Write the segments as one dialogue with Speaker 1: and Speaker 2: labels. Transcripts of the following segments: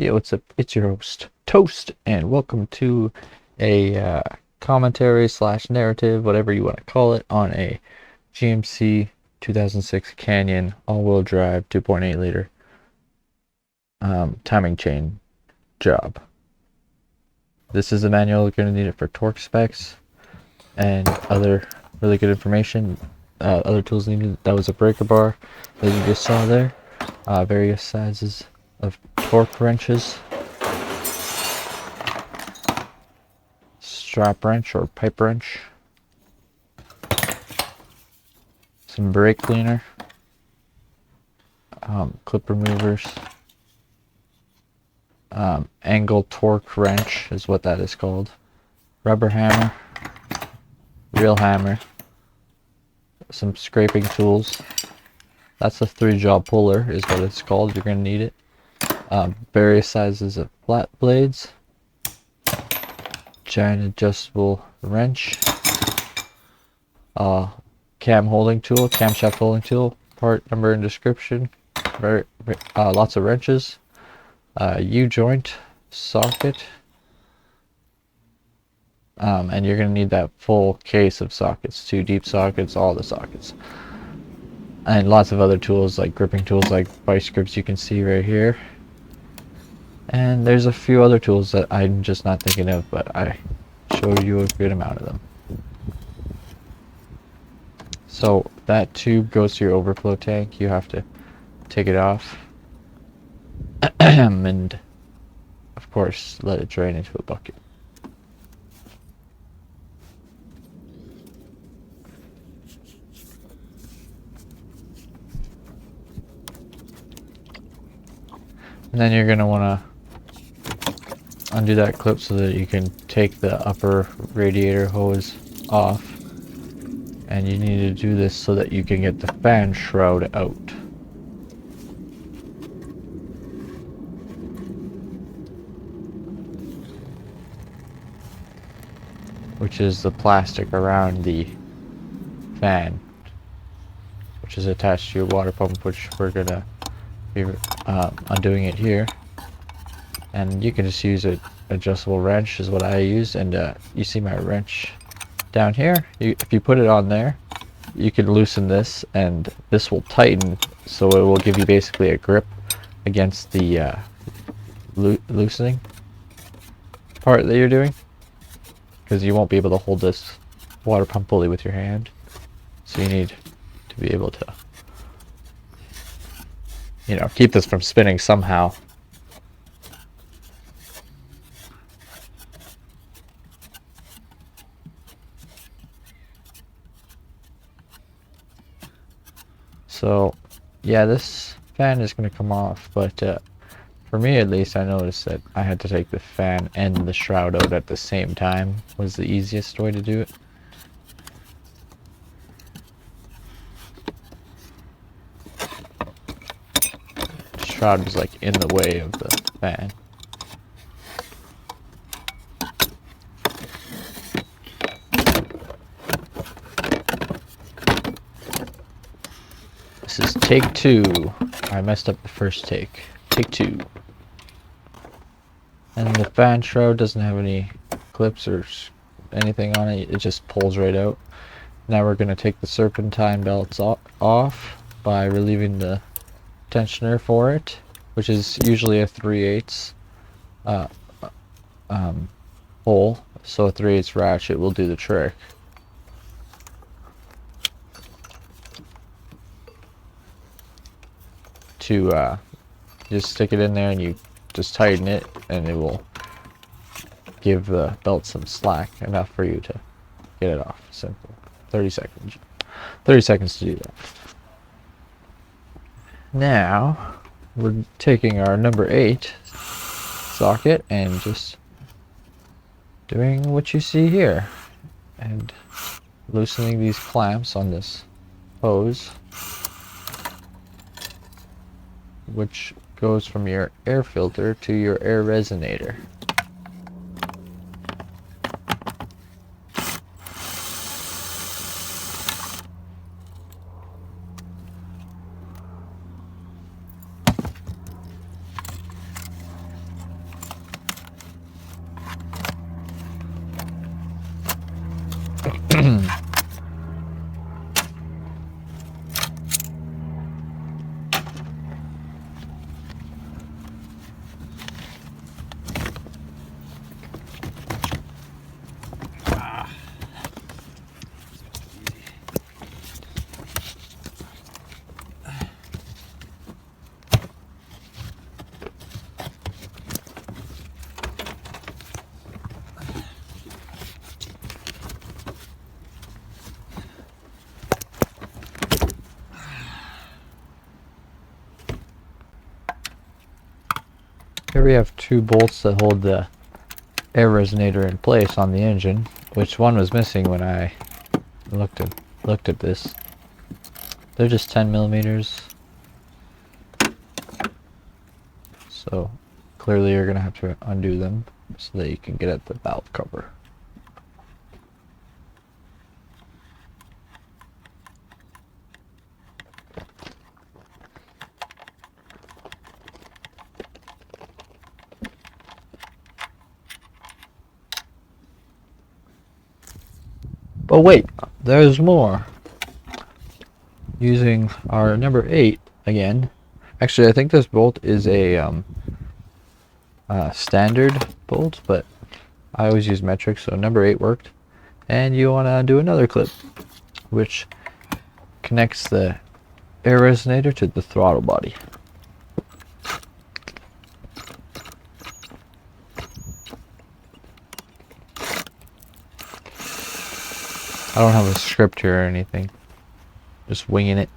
Speaker 1: Yo, what's up? It's your host, Toast, and welcome to a commentary slash narrative, whatever you want to call it, on a GMC 2006 Canyon all-wheel drive 2.8 liter timing chain job. This is the manual. You're going to need it for torque specs and other really good information. Other tools needed. That was a breaker bar that you just saw there. Various sizes of torque wrenches, strap wrench or pipe wrench, some brake cleaner, clip removers, angle torque wrench is what that is called, rubber hammer, real hammer, some scraping tools. That's a 3-jaw puller is what it's called. You're going to need it. Various sizes of flat blades, giant adjustable wrench, cam holding tool, camshaft holding tool, part number and description, lots of wrenches, U-joint socket, and you're going to need that full case of sockets, 2 deep sockets, all the sockets, and lots of other tools like gripping tools like vice grips you can see right here. And there's a few other tools that I'm just not thinking of, but I showed you a good amount of them. So that tube goes to your overflow tank. You have to take it off and of course let it drain into a bucket. And then you're going to want to undo that clip so that you can take the upper radiator hose off, and you need to do this so that you can get the fan shroud out. Which is the plastic around the fan, which is attached to your water pump, which we're gonna be undoing it here. And you can just use an adjustable wrench is what I use, and you see my wrench down here. If you put it on there, you can loosen this and this will tighten, so it will give you basically a grip against the loosening part that you're doing, because you won't be able to hold this water pump pulley with your hand, so you need to be able to, you know, keep this from spinning somehow. So yeah, this fan is going to come off, but for me at least, I noticed that I had to take the fan and the shroud out at the same time was the easiest way to do it. The shroud was like in the way of the fan. This is take 2. I messed up the first take. Take 2. And the fan shroud doesn't have any clips or anything on it. It just pulls right out. Now we're going to take the serpentine belts off by relieving the tensioner for it, which is usually a 3/8 hole. So a 3/8 ratchet will do the trick. To just stick it in there and you just tighten it, and it will give the belt some slack, enough for you to get it off. Simple. 30 seconds. 30 seconds to do that. Now we're taking our number 8 socket and just doing what you see here and loosening these clamps on this hose, which goes from your air filter to your air resonator. Here we have two bolts that hold the air resonator in place on the engine, which one was missing when I looked at this. They're just 10 millimeters. So clearly you're gonna have to undo them so that you can get at the valve cover. But wait, there's more. Using our number 8 again. Actually, I think this bolt is a standard bolt, but I always use metric, so number 8 worked. And you want to do another clip, which connects the air resonator to the throttle body. I don't have a script here or anything. Just winging it.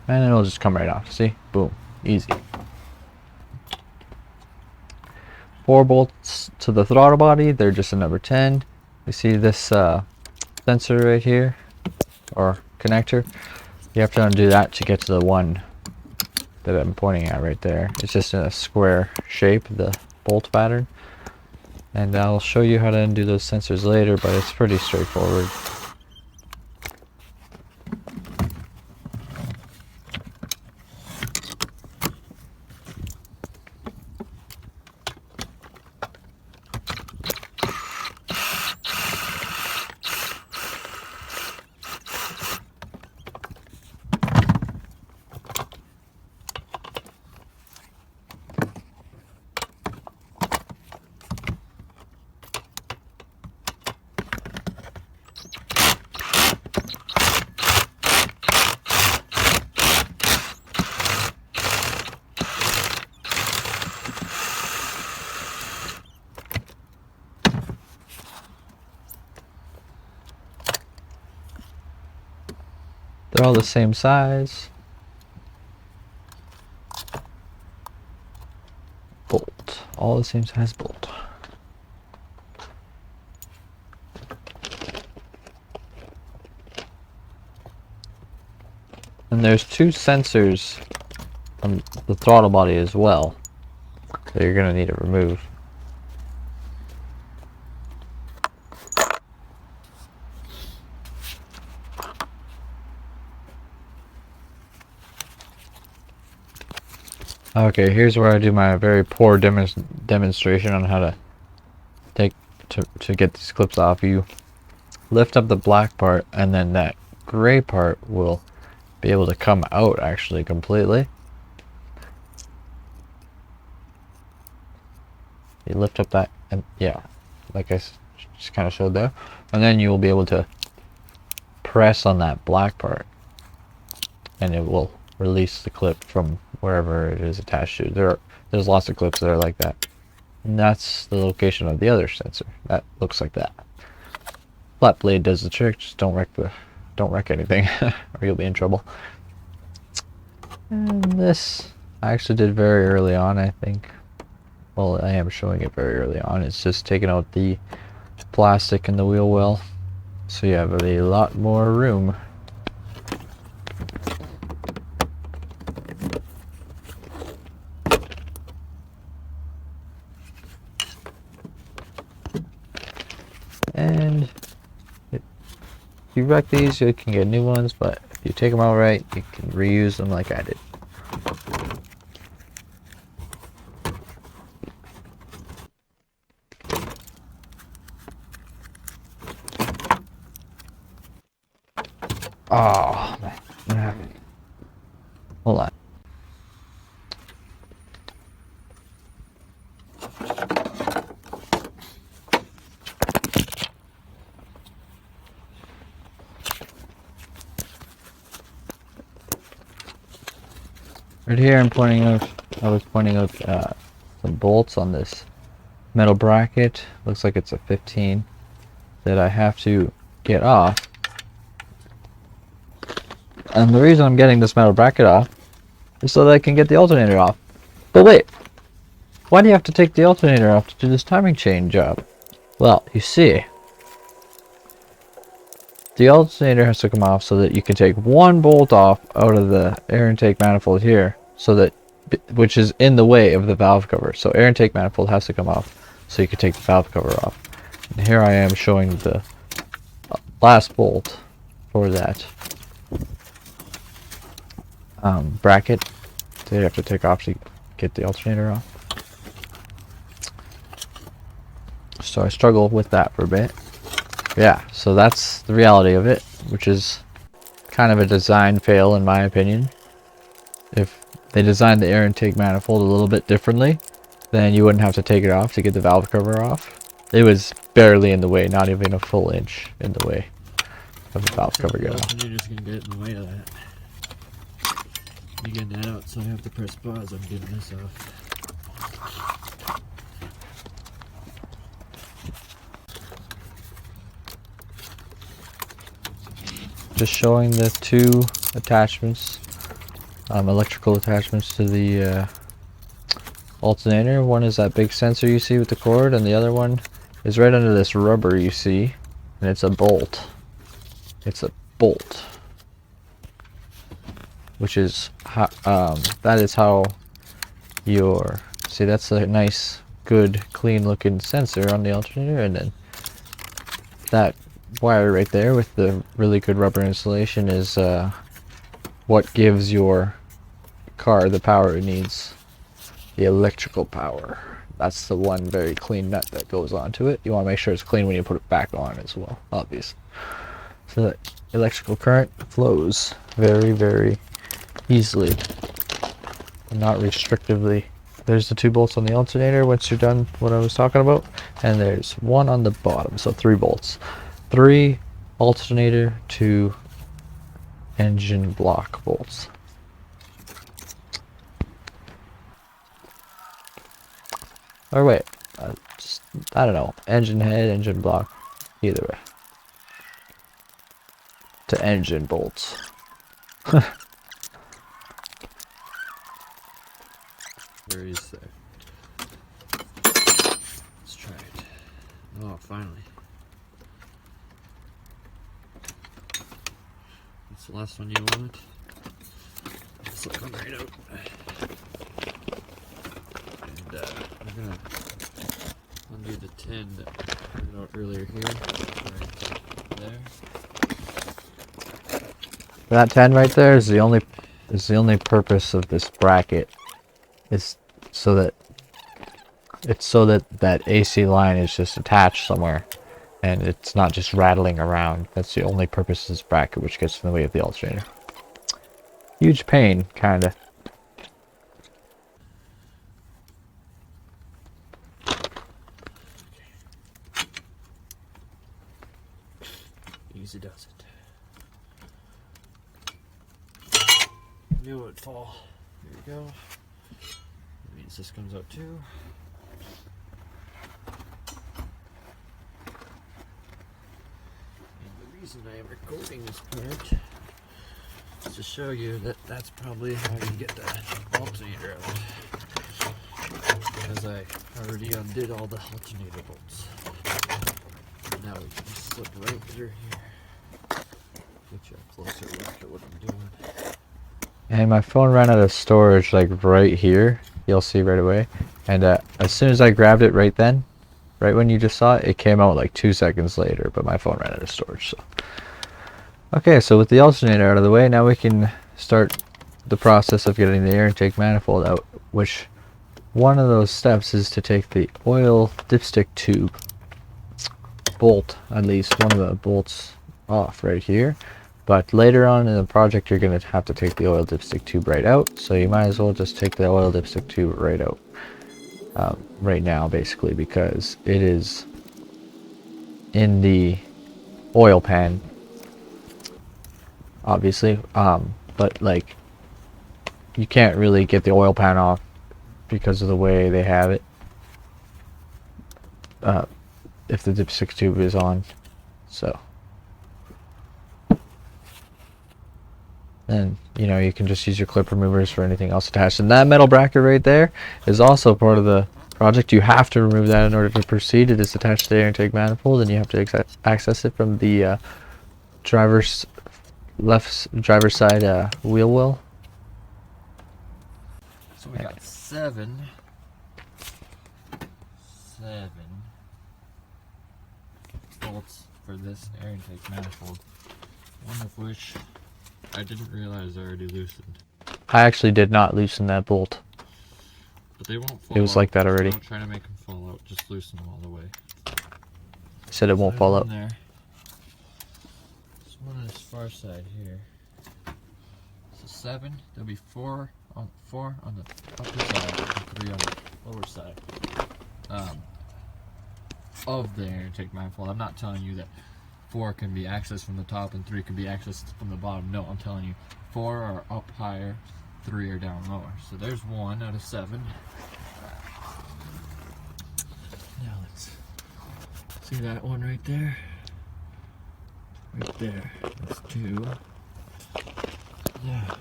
Speaker 1: And it'll just come right off. See? Boom. Easy. 4 bolts to the throttle body. They're just a number 10. You see this sensor right here? Or connector? You have to undo that to get to the one that I'm pointing at right there. It's just in a square shape, the bolt pattern. And I'll show you how to undo those sensors later, but it's pretty straightforward. They're all the same size. Bolt. All the same size bolt. And there's 2 sensors on the throttle body as well that you're going to need to remove. Okay, here's where I do my very poor demonstration on how to to get these clips off. You lift up the black part, and then that gray part will be able to come out actually completely. You lift up that, and yeah, like I just kind of showed there, and then you will be able to press on that black part, and it will release the clip from wherever it is attached to. There's lots of clips that are like that, and that's the location of the other sensor. That looks like that. Flat blade does the trick. Just don't wreck anything, or you'll be in trouble. And this I actually did very early on, I think. Well, I am showing it very early on. It's just taking out the plastic in the wheel well, so you have a lot more room. And if you wreck these, you can get new ones, but if you take them out right, you can reuse them like I did. Oh, man. Hold on. Right here I was pointing out some bolts on this metal bracket. Looks like it's a 15 that I have to get off And the reason I'm getting this metal bracket off is so that I can get the alternator off. But wait, why do you have to take the alternator off to do this timing chain job? Well, you see, the alternator has to come off so that you can take one bolt off out of the air intake manifold here, so that, which is in the way of the valve cover. So air intake manifold has to come off so you can take the valve cover off. And here I am showing the last bolt for that bracket that you have to take off to get the alternator off. So I struggle with that for a bit. Yeah, so that's the reality of it, which is kind of a design fail in my opinion. If they designed the air intake manifold a little bit differently, then you wouldn't have to take it off to get the valve cover off. It was barely in the way, not even a full inch in the way of the valve cover going off.
Speaker 2: You're just gonna get in the way of that. You get that out, so I have to press pause. I'm getting this off.
Speaker 1: Just showing the two attachments, electrical attachments to the alternator. One is that big sensor you see with the cord, and the other one is right under this rubber you see, and it's a bolt. It's a bolt, which is how, that is how your, see, that's a nice, good, clean looking sensor on the alternator, and then that wire right there with the really good rubber insulation is what gives your car the power it needs, the electrical power. That's the one very clean nut that goes onto it. You want to make sure it's clean when you put it back on as well, obviously, so that electrical current flows very, very easily and not restrictively. There's the two bolts on the alternator once you're done what I was talking about, and there's one on the bottom, so 3 bolts. 3 alternator to engine block bolts. Or wait, I don't know, engine head, engine block, either way. To engine bolts.
Speaker 2: Where is there? Let's try it. Oh, finally. That's the last one you want. This will come right out. And we're gonna undo the 10 that we put out earlier here. Right there.
Speaker 1: That 10 right there is the only purpose of this bracket. Is so that that AC line is just attached somewhere and it's not just rattling around. That's the only purpose of this bracket, which gets in the way of the alternator. Huge pain, kinda.
Speaker 2: Easy does it. Knew it would fall. There you go. That means this comes out too. And the reason I am recording this part is to show you that that's probably how you get the alternator out. Because I already undid all the alternator bolts. And now we can just slip right through here. Get you a closer look at what I'm doing.
Speaker 1: And my phone ran out of storage like right here. You'll see right away. And as soon as I grabbed it right then, right when you just saw it, it came out like 2 seconds later, but my phone ran out of storage. So okay, so with the alternator out of the way, now we can start the process of getting the air intake manifold out, which one of those steps is to take the oil dipstick tube bolt, at least one of the bolts, off right here. But later on in the project, you're going to have to take the oil dipstick tube right out, so you might as well just take the oil dipstick tube right out right now, basically, because it is in the oil pan, obviously, but like you can't really get the oil pan off because of the way they have it if the dipstick tube is on. So And you know, you can just use your clip removers for anything else attached. And that metal bracket right there is also part of the project. You have to remove that in order to proceed. It is attached to the air intake manifold, and you have to access it from the driver's driver's side wheel well.
Speaker 2: So we got seven bolts for this air intake manifold, one of which I didn't realize I already loosened.
Speaker 1: I actually did not loosen that bolt.
Speaker 2: But they won't fall
Speaker 1: It was
Speaker 2: out.
Speaker 1: like that already.
Speaker 2: Don't try to make them fall out, just loosen them all the way.
Speaker 1: I said it won't fall out.
Speaker 2: There. There's one on this far side here. So 7, there'll be 4 on the upper side and 3 on the lower side. Of the air intake manifold. I'm not telling you that 4 can be accessed from the top and 3 can be accessed from the bottom. No, I'm telling you 4 are up higher, 3 are down lower. So there's 1 out of 7. Now let's see that one right there. Right there. That's 2. Yeah.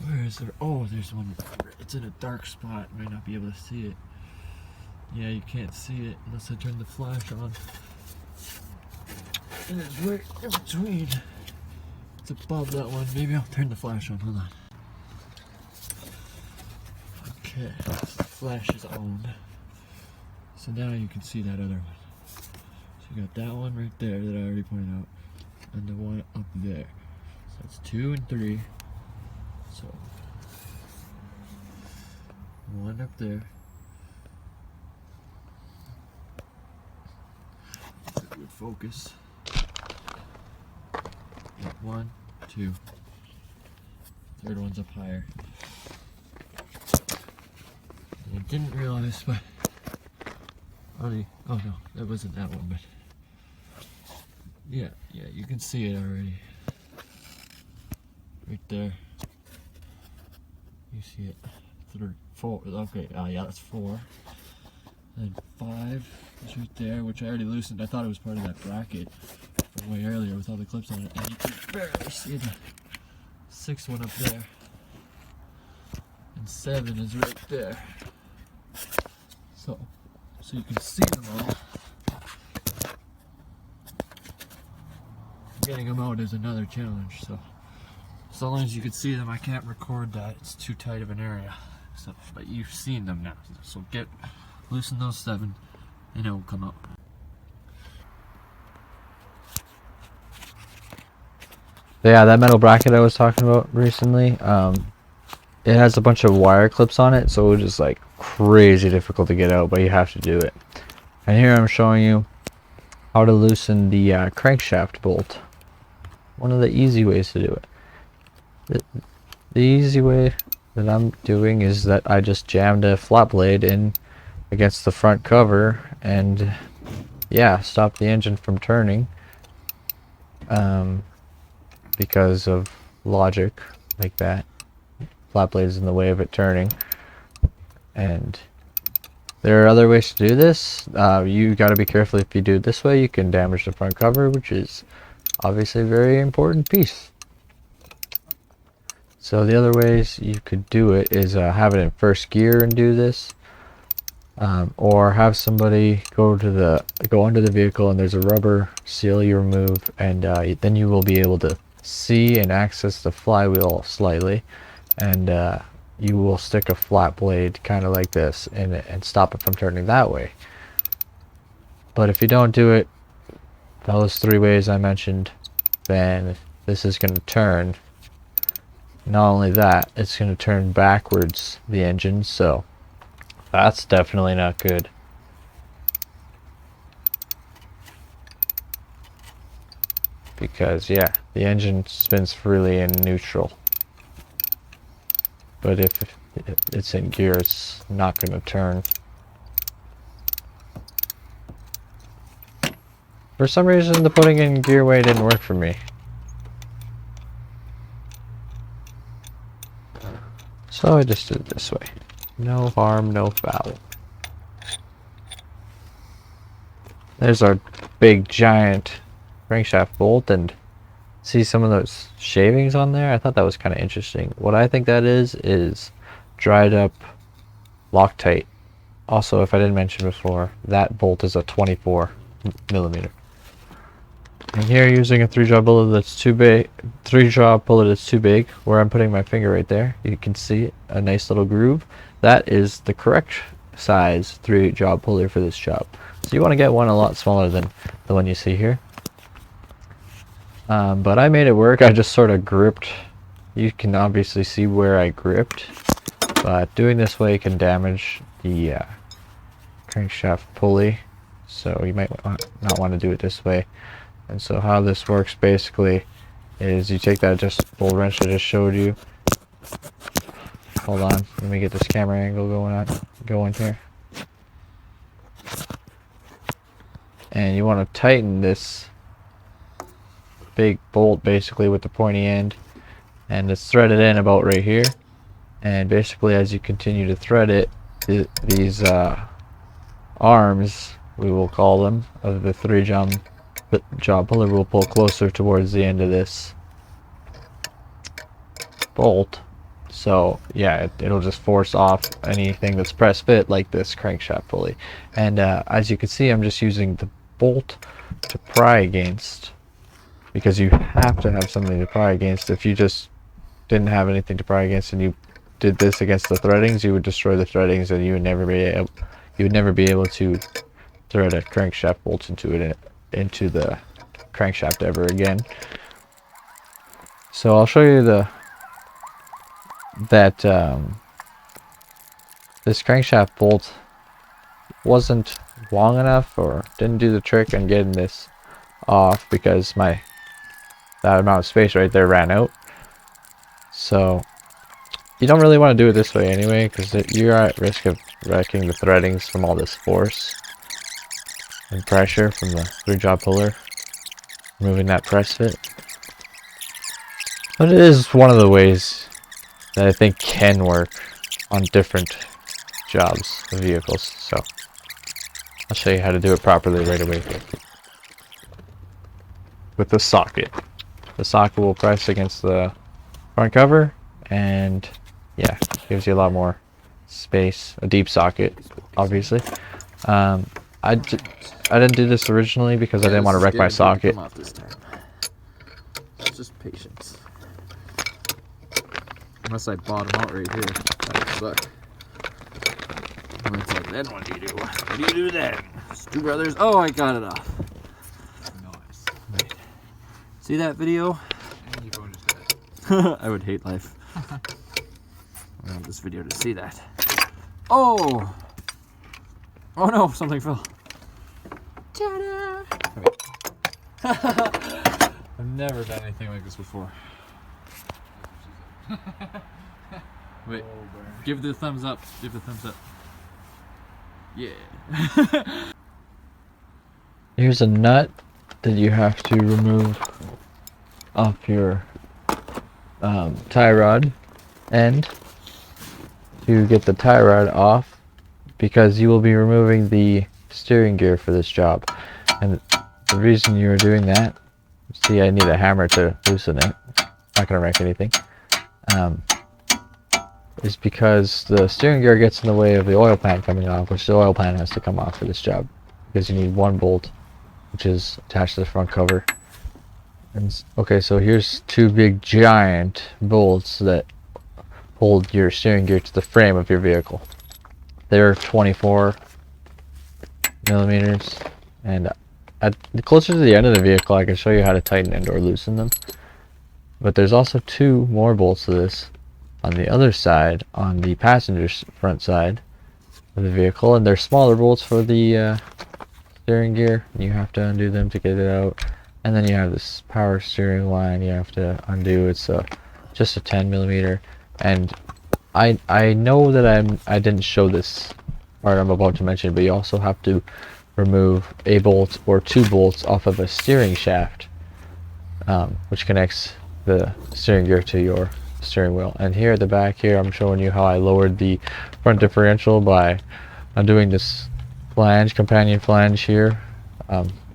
Speaker 2: Where is there? Oh, there's one. It's in a dark spot. Might not be able to see it. Yeah, you can't see it unless I turn the flash on. And it's right in between. It's above that one. Maybe I'll turn the flash on. Hold on. Okay, the flash is on. So now you can see that other one. So you got that one right there that I already pointed out, and the one up there. So that's 2 and 3. So 1 up there. That's a good focus. 1, 2. Third one's up higher. I didn't realize, but oh no, that wasn't that one, but yeah, you can see it already. Right there. You see it. 3, 4. Okay, yeah, that's 4. And 5 is right there, which I already loosened. I thought it was part of that bracket from way earlier with all the clips on it, and you can barely see the 6th one up there. And 7 is right there. So you can see them all. Getting them out is another challenge, so as long as you can see them, I can't record that. It's too tight of an area. So, but you've seen them now. So loosen those 7 and it will come out.
Speaker 1: Yeah, that metal bracket I was talking about recently, it has a bunch of wire clips on it, so it's just like crazy difficult to get out, but you have to do it. And here I'm showing you how to loosen the crankshaft bolt. One of the easy ways to do it. The easy way that I'm doing is that I just jammed a flat blade in against the front cover and yeah, stop the engine from turning because of logic like that. Flat blade is in the way of it turning. And there are other ways to do this. You got to be careful. If you do it this way, you can damage the front cover, which is obviously a very important piece. So the other ways you could do it is have it in first gear and do this, or have somebody go under the vehicle and there's a rubber seal you remove, and then you will be able to see and access the flywheel slightly, and you will stick a flat blade kind of like this in it and stop it from turning that way. But if you don't do it those 3 ways I mentioned, then this is going to turn. Not only that, it's going to turn backwards the engine, so that's definitely not good. Because yeah, the engine spins freely in neutral. But if it's in gear, it's not going to turn. For some reason, the putting in gear way didn't work for me. So I just did it this way. No harm, no foul. There's our big giant crankshaft bolt, and See some of those shavings on there? I thought that was kind of interesting. What I think that is dried up Loctite. Also, if I didn't mention before, that bolt is a 24 millimeter. And here, using a 3-jaw bullet that's too big, 3-jaw bullet that's too big, where I'm putting my finger right there, you can see a nice little groove. That is the correct size 3-jaw pulley for this job. So you want to get one a lot smaller than the one you see here. But I made it work. I just sort of gripped. You can obviously see where I gripped, but doing this way can damage the crankshaft pulley, so you might not want to do it this way. And so how this works basically is you take that adjustable wrench I just showed you. Hold on, let me get this camera angle going here. And you want to tighten this big bolt basically with the pointy end, and it's threaded in about right here. And basically, as you continue to thread it, these arms, we will call them, of the 3-jaw pulley will pull closer towards the end of this bolt. So yeah, it'll just force off anything that's press fit, like this crankshaft pulley. And as you can see, I'm just using the bolt to pry against, because you have to have something to pry against. If you just didn't have anything to pry against and you did this against the threadings, you would destroy the threadings, and you would never be able to thread a crankshaft bolt into the crankshaft ever again. So I'll show you that this crankshaft bolt wasn't long enough, or didn't do the trick on getting this off, because that amount of space right there ran out. So you don't really want to do it this way anyway, because you're at risk of wrecking the threadings from all this force and pressure from the 3-jaw puller, removing that press fit. But it is one of the ways that I think can work on different jobs of vehicles. So I'll show you how to do it properly right away here. With the socket. The socket will press against the front cover, and yeah, gives you a lot more space. A deep socket, obviously. I didn't do this originally because I didn't want to wreck my socket.
Speaker 2: Come off this time. It's just patience. Unless I bottom out right here, that would suck. And it's like, then what do you do? What do you do then? Stu Brothers. Oh, I got it off. Nice. Right. See that video? And your phone just dead. I would hate life. I want this video to see that. Oh! Oh no, something fell. Ta-da! I've never done anything like this before. Wait, give the thumbs up. Give the thumbs up. Yeah.
Speaker 1: Here's a nut that you have to remove off your tie rod end to get the tie rod off, because you will be removing the steering gear for this job. And the reason you're doing that, see, I need a hammer to loosen it, not gonna wreck anything, is because the steering gear gets in the way of the oil pan coming off, which the oil pan has to come off for this job, because you need one bolt which is attached to the front cover. And okay, so here's two big giant bolts that hold your steering gear to the frame of your vehicle. They're 24 millimeters, and closer to the end of the vehicle I can show you how to tighten and or loosen them. But there's also two more bolts to this on the other side, on the passenger's front side of the vehicle, and they're smaller bolts for the steering gear. You have to undo them to get it out. And then you have this power steering line you have to undo. It's just a 10 millimeter. And I know that I didn't show this part I'm about to mention, but you also have to remove a bolt or two bolts off of a steering shaft, which connects the steering gear to your steering wheel. And here at the back here, I'm showing you how I lowered the front differential by undoing this flange, companion flange here.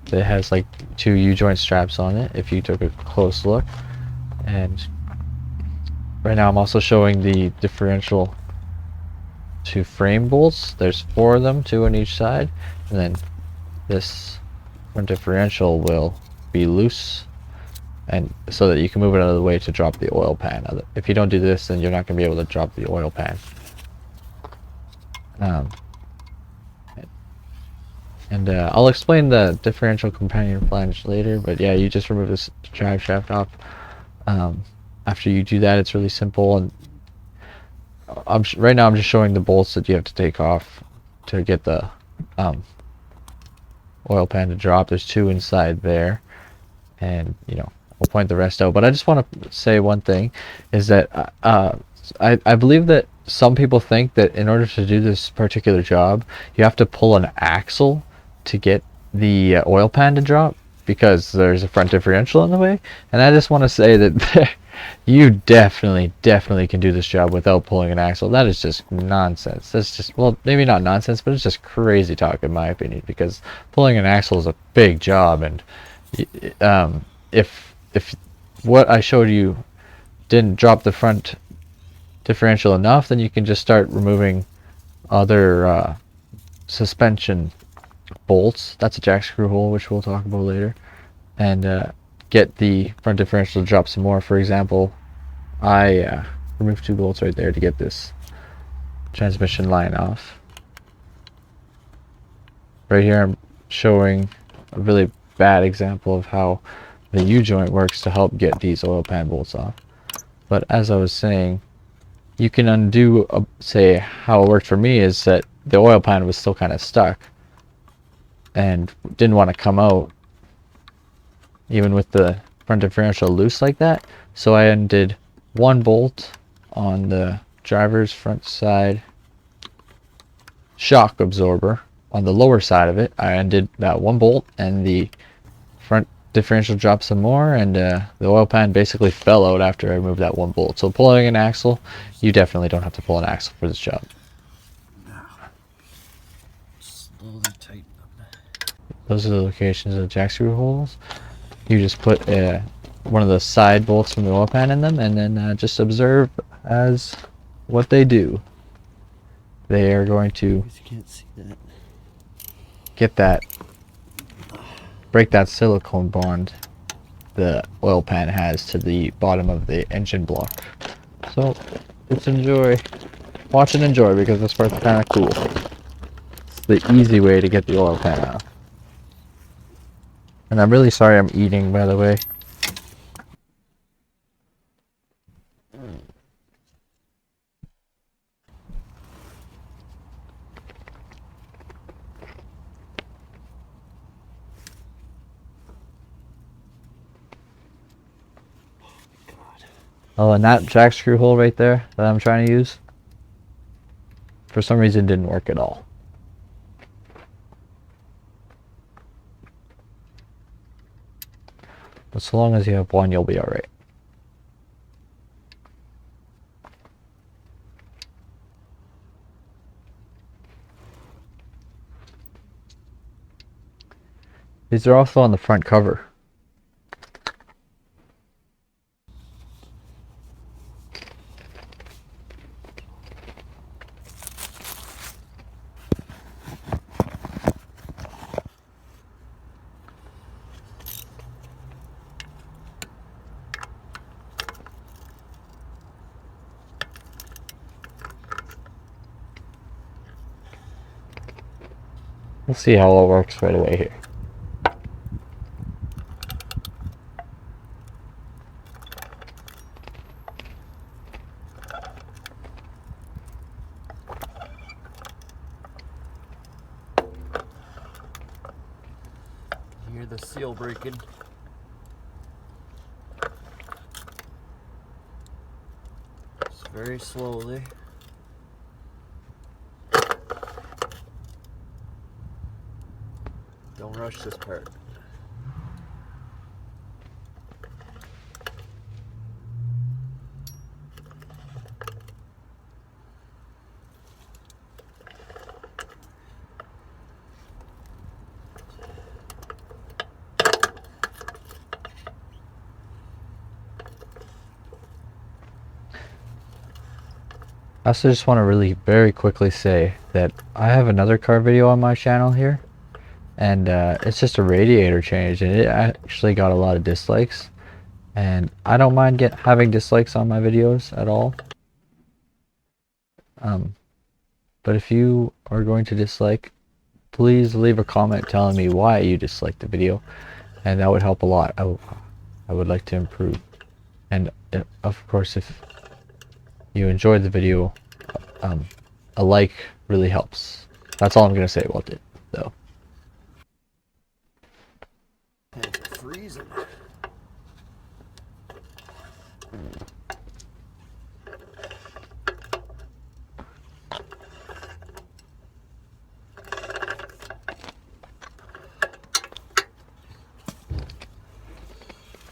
Speaker 1: that has like 2 U-joint straps on it, if you took a close look. And right now I'm also showing the differential to frame bolts. There's 4 of them, 2 on each side, and then this front differential will be loose, and so that you can move it out of the way to drop the oil pan. If you don't do this, then you're not going to be able to drop the oil pan. I'll explain the differential companion flange later, but yeah, you just remove this drive shaft off. After you do that, it's really simple, and right now I'm just showing the bolts that you have to take off to get the oil pan to drop. There's 2 inside there, and we'll point the rest out. But I just want to say one thing, is that I believe that some people think that in order to do this particular job, you have to pull an axle to get the oil pan to drop, because there's a front differential in the way. And I just want to say that you definitely can do this job without pulling an axle. That is just nonsense. That's just, well, maybe not nonsense, but it's just crazy talk in my opinion, because pulling an axle is a big job. And if what I showed you didn't drop the front differential enough, then you can just start removing other suspension bolts. That's a jack screw hole, which we'll talk about later, and get the front differential to drop some more. For example, I removed 2 bolts right there to get this transmission line off. Right here I'm showing a really bad example of how the U-joint works to help get these oil pan bolts off. But as I was saying, you can undo, say, how it worked for me is that the oil pan was still kind of stuck and didn't want to come out, even with the front differential loose like that. So I undid 1 bolt on the driver's front side shock absorber. On the lower side of it, I undid that 1 bolt, and the front differential dropped some more, and the oil pan basically fell out after I removed that 1 bolt. So pulling an axle, you definitely don't have to pull an axle for this job.
Speaker 2: Slowly tighten them.
Speaker 1: Those are the locations of the jack screw holes. You just put one of the side bolts from the oil pan in them, and then just observe as what they do. They are going to
Speaker 2: You can't see that.
Speaker 1: break that silicone bond the oil pan has to the bottom of the engine block. So let's watch and enjoy, because this part's kind of cool. It's the easy way to get the oil pan out. And I'm really sorry I'm eating, by the way. Oh, and that jack screw hole right there that I'm trying to use, for some reason didn't work at all. But so long as you have 1, you'll be alright. These are also on the front cover. We'll see how it works right away here.
Speaker 2: You hear the seal breaking. Just very slowly. Don't rush this part.
Speaker 1: I also just want to really very quickly say that I have another car video on my channel here, and it's just a radiator change, and it actually got a lot of dislikes, and I don't mind having dislikes on my videos at all. But if you are going to dislike, please leave a comment telling me why you disliked the video, and that would help a lot. I would like to improve, and of course, if you enjoyed the video, a like really helps. That's all I'm gonna say about it, though.
Speaker 2: It's freezing.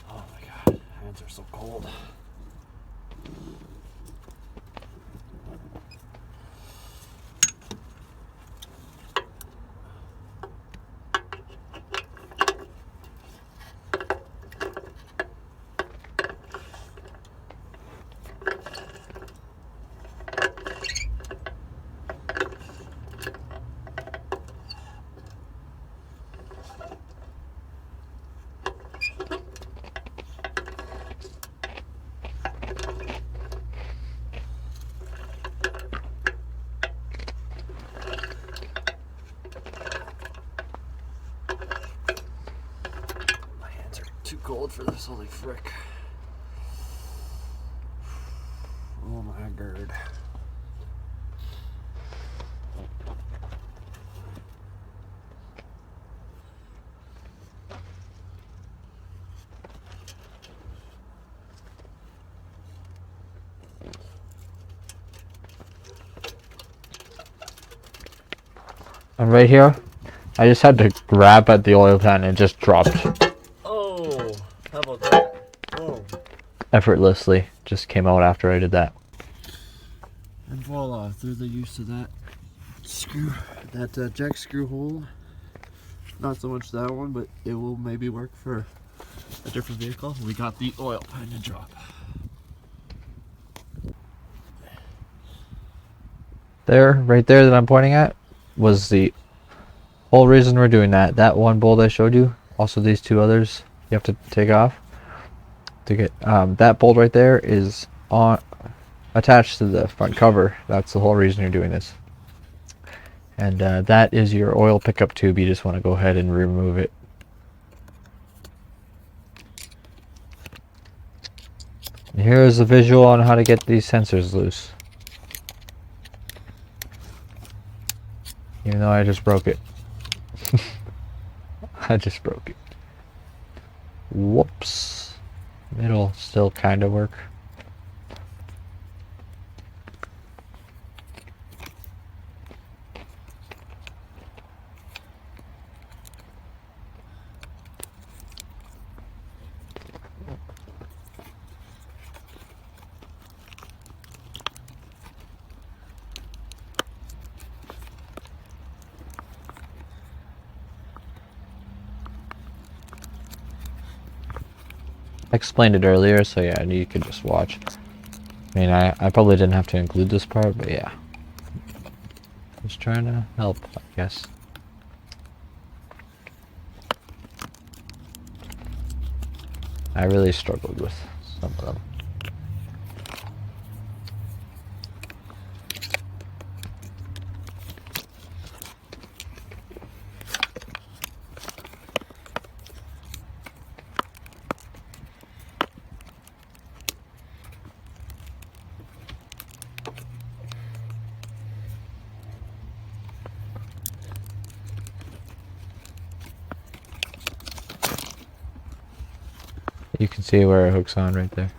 Speaker 2: Oh my god, hands are so cold. Too cold for this, holy frick. Oh my god.
Speaker 1: And right here, I just had to grab at the oil pan and it just dropped.
Speaker 2: Oh, how about that? Oh.
Speaker 1: Effortlessly, just came out after I did that.
Speaker 2: And voila, through the use of that screw, that jack screw hole. Not so much that one, but it will maybe work for a different vehicle. We got the oil pan to drop.
Speaker 1: There, right there that I'm pointing at, was the whole reason we're doing that. That one bolt I showed you, also these two others you have to take off. To get that bolt right there is attached to the front cover. That's the whole reason you're doing this. And that is your oil pickup tube. You just want to go ahead and remove it. And here is a visual on how to get these sensors loose. Even though I just broke it. I just broke it. Whoops. It'll still kind of work. I explained it earlier, so yeah, you could just watch. I mean, I probably didn't have to include this part, but yeah. Just trying to help, I guess. I really struggled with some of them. You can see where it hooks on right there.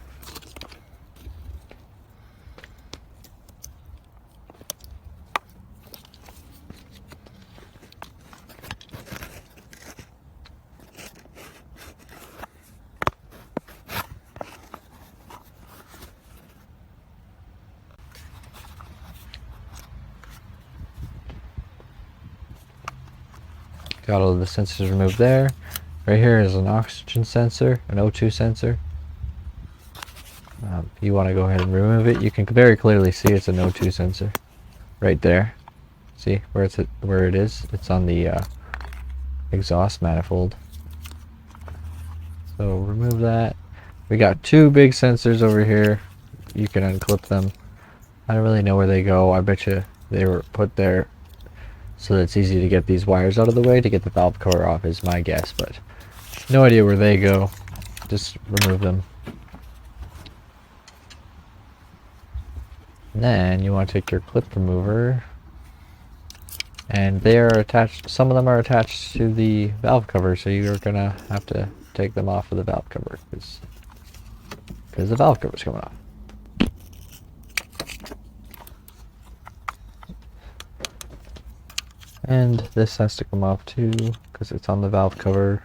Speaker 1: Got all of the sensors removed there. Right here is an oxygen sensor, an O2 sensor. You want to go ahead and remove it. You can very clearly see it's an O2 sensor right there. See where where it is? It's on the exhaust manifold. So remove that. We got two big sensors over here. You can unclip them. I don't really know where they go. I bet you they were put there so that it's easy to get these wires out of the way to get the valve cover off is my guess, but no idea where they go. Just remove them. And then you want to take your clip remover, and they are attached, some of them are attached to the valve cover, so you're gonna have to take them off of the valve cover because the valve cover is coming off. And this has to come off too because it's on the valve cover.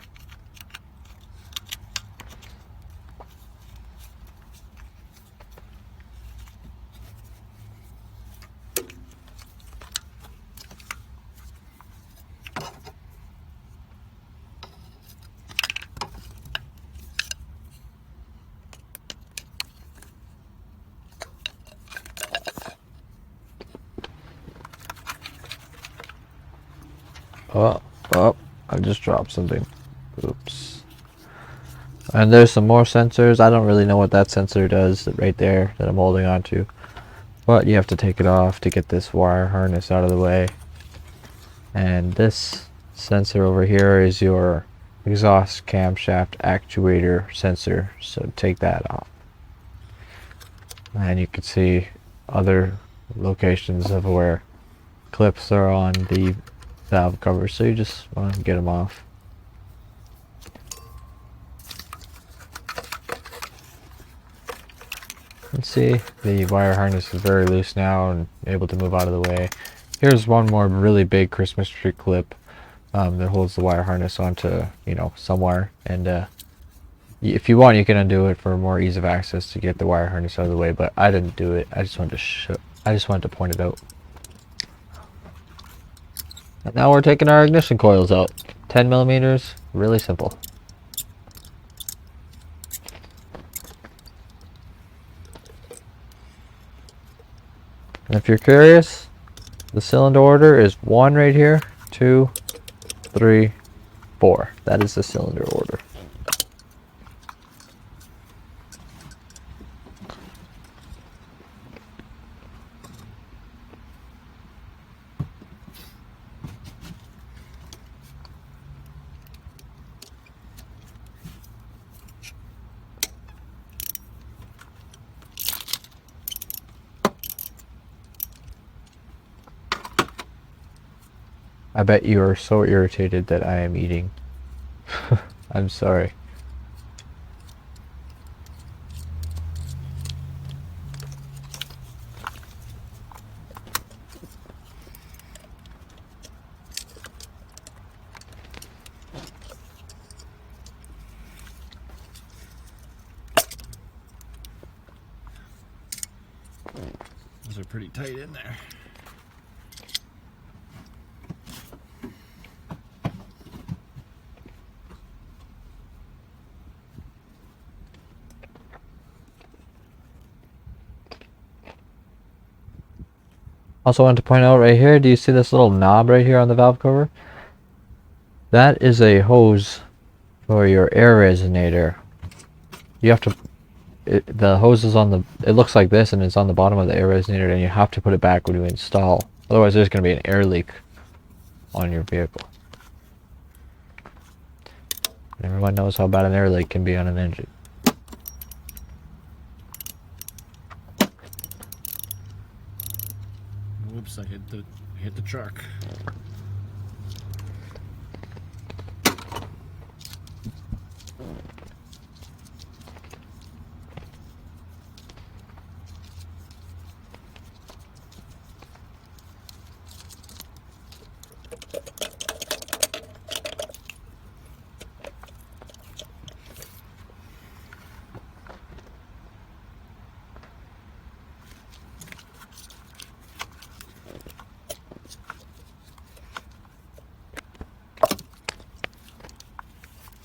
Speaker 1: Oh, I just dropped something. Oops. And there's some more sensors. I don't really know what that sensor does right there that I'm holding on to. But you have to take it off to get this wire harness out of the way. And this sensor over here is your exhaust camshaft actuator sensor. So take that off. And you can see other locations of where clips are on the valve cover, so you just want to get them off. Let's see, the wire harness is very loose now and able to move out of the way. Here's one more really big Christmas tree clip that holds the wire harness onto, you know, somewhere, and if you want you can undo it for more ease of access to get the wire harness out of the way, but I didn't do it. I just wanted to point it out. And now we're taking our ignition coils out. 10 millimeters, really simple. And if you're curious, the cylinder order is 1 right here, 2, 3, 4. That is the cylinder order. I bet you are so irritated that I am eating. I'm sorry.
Speaker 2: Those are pretty tight in there.
Speaker 1: Also wanted to point out right here, do you see this little knob right here on the valve cover? That is a hose for your air resonator. You have to, the hose is on the, it looks like this and it's on the bottom of the air resonator, and you have to put it back when you install. Otherwise there's going to be an air leak on your vehicle. And everyone knows how bad an air leak can be on an engine.
Speaker 2: Whoops, I hit the truck.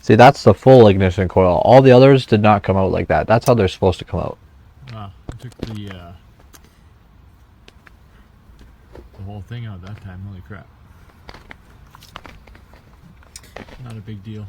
Speaker 1: See, that's the full ignition coil. All the others did not come out like that. That's how they're supposed to come out.
Speaker 2: took the whole thing out that time. Holy crap. Not a big deal.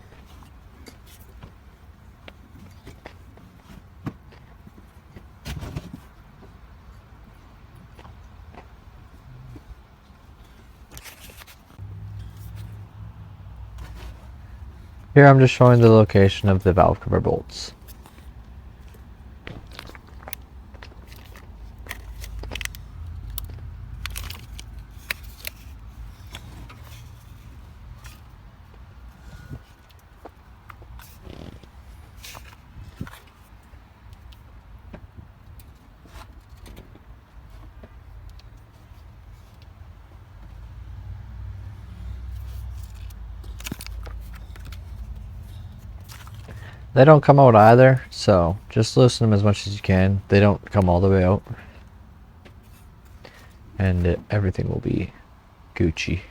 Speaker 1: Here I'm just showing the location of the valve cover bolts. They don't come out either, so just loosen them as much as you can. They don't come all the way out. And everything will be Gucci.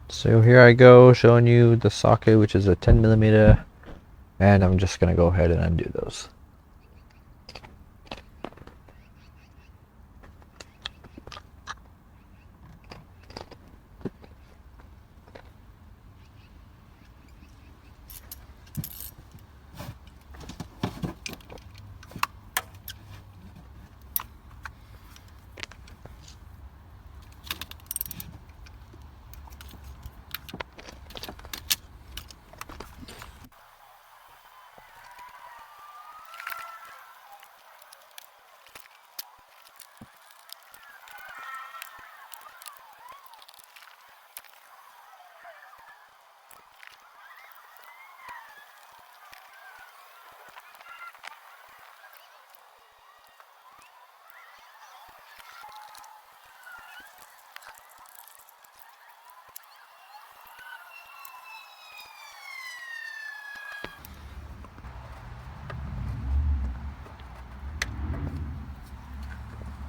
Speaker 1: So here I go showing you the socket, which is a 10mm, and I'm just going to go ahead and undo those.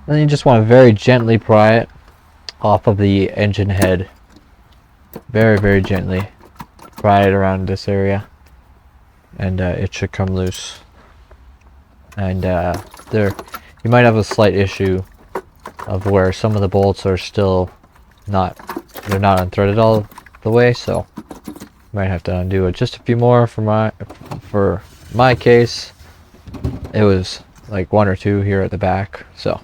Speaker 1: Then you just want to very gently pry it off of the engine head. Very, very gently pry it around this area, and it should come loose. And there, you might have a slight issue of where some of the bolts are still they're not unthreaded all the way, so you might have to undo it. Just a few more for my case. It was like 1 or 2 here at the back, so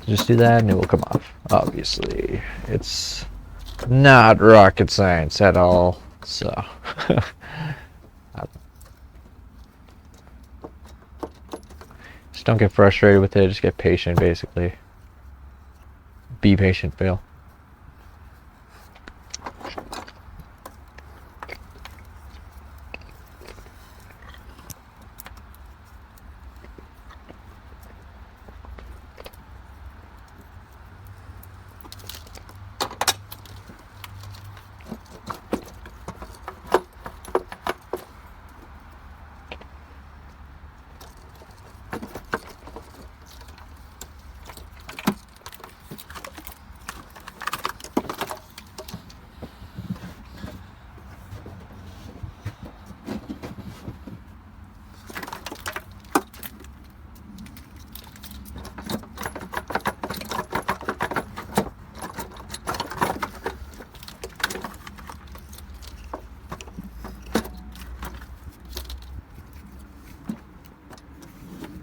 Speaker 1: just do that and it will come off. Obviously, it's not rocket science at all, so just don't get frustrated with it, just get patient basically. Be patient, Phil.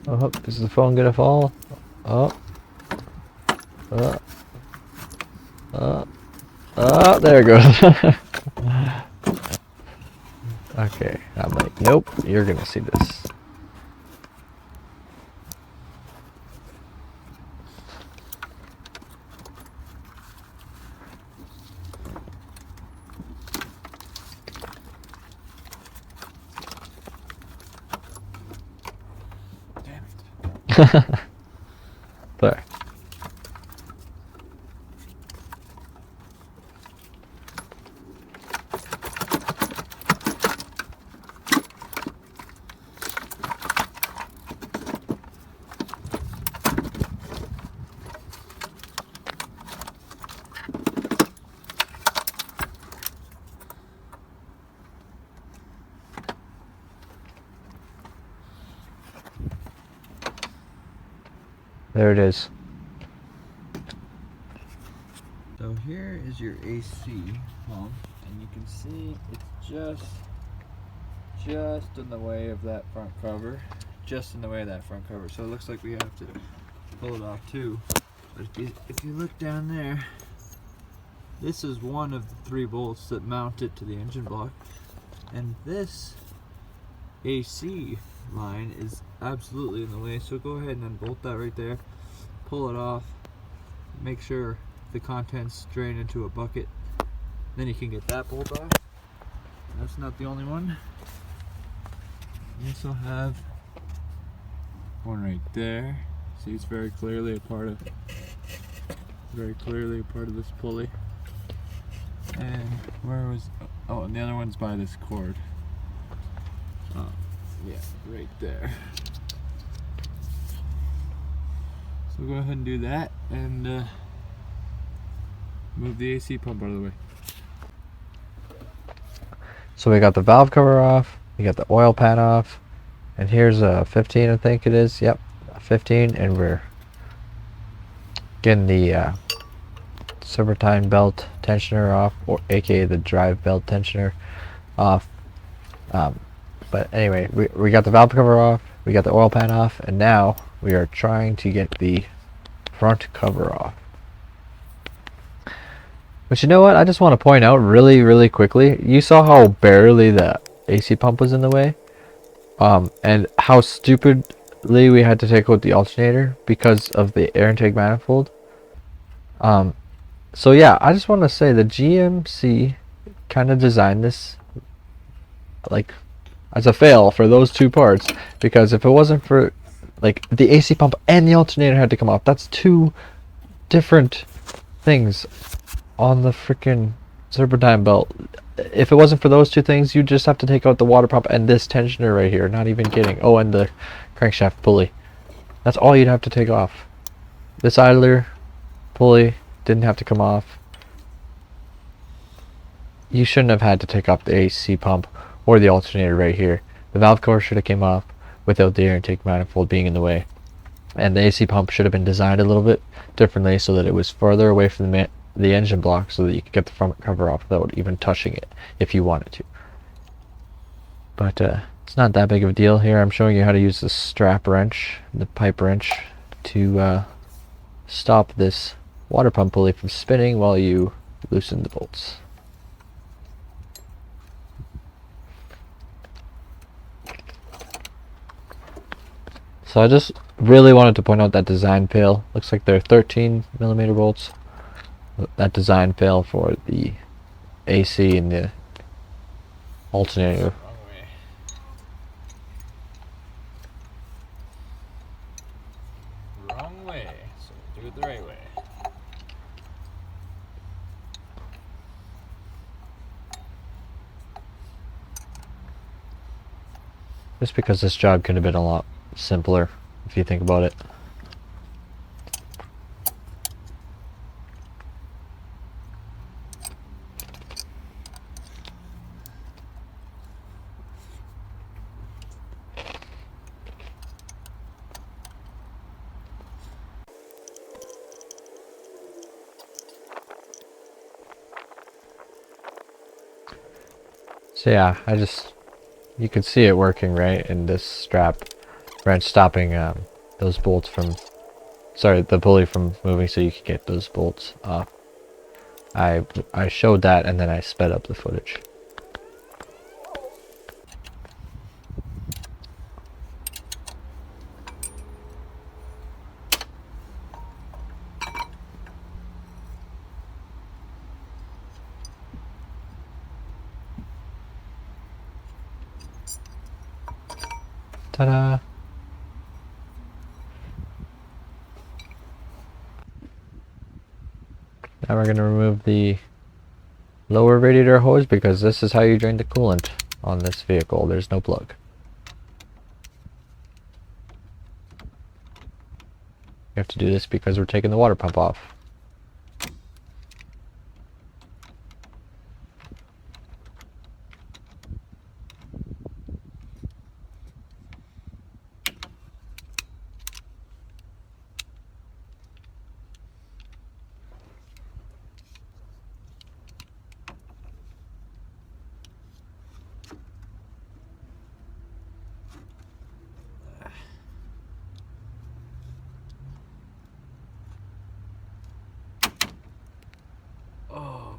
Speaker 1: Oh, is the phone gonna fall? Oh. There it goes. Okay, I'm like, nope, you're gonna see this. There. There it is.
Speaker 2: So here is your AC pump, and you can see it's just in the way of that front cover. Just in the way of that front cover. So it looks like we have to pull it off too. But if you look down there, this is one of the 3 bolts that mount it to the engine block. And this AC line is absolutely in the way. So go ahead and unbolt that right there. Pull it off. Make sure the contents drain into a bucket. Then you can get that bolt off. That's not the only one. You also have one right there. See, it's very clearly a part of this pulley. And where was? Oh, and the other one's by this cord. Yeah, right there. So go ahead and do that, and move the AC pump out of the way.
Speaker 1: So we got the valve cover off, we got the oil pan off, and here's a 15, I think it is. Yep, a 15, and we're getting the Serpentine belt tensioner off, or aka the drive belt tensioner off. But anyway, we got the valve cover off, we got the oil pan off, and now we are trying to get the front cover off. But you know what? I just want to point out really quickly. You saw how barely the AC pump was in the way, and how stupidly we had to take out the alternator because of the air intake manifold. So yeah, I just want to say the GMC kind of designed this like as a fail for those 2 parts, because if it wasn't for like the AC pump and the alternator had to come off, that's 2 different things on the freaking Serpentine belt. If it wasn't for those 2 things, you just have to take out the water pump and this tensioner right here. Not even kidding. Oh, and the crankshaft pulley. That's all you'd have to take off. This idler pulley didn't have to come off. You shouldn't have had to take off the AC pump or the alternator right here. The valve cover should have came off without the air intake manifold being in the way. And the AC pump should have been designed a little bit differently so that it was further away from the engine block, so that you could get the front cover off without even touching it if you wanted to. But it's not that big of a deal. Here I'm showing you how to use the strap wrench, the pipe wrench, to stop this water pump pulley from spinning while you loosen the bolts. So I just really wanted to point out that design fail. Looks like they're 13mm bolts. That design fail for the AC and the alternator.
Speaker 2: Wrong way. So do it the right way.
Speaker 1: Just because this job could have been a lot simpler if you think about it. So yeah, you could see it working, right? In this strap wrench stopping those bolts from, sorry, the pulley from moving, so you could get those bolts off. I showed that, and then I sped up the footage. Ta-da! Now we're going to remove the lower radiator hose, because this is how you drain the coolant on this vehicle. There's no plug. You have to do this because we're taking the water pump off.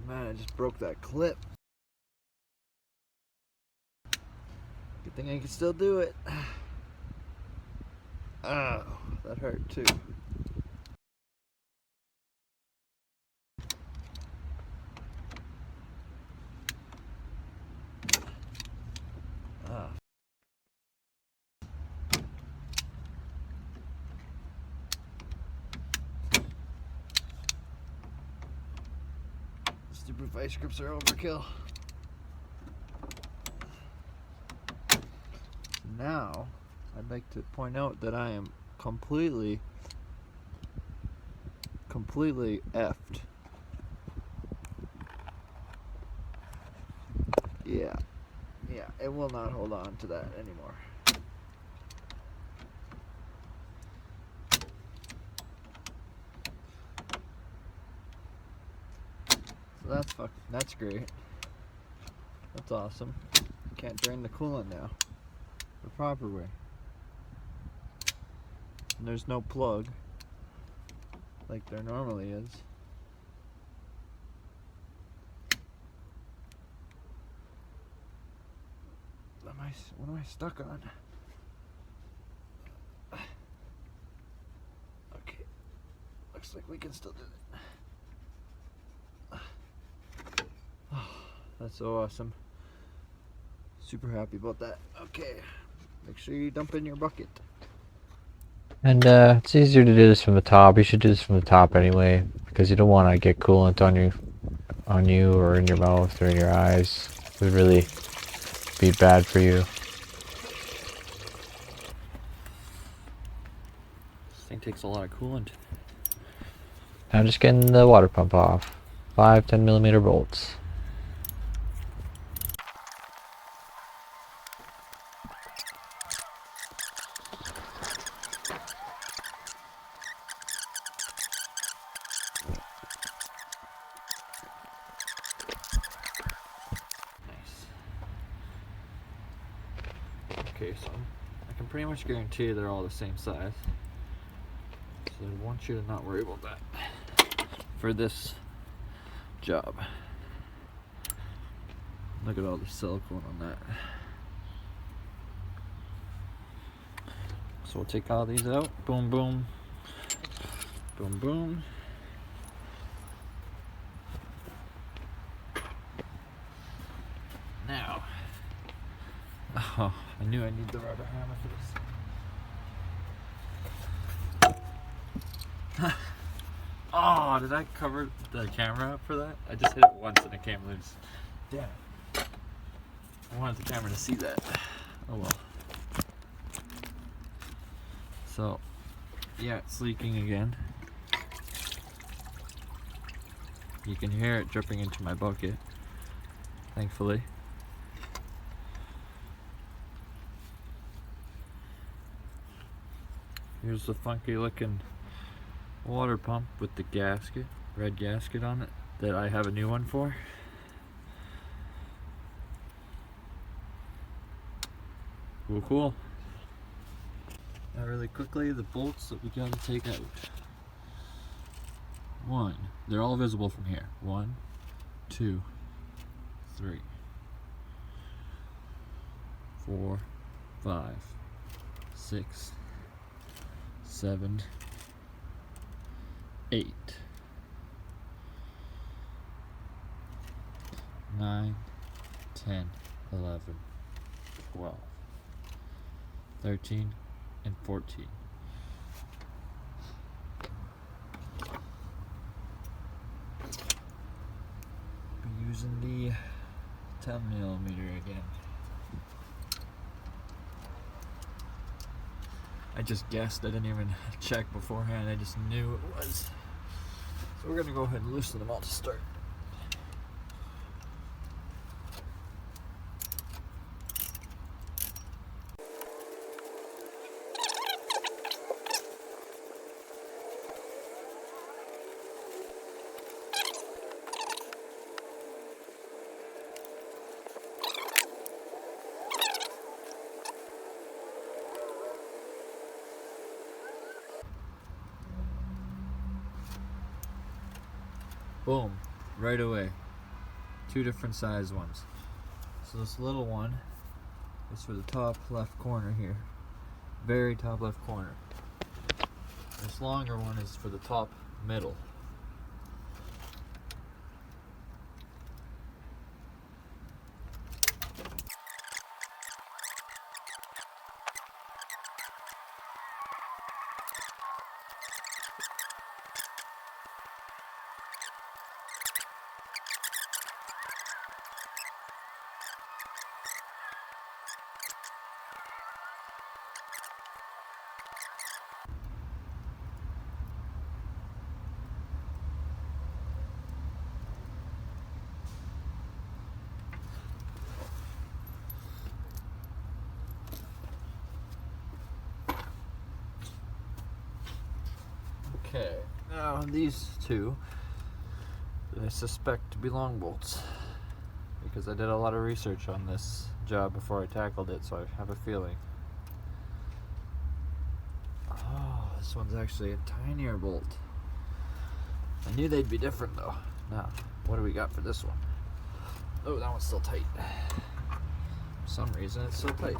Speaker 2: man, I just broke that clip. Good thing I can still do it. Oh, that hurt too. Ah. Stupid vice grips are overkill. Now, I'd like to point out that I am completely effed. Yeah, it will not hold on to that anymore. So that's great. That's awesome. Can't drain the coolant now the proper way. And there's no plug like there normally is. What am I stuck on? Okay, looks like we can still do it. Oh, that's so awesome. Super happy about that. Okay, make sure you dump in your bucket.
Speaker 1: And it's easier to do this from the top. You should do this from the top anyway, because you don't want to get coolant on you or in your mouth or in your eyes. It would really be bad for you.
Speaker 2: This thing takes a lot of coolant.
Speaker 1: Now just getting the water pump off. 5 10mm bolts.
Speaker 2: Okay, so I can pretty much guarantee they're all the same size. So I want you to not worry about that for this job. Look at all the silicone on that. So we'll take all these out. Boom, boom. Boom, boom. Now. Oh, I knew I need the rubber hammer for this. Oh, did I cover the camera up for that? I just hit it once and it came loose. Damn it. I wanted the camera to see that. Oh well. So, yeah, it's leaking again. You can hear it dripping into my bucket, thankfully. Here's the funky looking water pump with the gasket, red gasket on it, that I have a new one for. Cool, cool. Now really quickly, the bolts that we gotta take out. One, they're all visible from here. 1, 2, 3, 4, 5, 6, 7, 8, 9, 10, 11, 12, 13, and 14. Be using the 10mm again. I just guessed, I didn't even check beforehand, I just knew it was. So we're gonna go ahead and loosen them all to start. Boom, right away. two different size ones. So this little one is for the top left corner here, very top left corner. This longer one is for the top middle. Okay, now these two I suspect to be long bolts because I did a lot of research on this job before I tackled it, so I have a feeling. Oh, this one's actually a tinier bolt. I knew they'd be different though. Now, what do we got for this one? Oh, that one's still tight. For some reason it's still tight.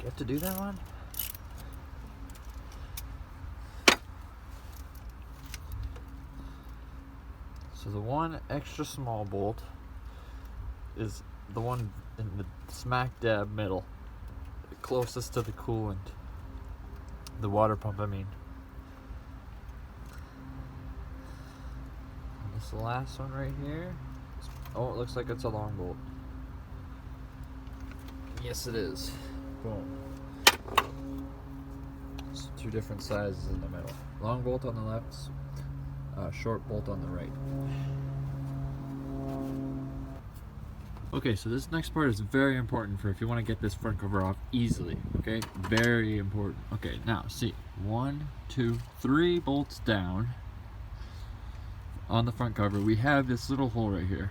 Speaker 2: Get to do that one? So the one extra small bolt is the one in the smack dab middle, closest to the coolant, the water pump I mean. And this last one right here, oh, it looks like it's a long bolt. Yes it is. Boom. So two different sizes in the middle. Long bolt on the left, short bolt on the right. Okay, so this next part is very important for if you want to get this front cover off easily. Okay, very important. Okay, now see, 1, 2, 3 bolts down on the front cover. We have this little hole right here.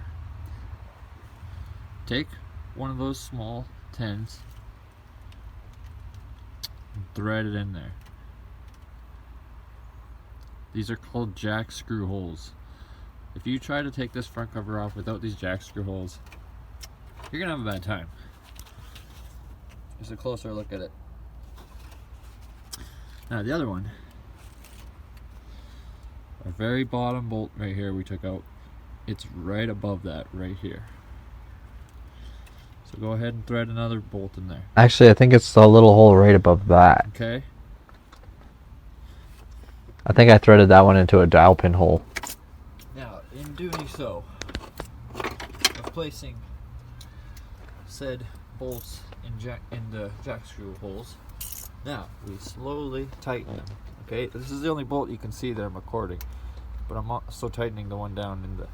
Speaker 2: Take one of those small 10s. Thread it in there. These are called jack screw holes. If you try to take this front cover off without these jack screw holes, you're gonna have a bad time. Just a closer look at it. Now the other one, our very bottom bolt right here we took out, it's right above that right here. So go ahead and thread another bolt in there.
Speaker 1: Actually, I think it's the little hole right above that.
Speaker 2: Okay.
Speaker 1: I think I threaded that one into a dial pin hole.
Speaker 2: Now, in doing so, of placing said bolts in the jack screw holes, now we slowly tighten them. Okay, this is the only bolt you can see that I'm recording, but I'm also tightening the one down in the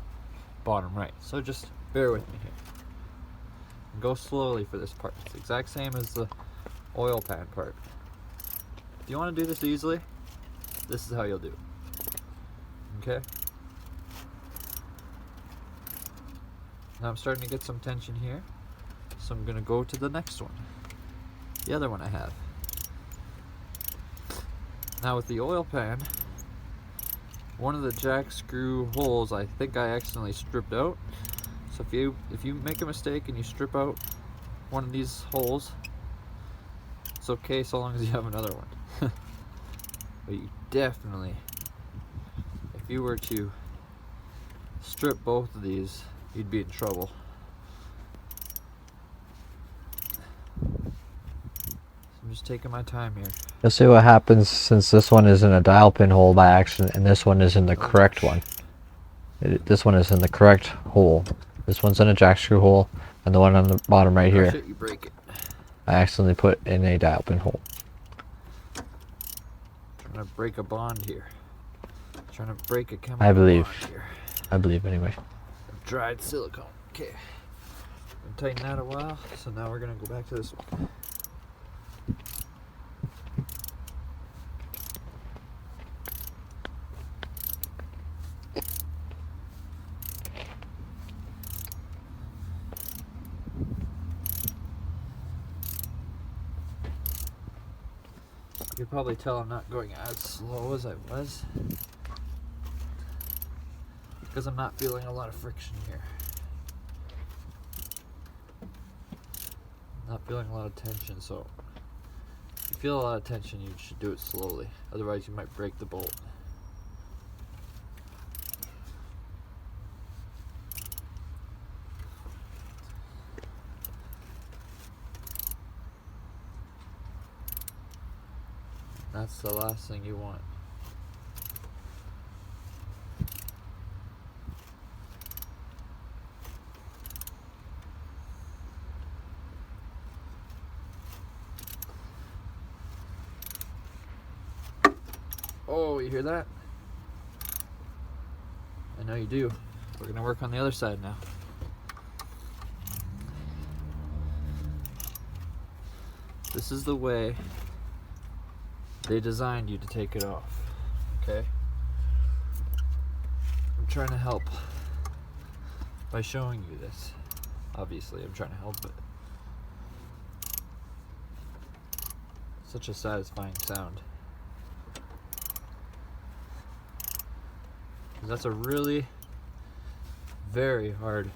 Speaker 2: bottom right. So just bear with me here. Go slowly for this part. It's the exact same as the oil pan part. If you want to do this easily, this is how you'll do it. Okay? Now I'm starting to get some tension here, so I'm going to go to the next one. The other one I have. Now with the oil pan, one of the jack screw holes I think I accidentally stripped out. So if you make a mistake and you strip out one of these holes, it's okay so long as you have another one. But you definitely, if you were to strip both of these, you'd be in trouble. So I'm just taking my time here.
Speaker 1: You'll see what happens since this one is in a dial pin hole by accident and this one is in the correct one. This one is in the correct hole. This one's in a jack screw hole, and the one on the bottom right here,
Speaker 2: Shit, you break it.
Speaker 1: I accidentally put in a dial pin hole.
Speaker 2: Trying to break a bond here. Trying to break a chemical
Speaker 1: I believe.
Speaker 2: bond here.
Speaker 1: I believe anyway.
Speaker 2: Dried silicone. Okay. Been tightening that a while, so now we're gonna go back to this one. You can probably tell I'm not going as slow as I was, because I'm not feeling a lot of friction here. Not feeling a lot of tension, so if you feel a lot of tension, you should do it slowly. Otherwise, you might break the bolt. That's the last thing you want. Oh, you hear that? I know you do. We're gonna work on the other side now. This is the way they designed you to take it off, okay? I'm trying to help by showing you this. Obviously, I'm trying to help it. Such a satisfying sound. That's a really very hard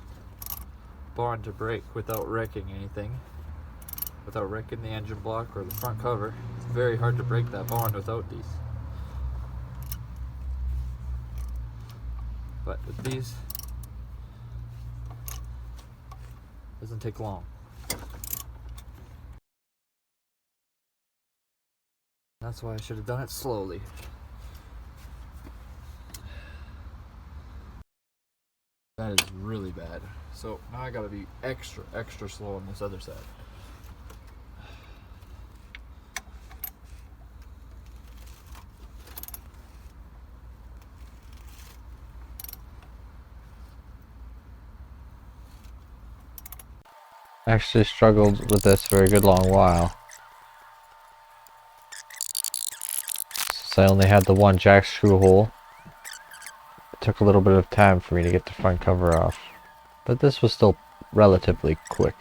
Speaker 2: bond to break without wrecking anything, without wrecking the engine block or the front cover. It's very hard to break that bond without these. But with these, it doesn't take long. That's why I should have done it slowly. That is really bad. So now I gotta be extra slow on this other side.
Speaker 1: Actually struggled with this for a good long while, since I only had the one jack screw hole. It took a little bit of time for me to get the front cover off, but this was still relatively quick.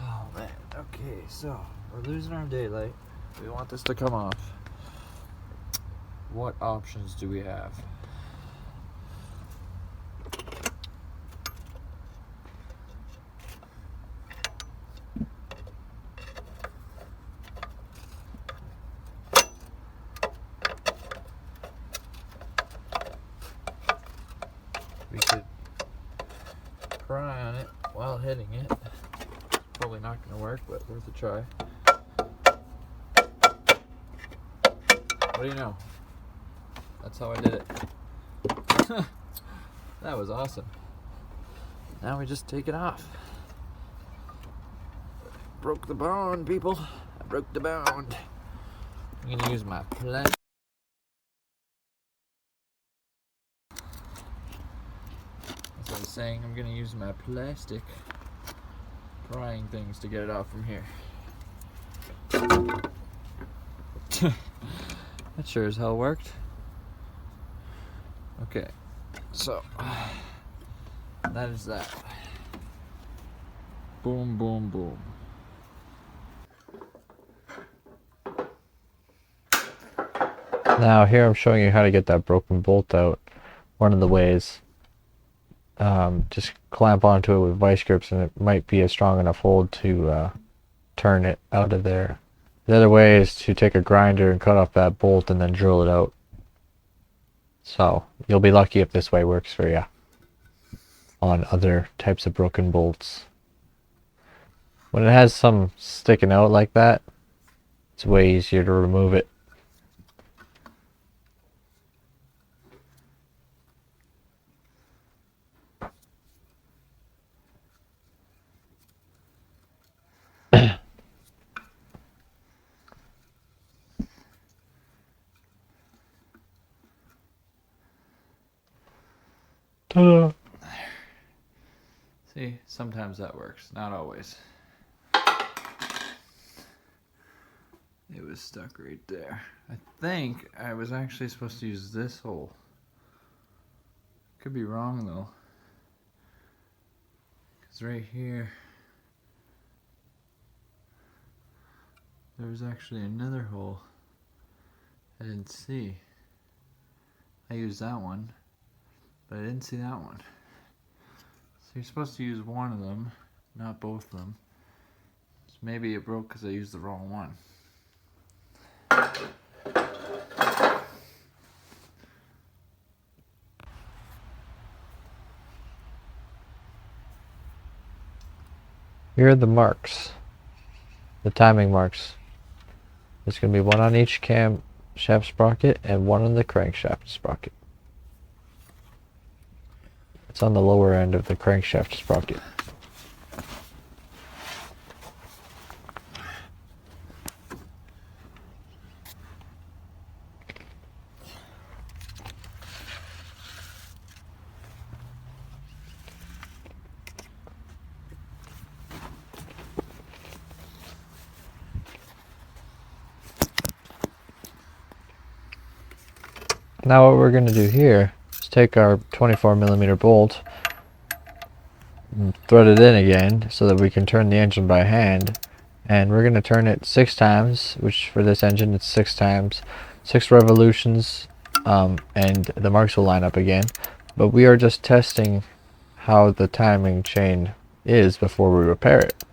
Speaker 2: Oh man, okay, so we're losing our daylight. We want this to come off. What options do we have? We could pry on it while hitting it. Probably not going to work, but worth a try. What do you know? That's how I did it. That was awesome. Now we just take it off. Broke the bond, people. I broke the bond. I'm going to use my plastic. As I was saying, I'm going to use my plastic prying things to get it off from here. That sure as hell worked. Okay, so that is that. Boom, boom, boom.
Speaker 1: Now here I'm showing you how to get that broken bolt out. One of the ways, just clamp onto it with vice grips and it might be a strong enough hold to turn it out of there. The other way is to take a grinder and cut off that bolt and then drill it out. So you'll be lucky if this way works for you on other types of broken bolts. When it has some sticking out like that, it's way easier to remove it. Ta-da.
Speaker 2: See, sometimes that works, not always. It was stuck right there. I think I was actually supposed to use this hole,
Speaker 1: could be wrong though. Because right here, there was actually another hole I didn't see. I used that one, but I didn't see that one. So you're supposed to use one of them, not both of them. So maybe it broke because I used the wrong one. Here are the marks, the timing marks. There's going to be one on each camshaft sprocket and one on the crankshaft sprocket. It's on the lower end of the crankshaft sprocket. Now what we're going to do here is take our 24mm bolt and thread it in again so that we can turn the engine by hand, and we're going to turn it 6 times, which for this engine it's 6 times, 6 revolutions, and the marks will line up again. But we are just testing how the timing chain is before we repair it.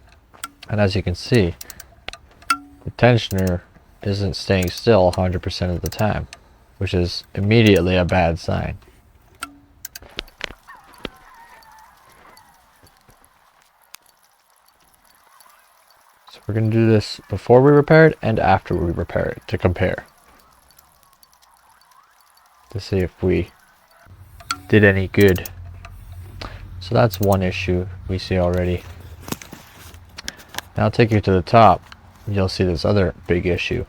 Speaker 1: And as you can see, the tensioner isn't staying still 100% of the time, which is immediately a bad sign. So we're going to do this before we repair it and after we repair it to compare, to see if we did any good. So that's one issue we see already. Now I'll take you to the top. You'll see this other big issue.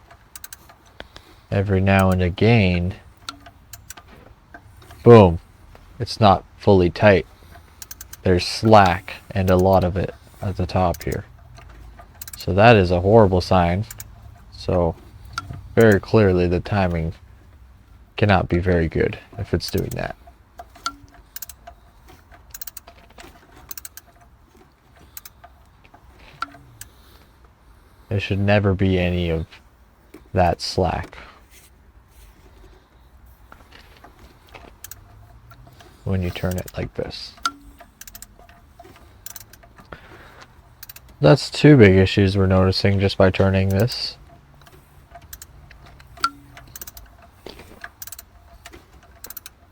Speaker 1: Every now and again, boom, it's not fully tight. There's slack, and a lot of it at the top here. So that is a horrible sign. So very clearly the timing cannot be very good if it's doing that. There should never be any of that slack when you turn it like this. That's 2 big issues we're noticing just by turning this.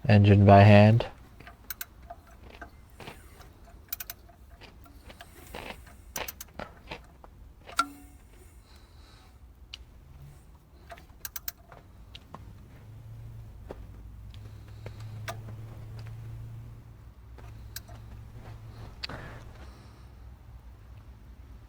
Speaker 1: Engine by hand.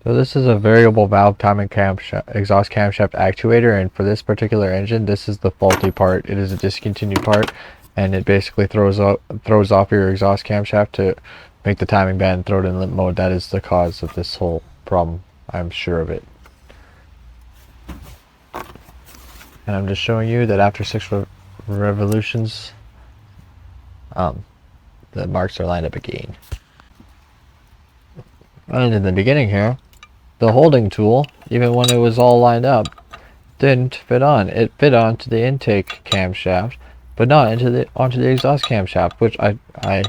Speaker 1: So this is a variable valve timing exhaust camshaft actuator, and for this particular engine, this is the faulty part. It is a discontinued part, and it basically throws off your exhaust camshaft to make the timing bad and throw it in limp mode. That is the cause of this whole problem. I'm sure of it. And I'm just showing you that after 6 revolutions, the marks are lined up again. And in the beginning here, the holding tool, even when it was all lined up, didn't fit on. It fit onto the intake camshaft, but not onto the exhaust camshaft, which I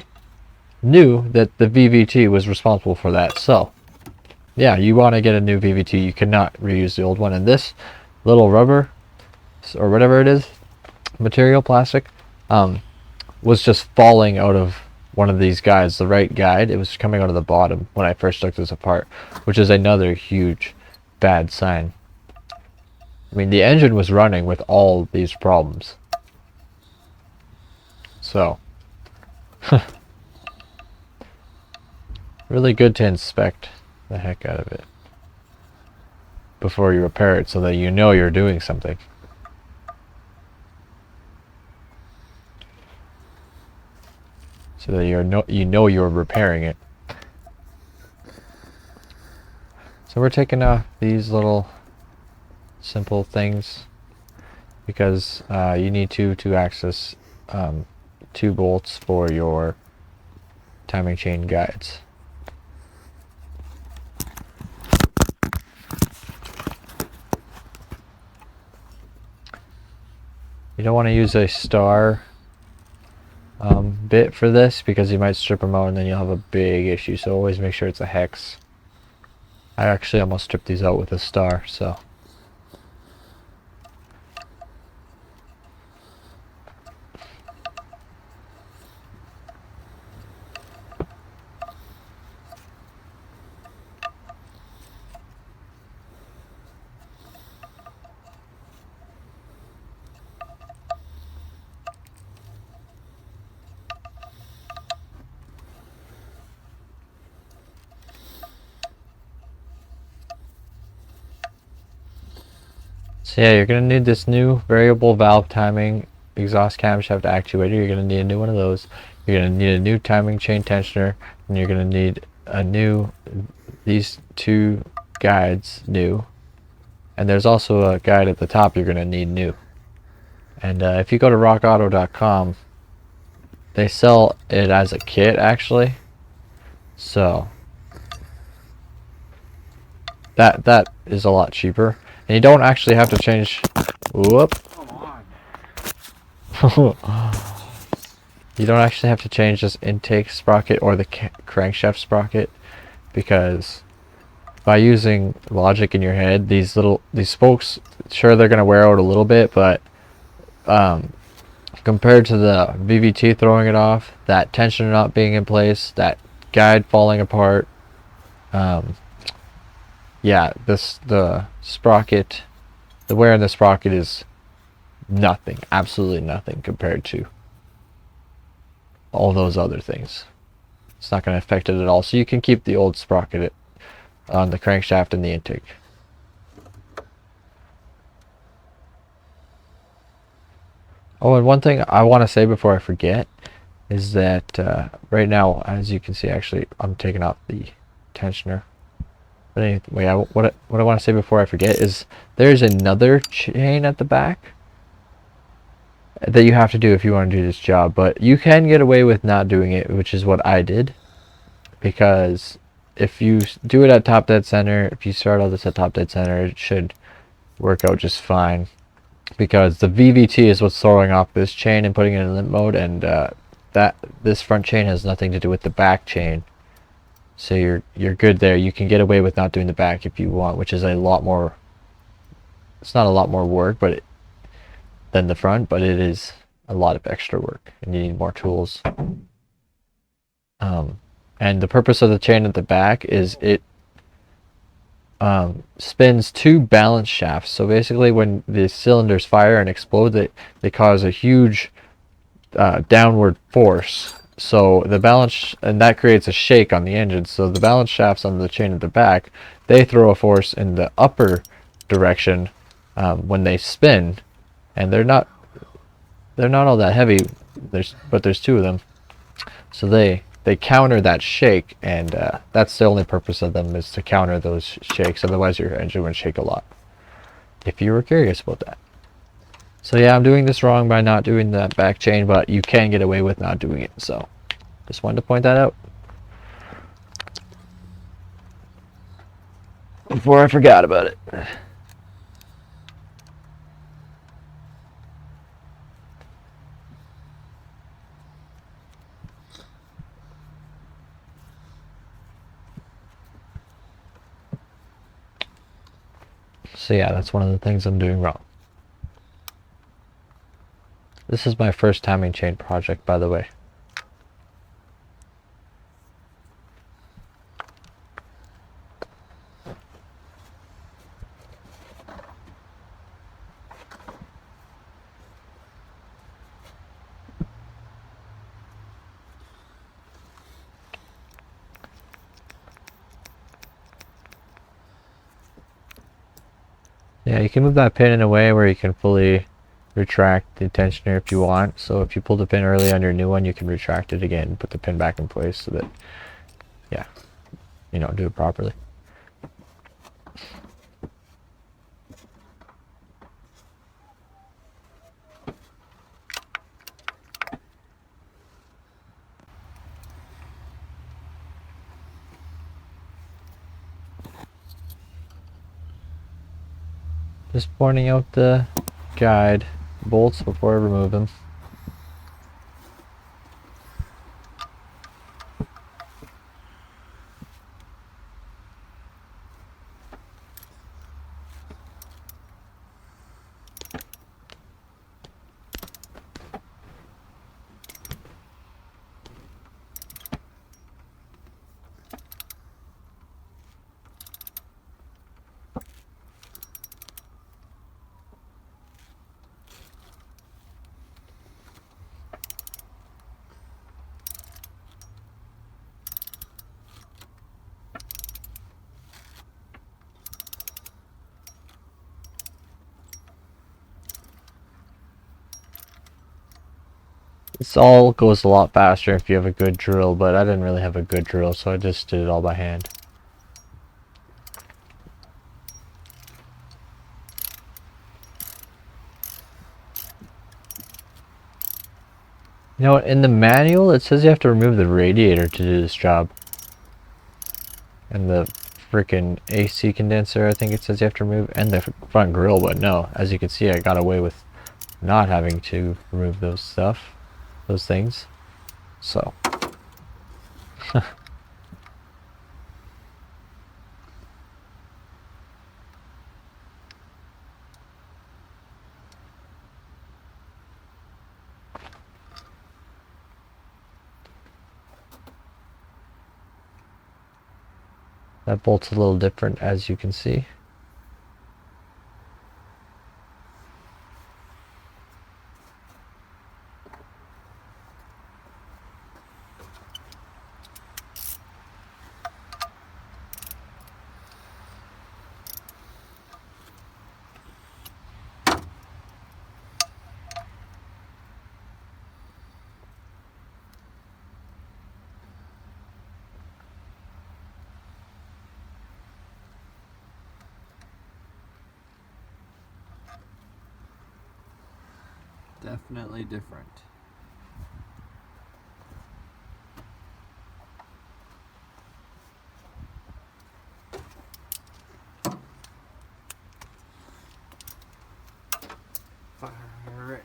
Speaker 1: knew that the VVT was responsible for that. So yeah, you want to get a new VVT. You cannot reuse the old one. And this little rubber, or whatever it is, material, plastic, was just falling out of one of these guides, the right guide. It was coming out of the bottom when I first took this apart, which is another huge bad sign. I mean, the engine was running with all these problems. So really good to inspect the heck out of it before you repair it so that you know you're doing something. So that you know you're repairing it. So we're taking off these little simple things because you need to access 2 bolts for your timing chain guides. You don't want to use a star bit for this because you might strip them out and then you'll have a big issue, so always make sure it's a hex. I actually almost stripped these out with a star, so. So yeah, you're going to need this new variable valve timing exhaust camshaft actuator. You're going to need a new one of those. You're going to need a new timing chain tensioner, and you're going to need a new, these 2 guides new. And there's also a guide at the top you're going to need new. And if you go to rockauto.com, they sell it as a kit actually. So that is a lot cheaper. And you don't actually have to change. Whoop.
Speaker 2: Come on.
Speaker 1: You don't actually have to change this intake sprocket or the crankshaft sprocket, because by using logic in your head, these spokes, sure, they're gonna wear out a little bit, but compared to the VVT throwing it off, that tension not being in place, that guide falling apart, yeah, the sprocket, the wear in the sprocket is nothing, absolutely nothing compared to all those other things. It's not going to affect it at all. So you can keep the old sprocket on the crankshaft and the intake. Oh, and one thing I want to say before I forget is that right now, as you can see, actually, I'm taking off the tensioner. But anyway, what I want to say before I forget is there's another chain at the back that you have to do if you want to do this job, but you can get away with not doing it, which is what I did, because if you do it at top dead center, if you start all this at top dead center, it should work out just fine, because the VVT is what's throwing off this chain and putting it in limp mode, and this front chain has nothing to do with the back chain. So you're good there. You can get away with not doing the back if you want, which is a lot more, it's not a lot more work than the front, but it is a lot of extra work and you need more tools. And the purpose of the chain at the back is it spins 2 balance shafts. So basically when the cylinders fire and explode, they cause a huge downward force. So the balance, and that creates a shake on the engine. So the balance shafts on the chain at the back, they throw a force in the upper direction when they spin, and they're not all that heavy. But there's 2 of them, so they counter that shake, and that's the only purpose of them, is to counter those shakes. Otherwise, your engine would shake a lot. If you were curious about that. So yeah, I'm doing this wrong by not doing that back chain, but you can get away with not doing it. So just wanted to point that out before I forgot about it. So yeah, that's one of the things I'm doing wrong. This is my first timing chain project, by the way. Yeah, you can move that pin in a way where you can fully retract the tensioner if you want. So if you pull the pin early on your new one, you can retract it again and put the pin back in place so that, yeah, you know, do it properly. Just pointing out the guide bolts before I remove them. This all goes a lot faster if you have a good drill, but I didn't really have a good drill, so I just did it all by hand. You know what, in the manual it says you have to remove the radiator to do this job. And the freaking AC condenser, I think it says you have to remove, and the front grille, but no, as you can see I got away with not having to remove those things. So that bolt's a little different, as you can see.
Speaker 2: Definitely different. Fire it.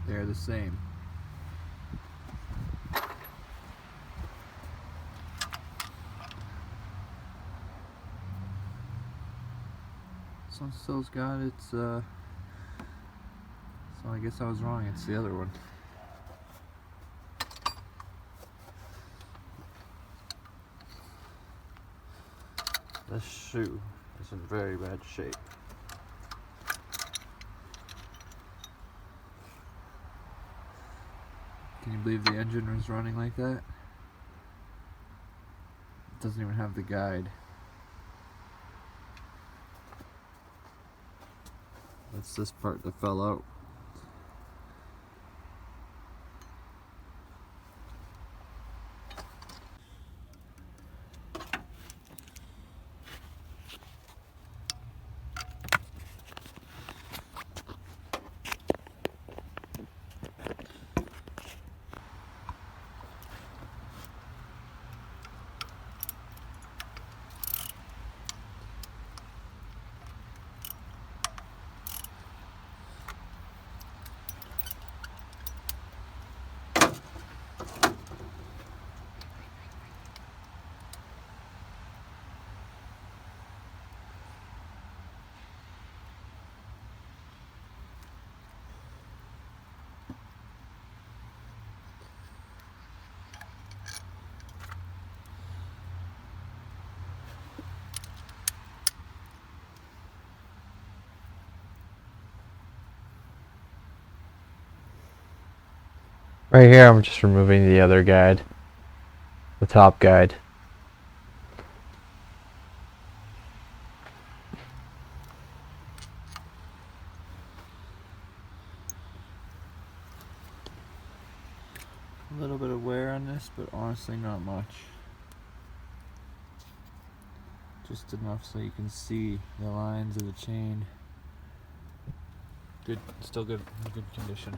Speaker 2: They're the same. This one still's got its, so I guess I was wrong, it's the other one. This shoe is in very bad shape. Can you believe the engine was running like that? It doesn't even have the guide. That's this part that fell out.
Speaker 1: Right here, I'm just removing the other guide, the top guide.
Speaker 2: A little bit of wear on this, but honestly not much. Just enough so you can see the lines of the chain. Good, still good condition.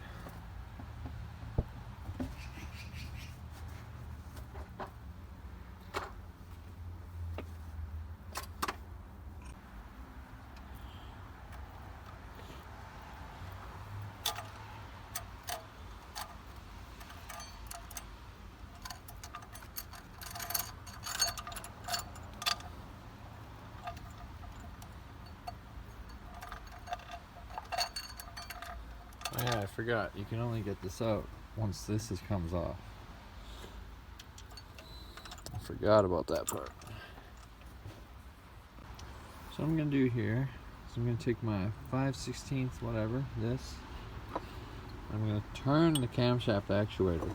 Speaker 2: Oh yeah, I forgot. You can only get this out once this comes off. I forgot about that part. So what I'm gonna do here is I'm gonna take my 5/16 whatever, this. I'm gonna turn the camshaft actuator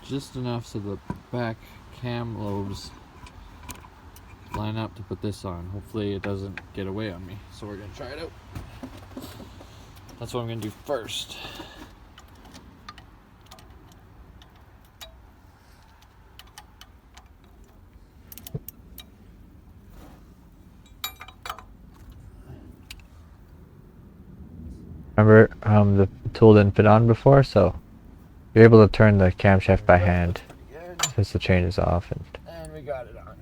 Speaker 2: just enough so the back cam lobes line up to put this on. Hopefully it doesn't get away on me. So we're gonna try it out. That's what I'm gonna do first.
Speaker 1: Remember, the tool didn't fit on before, so you're able to turn the camshaft by hand since the chain is off.
Speaker 2: And we got it on.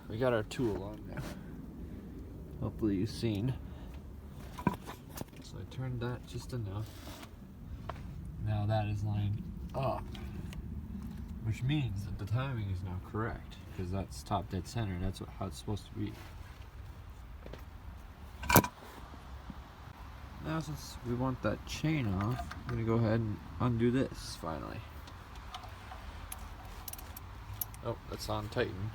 Speaker 2: We got our tool on now. Hopefully you've seen. So I turned that just enough. Now that is lined up, which means that the timing is now correct because that's top dead center. That's how it's supposed to be. Now since we want that chain off, I'm going to go ahead and undo this finally. Oh, that's on Titan.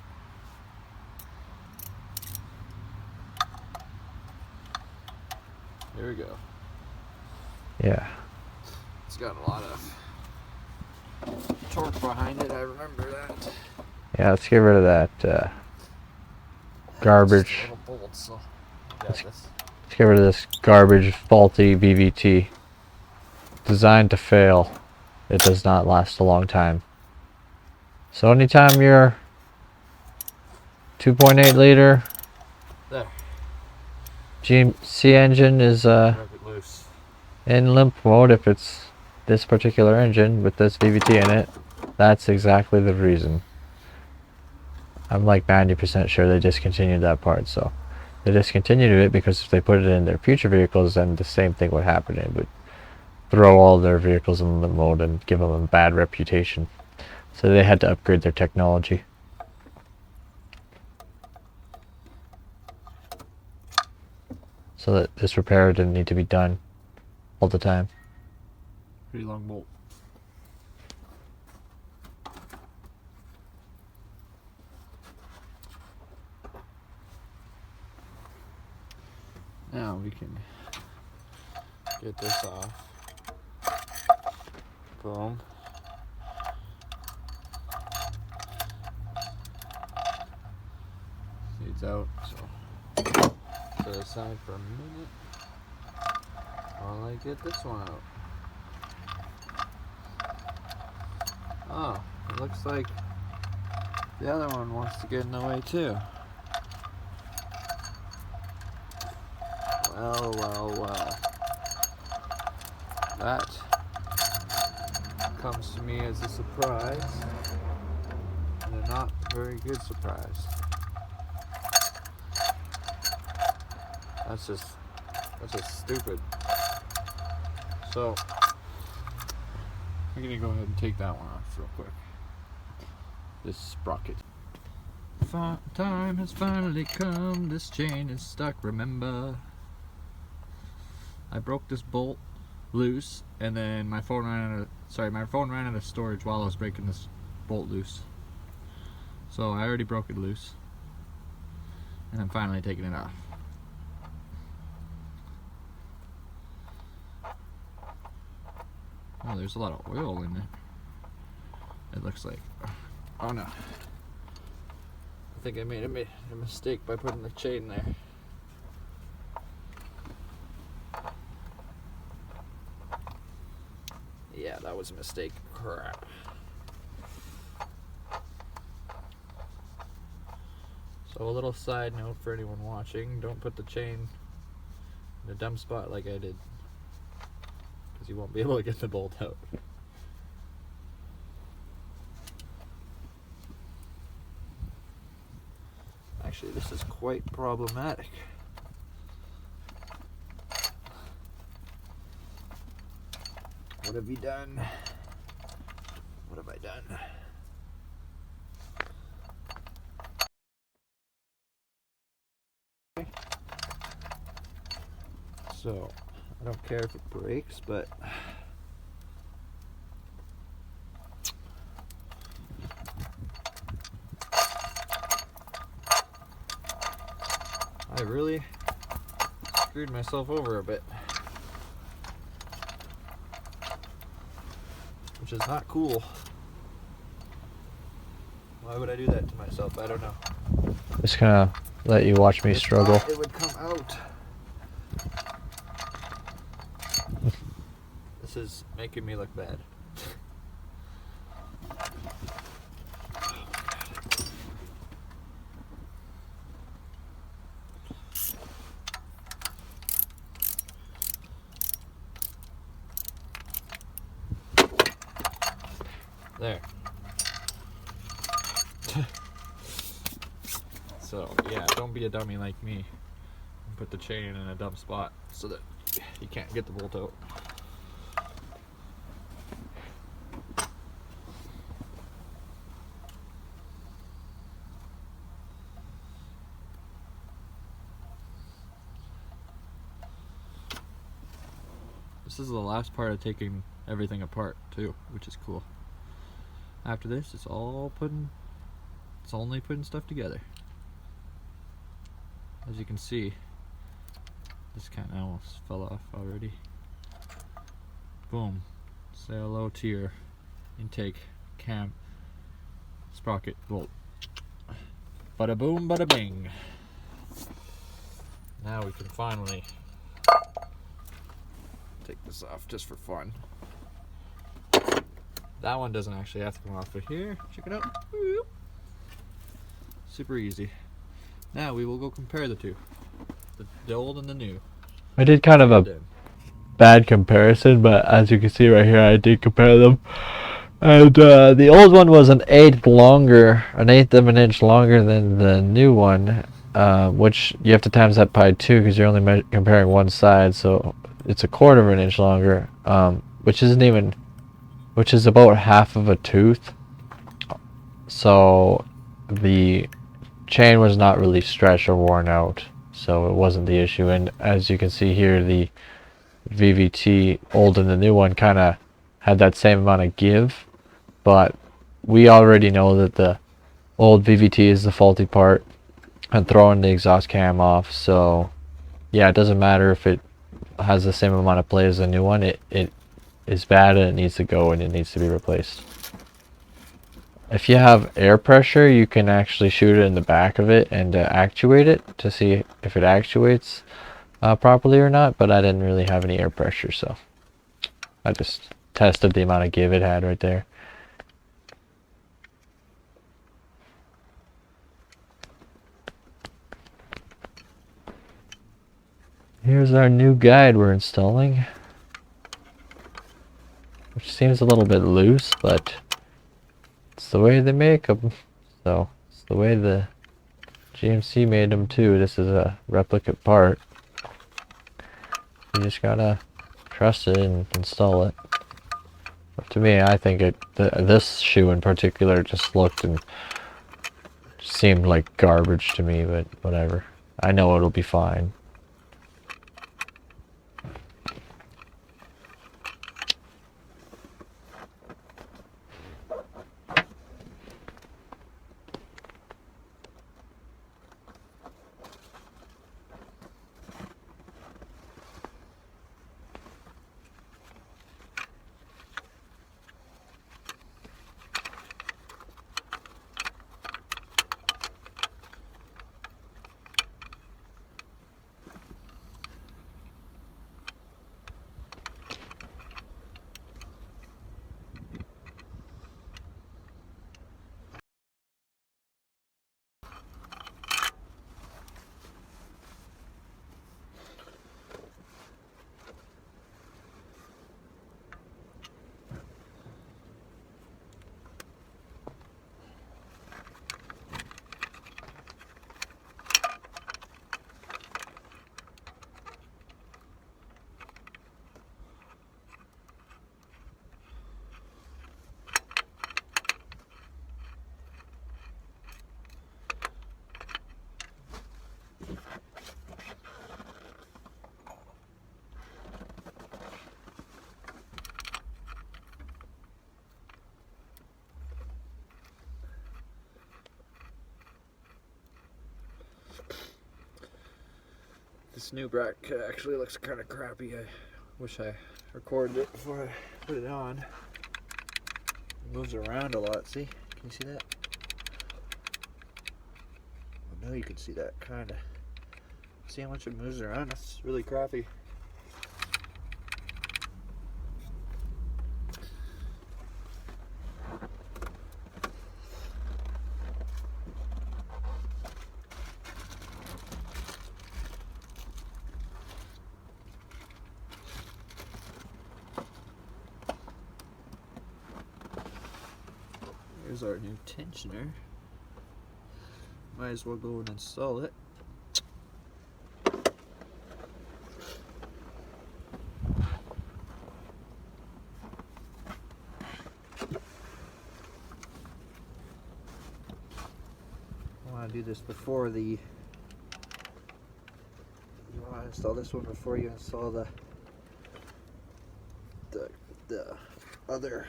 Speaker 2: There we go.
Speaker 1: Yeah.
Speaker 2: It's got a lot of torque behind it, I remember that.
Speaker 1: Yeah, let's get rid of that garbage.
Speaker 2: Little bolts, so
Speaker 1: Let's get rid of this garbage, faulty VVT. Designed to fail. It does not last a long time. So anytime your 2.8 liter
Speaker 2: there.
Speaker 1: GMC engine is
Speaker 2: Rip it loose.
Speaker 1: in limp mode, if it's this particular engine with this VVT in it, that's exactly the reason. I'm like 90% sure they discontinued that part, so they discontinued it because if they put it in their future vehicles, then the same thing would happen. It would throw all their vehicles in limp mode and give them a bad reputation. So they had to upgrade their technology. So that this repair didn't need to be done all the time.
Speaker 2: Pretty long bolt. Now we can get this off. Boom. Seeds out, so set it aside for a minute while I get this one out. Oh, it looks like the other one wants to get in the way too. Well, well, well. That comes to me as a surprise, and a not very good surprise. That's just stupid. So, I'm gonna go ahead and take that one off real quick. This sprocket. Time has finally come, this chain is stuck, remember. I broke this bolt loose, and then my phone ran out of storage while I was breaking this bolt loose. So I already broke it loose, and I'm finally taking it off. Oh, there's a lot of oil in it. It looks like. Oh no. I think I made a mistake by putting the chain there. Yeah, that was a mistake. Crap. So a little side note for anyone watching, don't put the chain in a dumb spot like I did, because you won't be able to get the bolt out. Actually, this is quite problematic. What have you done? What have I done? So, I don't care if it breaks, but I really screwed myself over a bit, which is not cool. Why would I do that to myself? I don't know.
Speaker 1: Just gonna let you watch me struggle.
Speaker 2: It would come out. This is making me look bad. There. So, yeah, don't be a dummy like me and put the chain in a dumb spot so that you can't get the bolt out. This is the last part of taking everything apart too, which is cool. After this, it's only putting stuff together. As you can see, this kind of almost fell off already. Boom. Say hello to your intake cam sprocket bolt. Bada boom, bada bing. Now we can finally take this off just for fun. That one doesn't actually have to come off, but here, check it out. Super easy. Now we will go compare the two, the old and the new.
Speaker 1: I did kind of a bad comparison, but as you can see right here, I did compare them. And the old one was an eighth of an inch longer than the new one, which you have to times that by 2 because you're only comparing one side, so it's a quarter of an inch longer, which is about half of a tooth. So the chain was not really stretched or worn out, so it wasn't the issue. And as you can see here, the VVT old and the new one kind of had that same amount of give, but we already know that the old VVT is the faulty part and throwing the exhaust cam off. So yeah, it doesn't matter if it has the same amount of play as the new one. It is bad and it needs to go and it needs to be replaced. If you have air pressure, you can actually shoot it in the back of it and actuate it to see if it actuates properly or not, but I didn't really have any air pressure, so I just tested the amount of give it had right there. Here's our new guide we're installing, which seems a little bit loose, but it's the way they make them. So it's the way the GMC made them too. This is a replicate part. You just gotta trust it and install it. But to me, I think this shoe in particular just looked and seemed like garbage to me, but whatever. I know it'll be fine. This new bracket actually looks kind of crappy. I wish I recorded it before I put it on. It moves around a lot, see? Can you see that? I know you can see that, kinda. See how much it moves around? It's really crappy. Here's our new tensioner. Might as well go and install it. I want to do this before the... You want to install this one before you install the other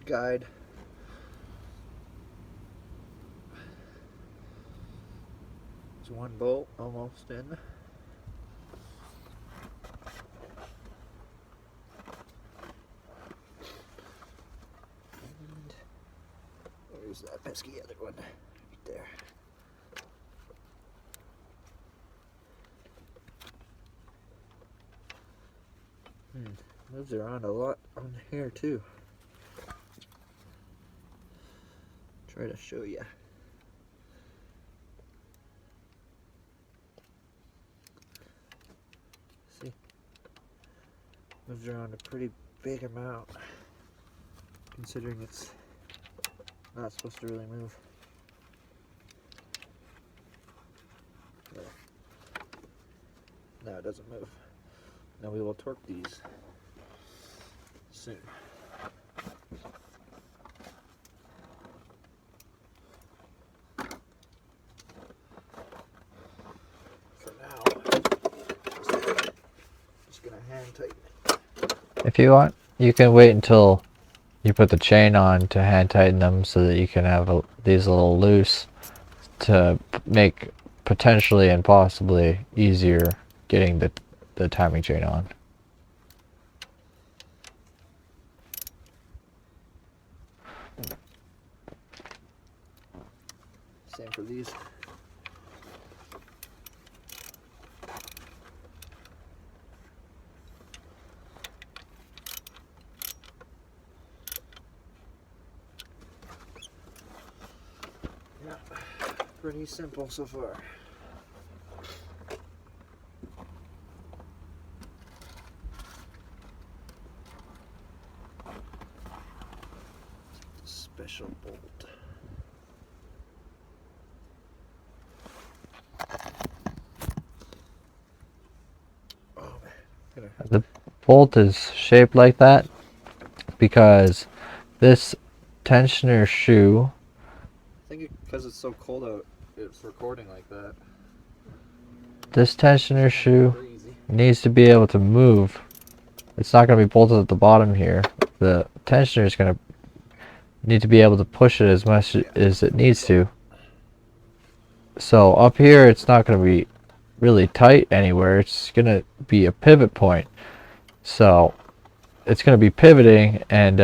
Speaker 1: guide. It's one bolt almost in. And where's that pesky other one? Right there. Moves around a lot on here too. Try to show you. See, moves around a pretty big amount, considering it's not supposed to really move. No, it doesn't move. Now we will torque these soon. For now, just gonna hand tighten it. If you want, you can wait until you put the chain on to hand tighten them so that you can have these a little loose to make potentially and possibly easier getting the timing chain on. Same for these. Yeah, pretty simple so far. Special bolt. The bolt is shaped like that because this tensioner shoe, I think because it's so cold out, it's recording like that. This tensioner shoe needs to be able to move. It's not going to be bolted at the bottom here. The tensioner is going to need to be able to push it as much as it needs to. So up here it's not going to be really tight anywhere. It's going to be a pivot point. So it's going to be pivoting, and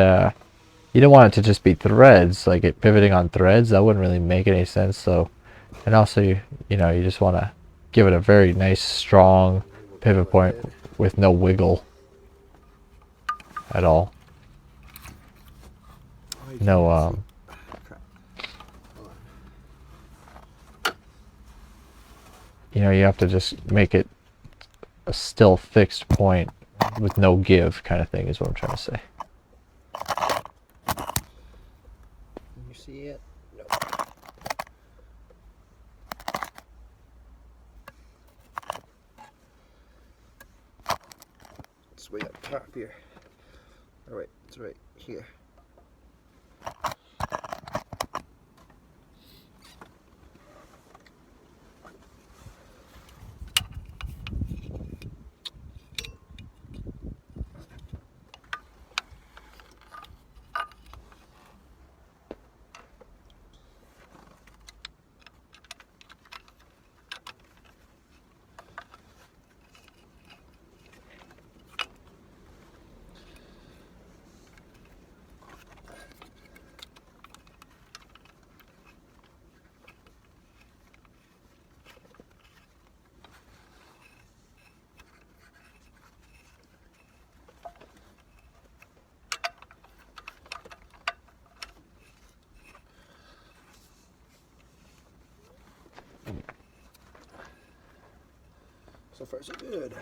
Speaker 1: you don't want it to just be threads, like it pivoting on threads. That wouldn't really make any sense. So, and also you just want to give it a very nice strong pivot point with no wiggle at all. No you have to just make it a still fixed point with no give kind of thing is what I'm trying to say. Can you see it? No. It's way up top here. Oh wait, it's right here.
Speaker 2: So far so good.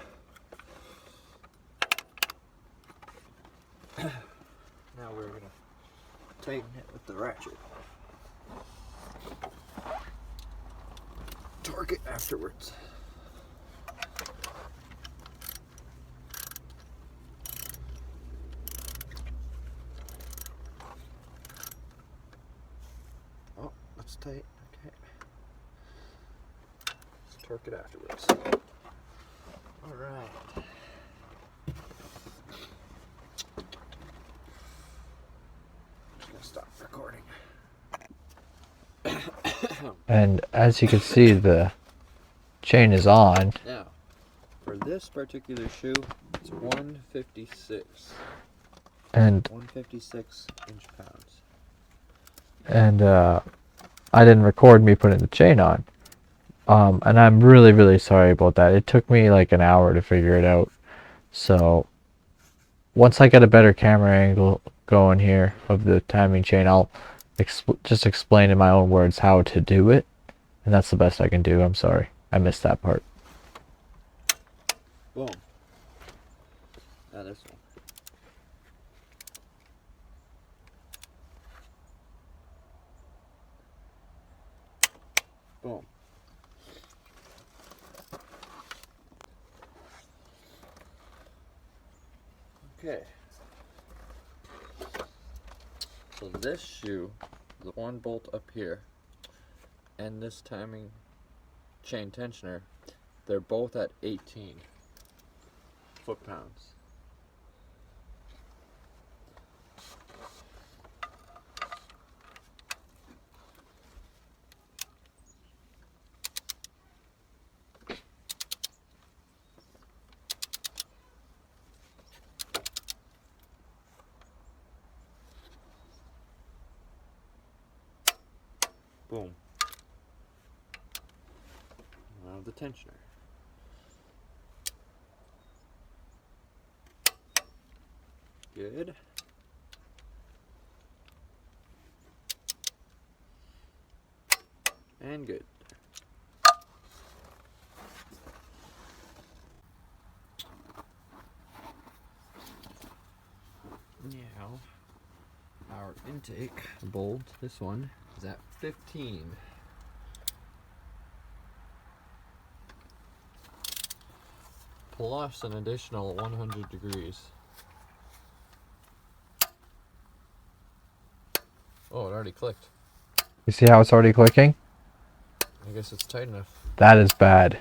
Speaker 2: Now we're gonna tighten it with the ratchet. Torque it afterwards. Oh, that's tight. Okay. Let's torque it afterwards. All right. Just gonna stop recording.
Speaker 1: And as you can see, the chain is on.
Speaker 2: Now, for this particular shoe, it's 156.
Speaker 1: And
Speaker 2: 156 inch pounds.
Speaker 1: I didn't record me putting the chain on. And I'm really, really sorry about that. It took me like an hour to figure it out. So once I get a better camera angle going here of the timing chain, I'll just explain in my own words how to do it. And that's the best I can do. I'm sorry. I missed that part.
Speaker 2: Boom. Now this one. Boom. Okay. So this shoe, the one bolt up here, and this timing chain tensioner, they're both at 18 foot-pounds. Boom. Now the tensioner. Good. And good. Now, our intake bolt, this one, is at 15. Plus an additional 100 degrees. Oh, it already clicked.
Speaker 1: You see how it's already clicking?
Speaker 2: I guess it's tight enough.
Speaker 1: That is bad.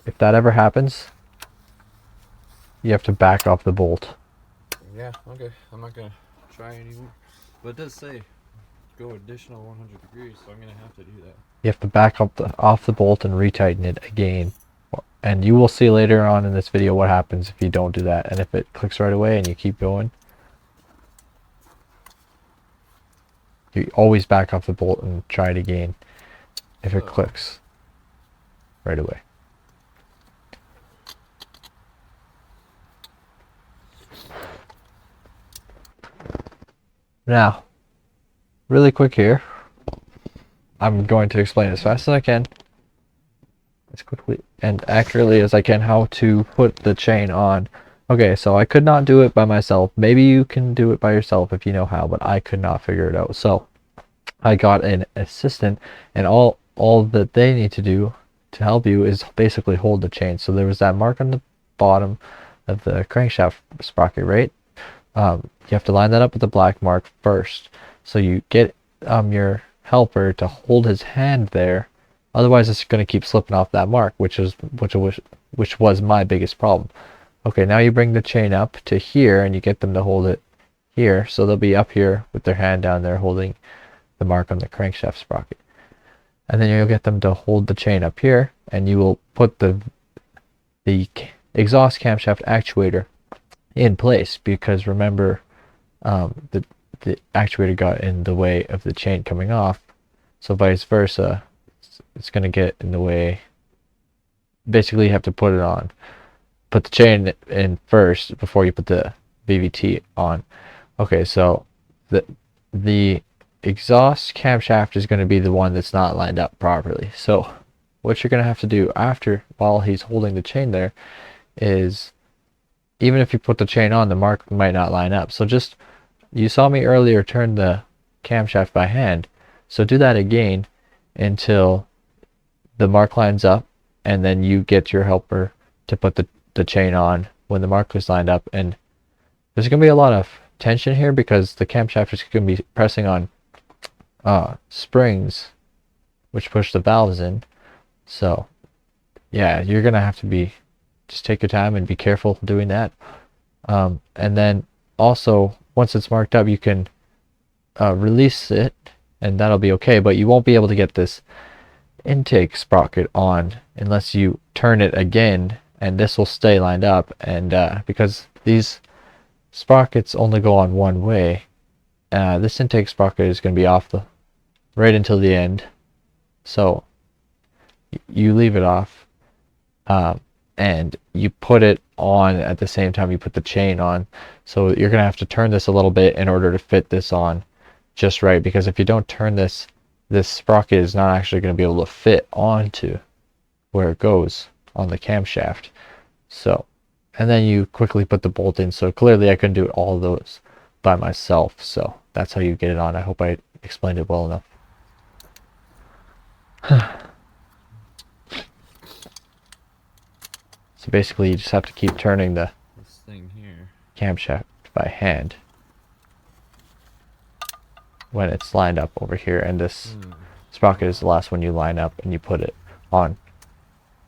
Speaker 1: If that ever happens, you have to back off the bolt.
Speaker 2: Yeah, okay. I'm not gonna try anymore. But it does say go additional 100 degrees, so I'm gonna have to do that.
Speaker 1: You have to back up off the bolt and retighten it again. And you will see later on in this video what happens if you don't do that. And if it clicks right away and you keep going, you always back off the bolt and try it again if it clicks right away. Now, really quick here, I'm going to explain as fast as I can, as quickly and accurately as I can, how to put the chain on. Okay, so I could not do it by myself. Maybe you can do it by yourself if you know how, but I could not figure it out. So I got an assistant, and all that they need to do to help you is basically hold the chain. So there was that mark on the bottom of the crankshaft sprocket, right? You have to line that up with the black mark first. So you get your helper to hold his hand there. Otherwise, it's going to keep slipping off that mark, which was my biggest problem. Okay, now you bring the chain up to here, and you get them to hold it here. So they'll be up here with their hand down there holding the mark on the crankshaft sprocket. And then you'll get them to hold the chain up here, and you will put the exhaust camshaft actuator in place, because remember, the actuator got in the way of the chain coming off, so vice versa, it's going to get in the way. Basically, you have to put the chain in first before you put the VVT on. Okay, so the exhaust camshaft is going to be the one that's not lined up properly. So what you're going to have to do after, while he's holding the chain there, is even if you put the chain on, the mark might not line up. So just, you saw me earlier turn the camshaft by hand, so do that again until the mark lines up, and then you get your helper to put the chain on when the mark is lined up. And there's going to be a lot of tension here because the camshaft is going to be pressing on springs which push the valves in. So yeah, you're going to have to be, just take your time and be careful doing that. And then also, once it's marked up, you can release it, and that'll be okay, but you won't be able to get this intake sprocket on unless you turn it again, and this will stay lined up. And because these sprockets only go on one way, this intake sprocket is going to be off the right until the end. So you leave it off, and you put it on at the same time you put the chain on. So you're going to have to turn this a little bit in order to fit this on just right, because if you don't turn this, this sprocket is not actually going to be able to fit onto where it goes on the camshaft. So, and then you quickly put the bolt in. So clearly I couldn't do all of those by myself, so that's how you get it on. I hope I explained it well enough. So basically you just have to keep turning the
Speaker 2: This thing here.
Speaker 1: camshaft by hand when it's lined up over here, and this sprocket is the last one you line up, and you put it on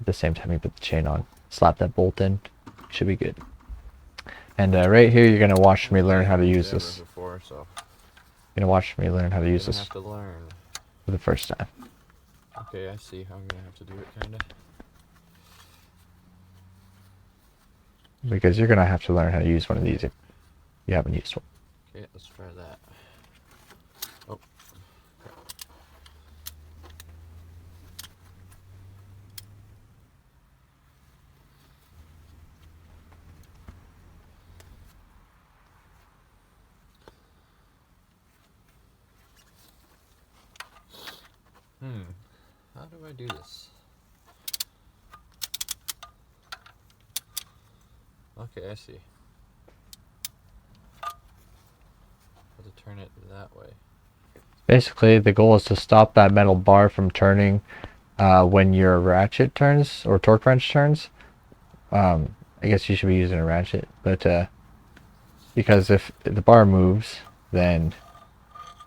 Speaker 1: at the same time you put the chain on. Slap that bolt in, should be good. And right here you're going to watch me learn how to use this.
Speaker 2: Before, so
Speaker 1: You're going to watch me learn how to use this
Speaker 2: have to learn.
Speaker 1: for the first time.
Speaker 2: Okay, I see how I'm gonna have to do it, kinda.
Speaker 1: Because you're going to have to learn how to use one of these if you haven't used one.
Speaker 2: Okay, let's try that. Oh. How do I do this? Okay, I see. Have to turn it that way.
Speaker 1: Basically, the goal is to stop that metal bar from turning when your ratchet turns, or torque wrench turns. I guess you should be using a ratchet, but because if the bar moves, then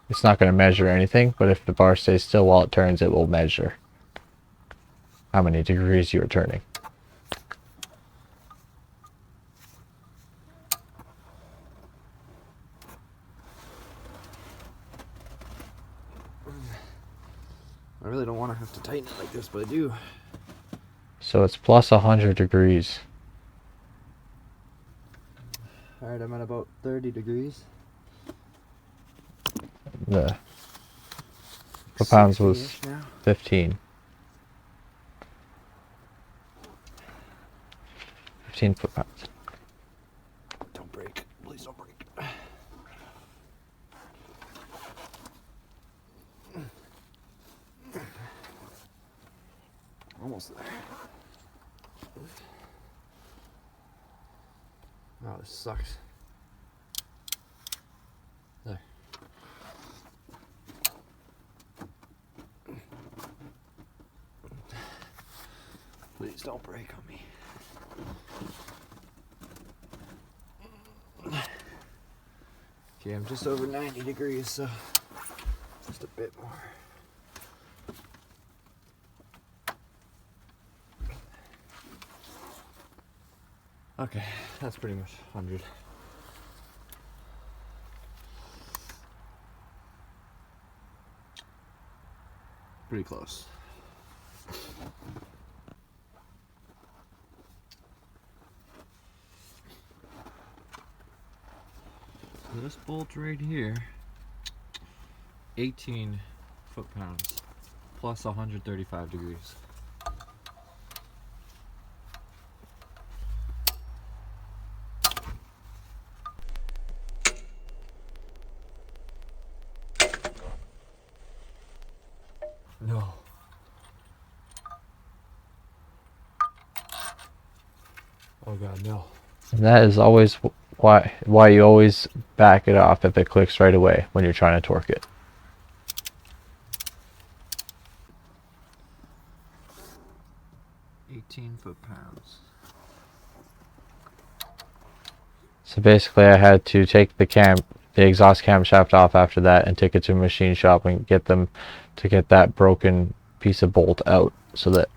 Speaker 1: it's not going to measure anything, but if the bar stays still while it turns, it will measure how many degrees you are turning.
Speaker 2: I really don't want to have to tighten it like this, but I do.
Speaker 1: So it's plus 100 degrees.
Speaker 2: Alright, I'm at about 30 degrees.
Speaker 1: The foot-pounds was
Speaker 2: now.
Speaker 1: 15. 15 foot-pounds.
Speaker 2: Don't break. Please don't break. Almost there. Oh, this sucks. There. Please don't break on me. Okay, I'm just over 90 degrees, so just a bit more. Okay, that's pretty much 100. Pretty close. So this bolt right here, 18 foot-pounds, plus 135 degrees. No. Oh god, no.
Speaker 1: And that is always why you always back it off if it clicks right away when you're trying to torque it.
Speaker 2: 18 foot-pounds.
Speaker 1: So basically I had to take the exhaust camshaft off after that and take it to a machine shop and get them to get that broken piece of bolt out so that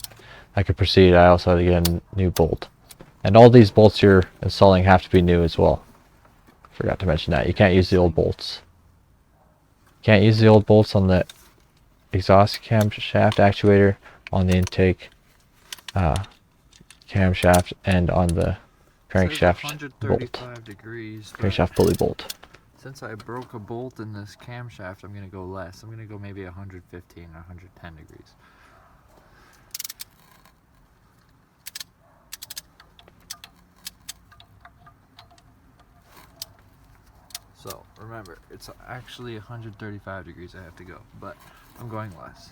Speaker 1: I could proceed. I also had to get a new bolt. And all these bolts you're installing have to be new as well. Forgot to mention that. You can't use the old bolts. Can't use the old bolts on the exhaust camshaft actuator, on the intake camshaft, and on the crankshaft bolt.
Speaker 2: Degrees,
Speaker 1: Crankshaft pulley bolt.
Speaker 2: Since I broke a bolt in this camshaft, I'm going to go less. I'm going to go maybe 115 or 110 degrees. So, remember, it's actually 135 degrees I have to go, but I'm going less.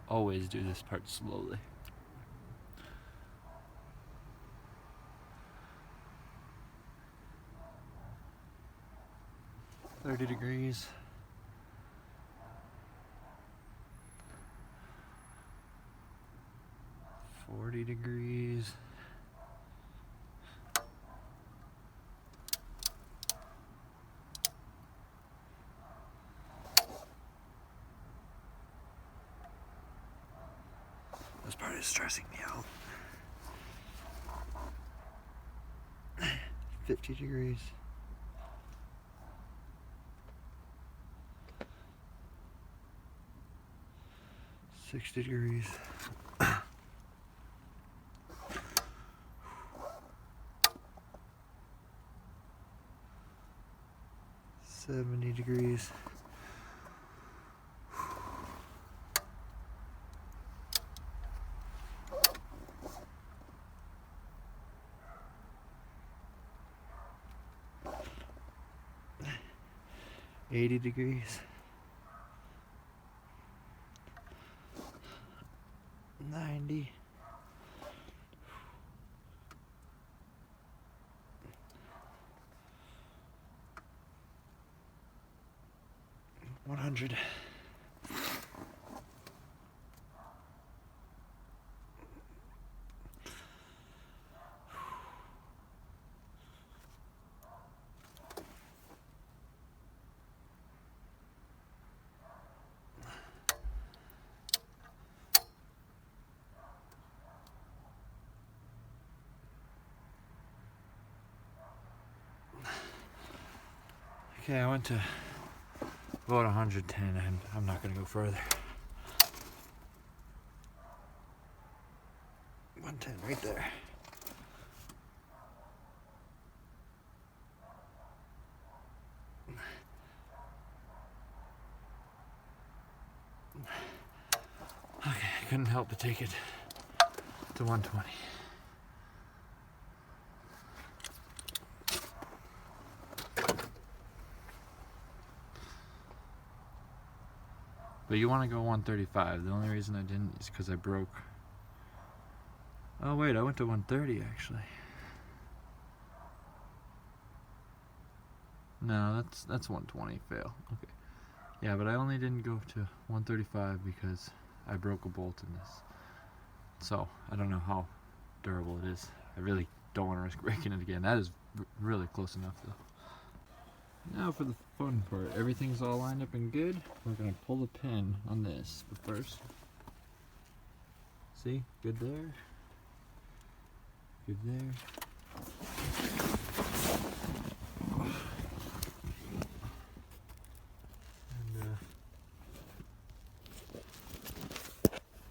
Speaker 2: Always do this part slowly. $30 degrees. 40 degrees. This part is stressing me out. 50 degrees. $60 degrees. 70 degrees. $80 degrees. 90. 100. Okay, I went to about 110 and I'm not going to go further. 110 right there. Okay, I couldn't help but take it to 120. But you want to go 135. The only reason I didn't is because I broke. Oh wait, I went to 130 actually. No, that's 120 fail. Okay. Yeah, but I only didn't go to 135 because I broke a bolt in this. So I don't know how durable it is. I really don't want to risk breaking it again. That is really close enough though. Now for the fun part. Everything's all lined up and good. We're going to pull the pin on this. But first, see? Good there. Good there. And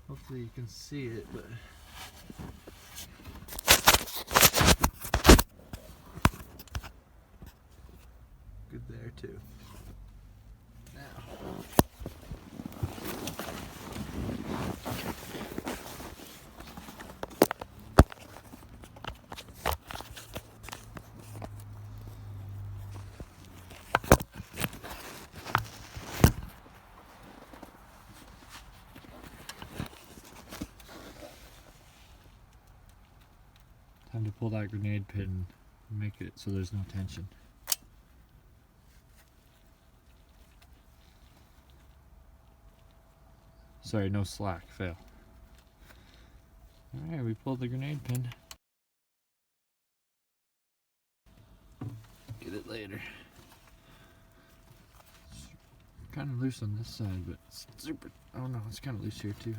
Speaker 2: hopefully you can see it, but good there too. Now,
Speaker 1: that grenade pin and make it so there's no tension. Sorry, no slack, fail. Alright, we pulled the grenade pin. Get it later. It's kind of loose on this side, but it's super. Oh no, it's kind of loose here too.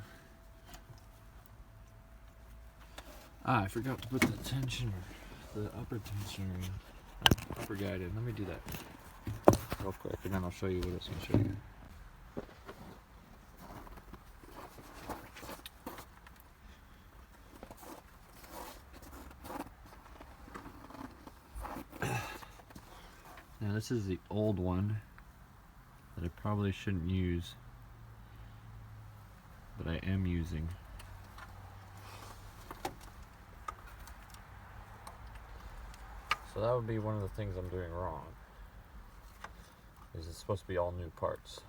Speaker 1: Ah, I forgot to put the tensioner, the upper tensioner in. Upper guide in. Let me do that real quick, and then I'll show you what it's going to show you. Now this is the old one that I probably shouldn't use, but I am using. So that would be one of the things I'm doing wrong, is it's supposed to be all new parts.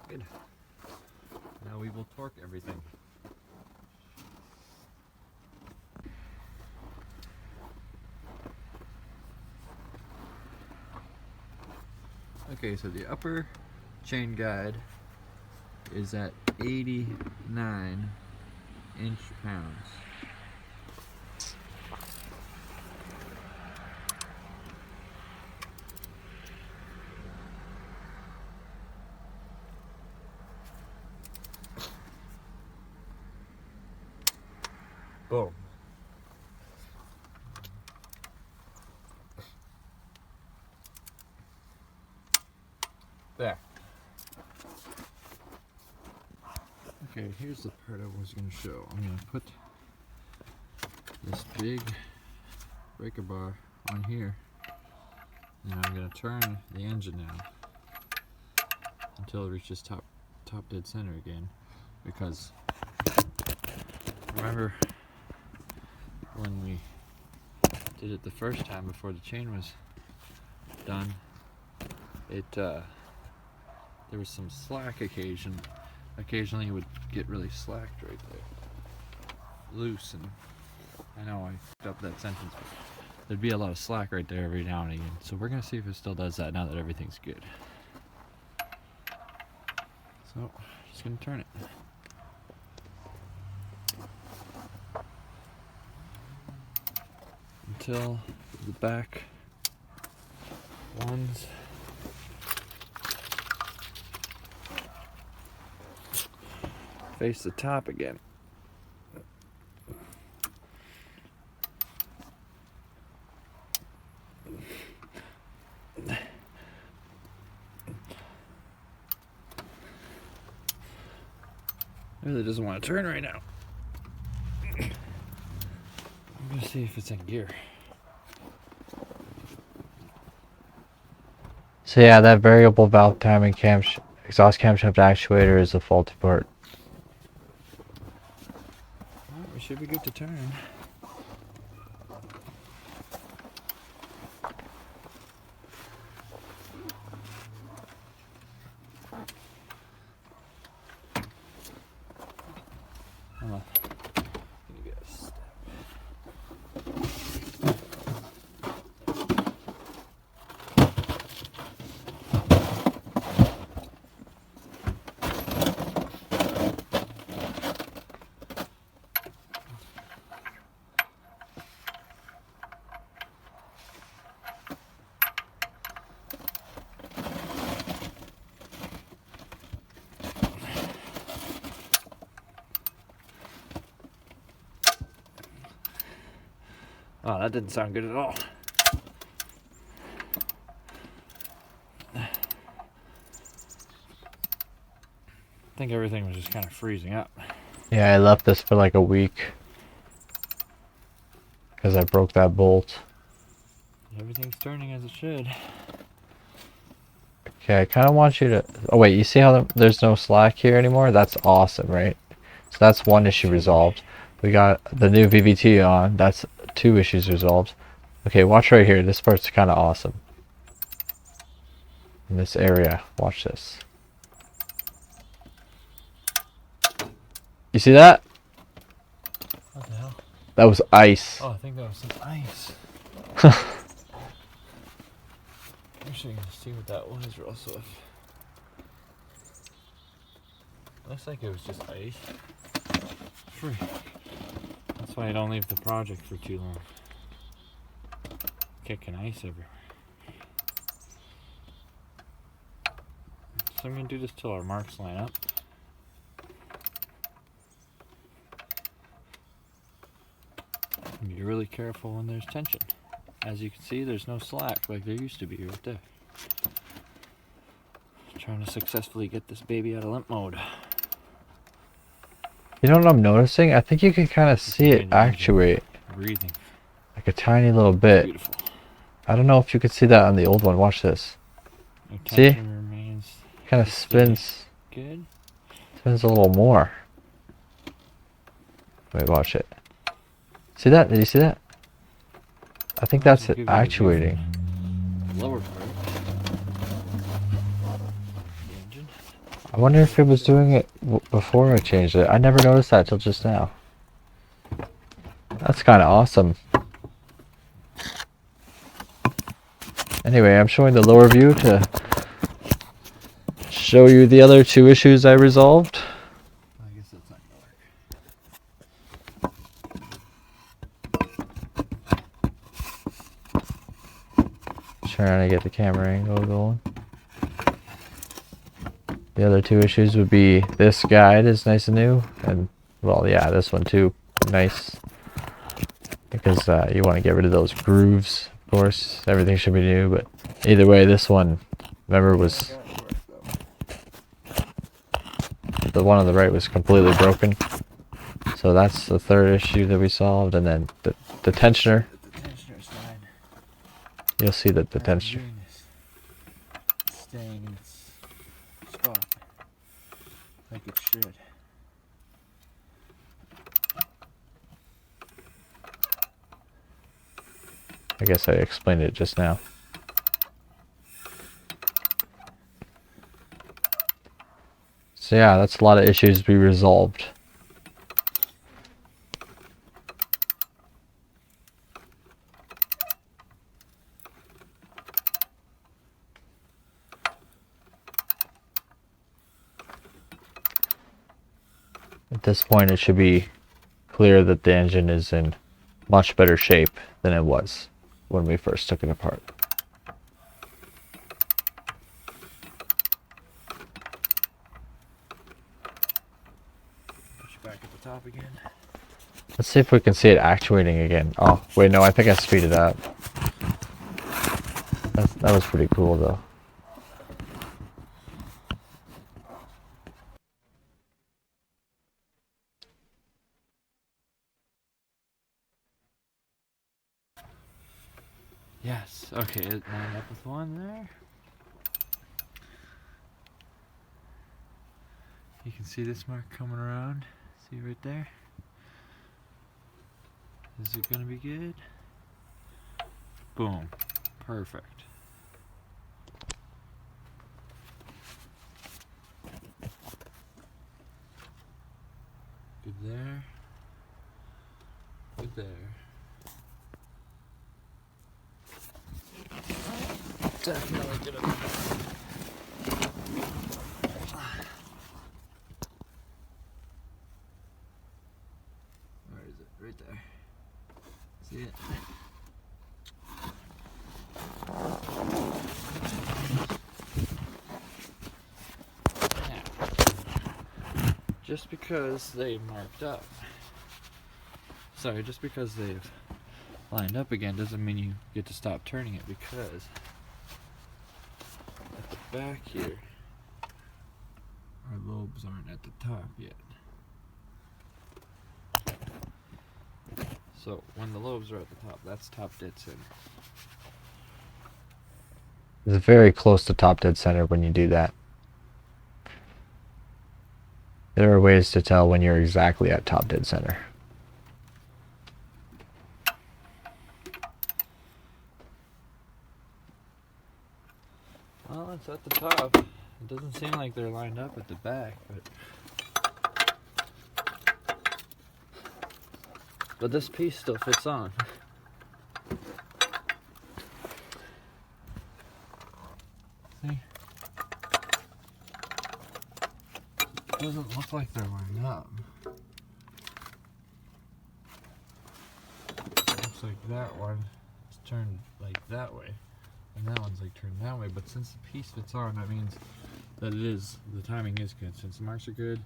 Speaker 1: Good. Now we will torque everything. Okay, so the upper chain guide is at 89 inch-pounds. Boom. There. Okay, here's the part I was going to show. I'm going to put this big breaker bar on here, and I'm going to turn the engine now until it reaches top dead center again, because remember when we did it the first time before the chain was done, there was some slack occasionally it would get really slacked right there, loose, and I know I fucked up that sentence, but there'd be a lot of slack right there every now and again. So we're gonna see if it still does that now that everything's good. So just gonna turn it. Until the back ones face the top again. It really doesn't want to turn right now. I'm gonna see if it's in gear. So yeah, that variable valve timing exhaust camshaft actuator is a faulty part. Alright, we should be good to turn. Hold on. Let me get a step. Oh, that didn't sound good at all. I think everything was just kind of freezing up. Yeah, I left this for like a week because I broke that bolt. Everything's turning as it should. Okay, I kind of want you to... Oh wait, you see how there's no slack here anymore? That's awesome, right? So that's one issue resolved. We got the new VVT on. That's 2 issues resolved. Okay, watch right here. This part's kind of awesome. In this area, watch this. You see that?
Speaker 2: What the hell?
Speaker 1: That was ice.
Speaker 2: Oh, I think that was some ice. Actually, gonna see what that was, Russell. Looks like it was just ice. Free. That's why I don't leave the project for too long. Kicking ice everywhere. So I'm gonna do this till our marks line up. Be really careful when there's tension. As you can see, there's no slack like there used to be right there. Trying to successfully get this baby out of limp mode.
Speaker 1: You know what I'm noticing? I think you can kind of see it actuate.
Speaker 2: Breathing.
Speaker 1: Like a tiny little bit.
Speaker 2: Beautiful.
Speaker 1: I don't know if you could see that on the old one. Watch this. See? Kind of spins.
Speaker 2: Good.
Speaker 1: Spins a little more. Wait, watch it. See that? Did you see that? I think that's it actuating.
Speaker 2: Lower part.
Speaker 1: I wonder if it was doing it before I changed it. I never noticed that till just now. That's kind of awesome. Anyway, I'm showing the lower view to show you the other 2 issues I resolved.
Speaker 2: I guess that's not gonna work.
Speaker 1: Trying to get the camera angle going. The other 2 issues would be this guide is nice and new, and well, yeah, this one too, nice, because you want to get rid of those grooves. Of course, everything should be new, but either way, this one, remember, was the one on the right was completely broken. So that's the 3rd issue that we solved, and then the tensioner.
Speaker 2: The tensioner's fine.
Speaker 1: You'll see that the tensioner.
Speaker 2: It's staying in its spot like it should.
Speaker 1: I guess I explained it just now. So yeah, that's a lot of issues to be resolved. At this point, it should be clear that the engine is in much better shape than it was when we first took it apart.
Speaker 2: Push it back at the top again.
Speaker 1: Let's see if we can see it actuating again. Oh, wait, no, I think I speeded up. That was pretty cool, though.
Speaker 2: Yes, okay, it lined up with one there. You can see this mark coming around. See right there? Is it gonna be good? Boom. Perfect. Good there. Good there. Definitely gonna. Where is it? Right there. See it? Now, just because they marked up. Sorry, just because they've
Speaker 1: lined up again doesn't mean you get to stop turning it, because at the back here, our lobes aren't at the top yet. So when the lobes are at the top, that's top dead center. It's very close to top dead center when you do that. There are ways to tell when you're exactly at top dead center. Well, it's at the top. It doesn't seem like they're lined up at the back, but this piece still fits on. See? It doesn't look like they're lined up. It looks like that one is turned like that way, and that one's like turned that way, but since the piece fits on, that means that the timing is good. Since the marks are good,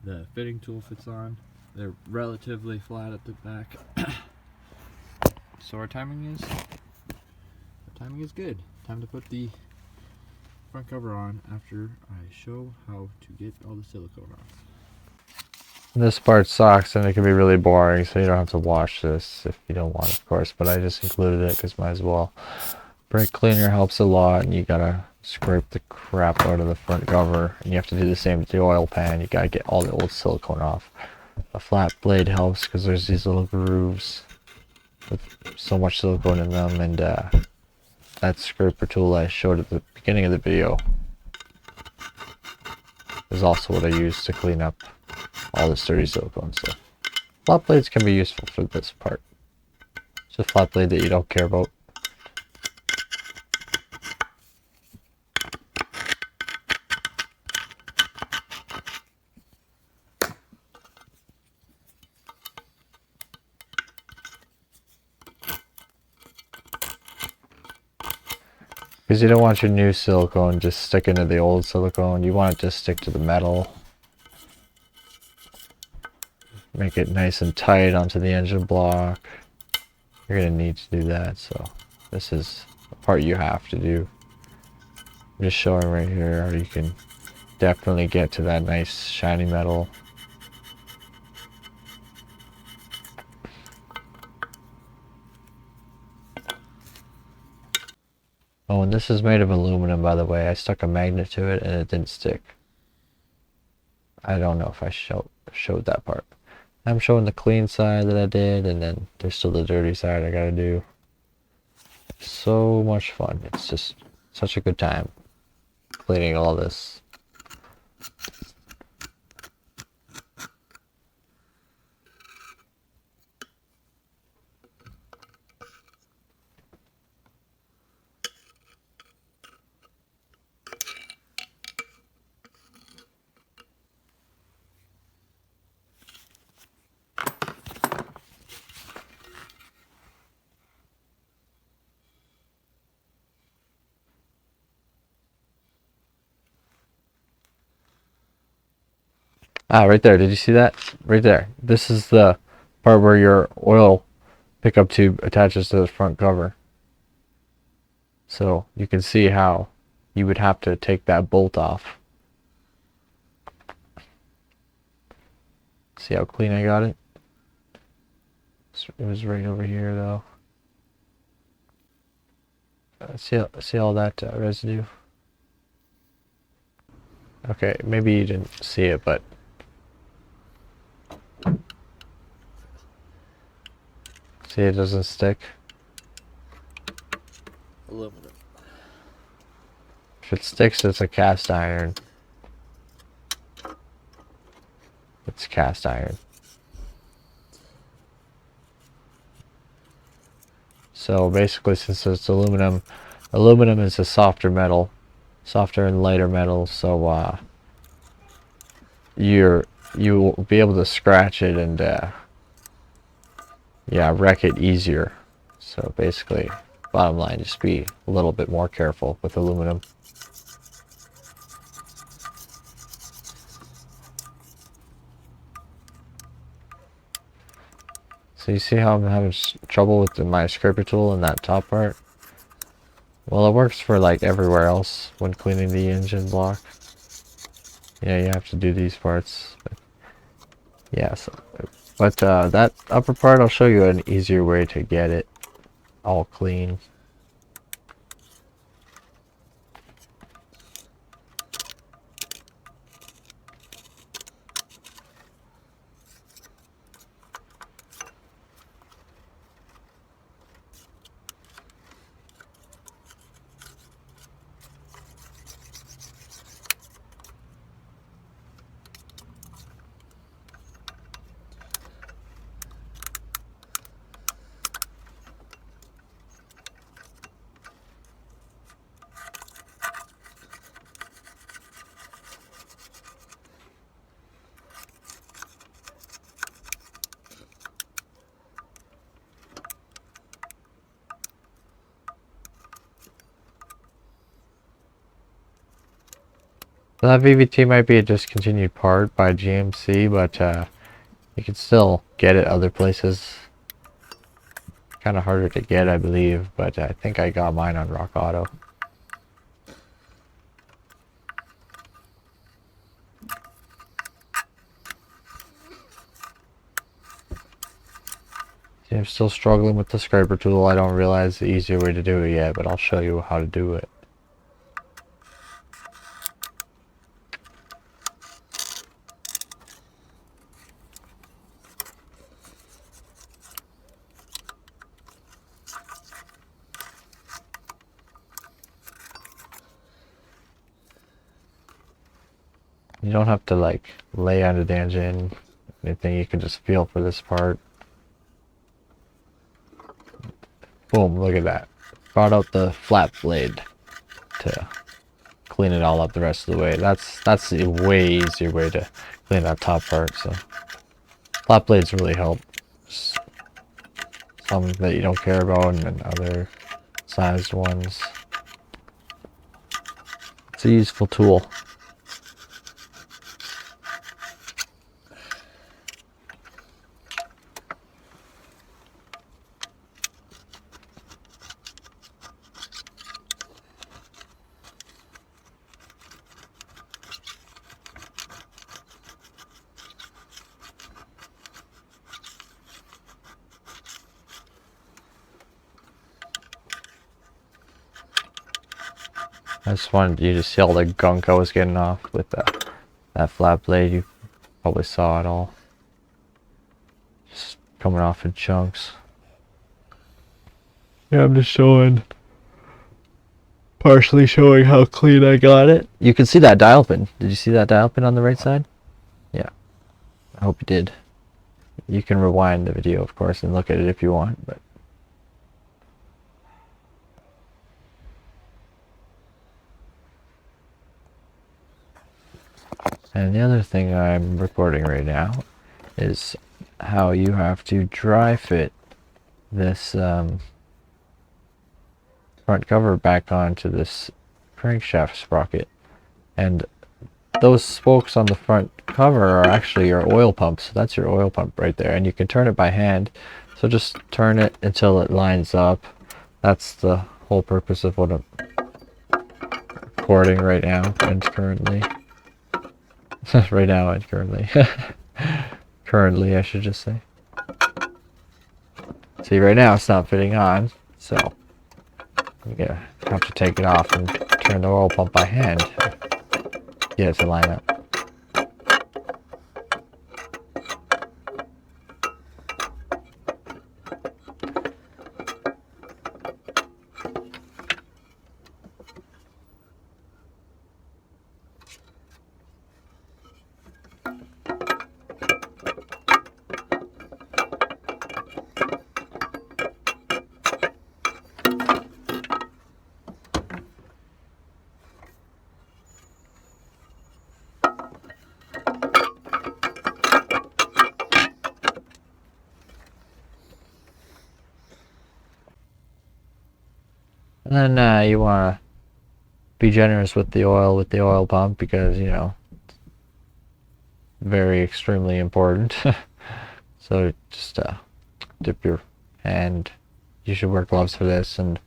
Speaker 1: the fitting tool fits on, they're relatively flat at the back. So our timing is good. Time to put the front cover on after I show how to get all the silicone off. This part sucks and it can be really boring, so you don't have to wash this if you don't want, of course, but I just included it because might as well. Brake cleaner helps a lot, and you gotta scrape the crap out of the front cover, and you have to do the same with the oil pan. You gotta get all the old silicone off. A flat blade helps because there's these little grooves with so much silicone in them, and that scraper tool I showed at the beginning of the video is also what I use to clean up all this dirty silicone. So flat blades can be useful for this part. It's a flat blade that you don't care about. Because you don't want your new silicone just sticking to the old silicone. You want it to stick to the metal. Make it nice and tight onto the engine block. You're going to need to do that, so this is a part you have to do. I'm just showing right here how you can definitely get to that nice shiny metal. Oh, and this is made of aluminum, by the way. I stuck a magnet to it and it didn't stick. I don't know if I showed that part. I'm showing the clean side that I did, and then there's still the dirty side I gotta do. So much fun. It's just such a good time cleaning all this. Ah, right there. Did you see that? Right there. This is the part where your oil pickup tube attaches to the front cover. So you can see how you would have to take that bolt off. See how clean I got it? It was right over here though. See all that residue? Okay, maybe you didn't see it, but see, it doesn't stick. Aluminum. If it sticks, it's a cast iron. It's cast iron. So basically, since it's aluminum, aluminum is a softer metal, softer and lighter metal. So you'll be able to scratch it and yeah, wreck it easier. So basically, bottom line, just be a little bit more careful with aluminum. So you see how I'm having trouble with my scraper tool in that top part? Well, it works for like everywhere else when cleaning the engine block. Yeah, you have to do these parts. But yeah, but that upper part, I'll show you an easier way to get it all clean. That VVT might be a discontinued part by GMC, but you can still get it other places. Kind of harder to get, I believe, but I think I got mine on Rock Auto. See, I'm still struggling with the scraper tool. I don't realize the easier way to do it yet, but I'll show you how to do it. You don't have to like lay under the engine, anything. You can just feel for this part. Boom, look at that. Brought out the flat blade to clean it all up the rest of the way. That's a way easier way to clean that top part. So flat blades really help. Some that you don't care about, and then other sized ones. It's a useful tool. I just wanted you to see all the gunk I was getting off with that flat blade. You probably saw it all. Just coming off in chunks. Yeah, I'm just partially showing how clean I got it. You can see that dial pin. Did you see that dial pin on the right side? Yeah. I hope you did. You can rewind the video, of course, and look at it if you want, but and the other thing I'm recording right now is how you have to dry fit this front cover back onto this crankshaft sprocket. And those spokes on the front cover are actually your oil pump. So that's your oil pump right there. And you can turn it by hand. So just turn it until it lines up. That's the whole purpose of what I'm recording right now and currently. Right now and currently. Currently, I should just say. See, right now it's not fitting on, so I'm gonna have to take it off and turn the oil pump by hand. Get it to line up. And then you want to be generous with the oil pump, because, you know, very extremely important. So just dip your hand. You should wear gloves for this, and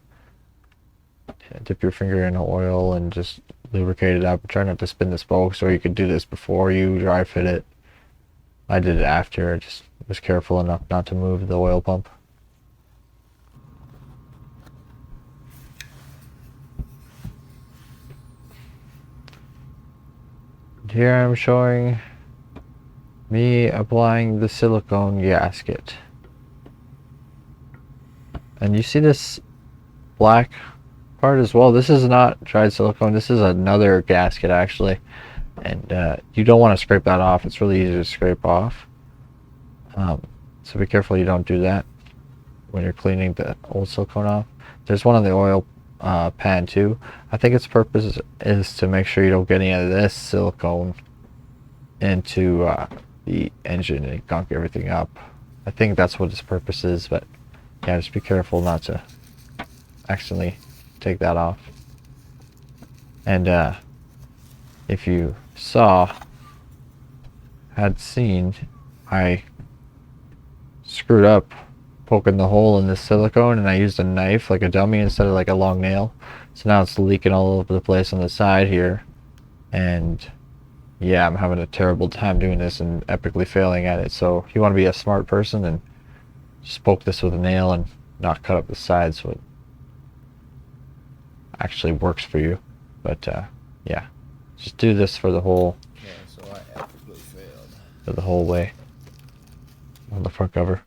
Speaker 1: dip your finger in oil and just lubricate it up. Try not to spin the spokes, or you could do this before you dry fit it. I did it after. I just was careful enough not to move the oil pump. Here I'm showing me applying the silicone gasket. And you see this black part as well. This is not dried silicone. This is another gasket actually. And you don't want to scrape that off. It's really easy to scrape off. So be careful you don't do that when you're cleaning the old silicone off. There's one on the oil pan too. I think its purpose is to make sure you don't get any of this silicone into the engine and gunk everything up. I think that's what its purpose is, but yeah, just be careful not to accidentally take that off. And if you had seen, I screwed up poking the hole in this silicone, and I used a knife like a dummy instead of like a long nail. So now it's leaking all over the place on the side here, and yeah, I'm having a terrible time doing this and epically failing at it. So if you want to be a smart person, and just poke this with a nail and not cut up the sides so it actually works for you. But yeah, just do this for the whole for the whole way on the front cover.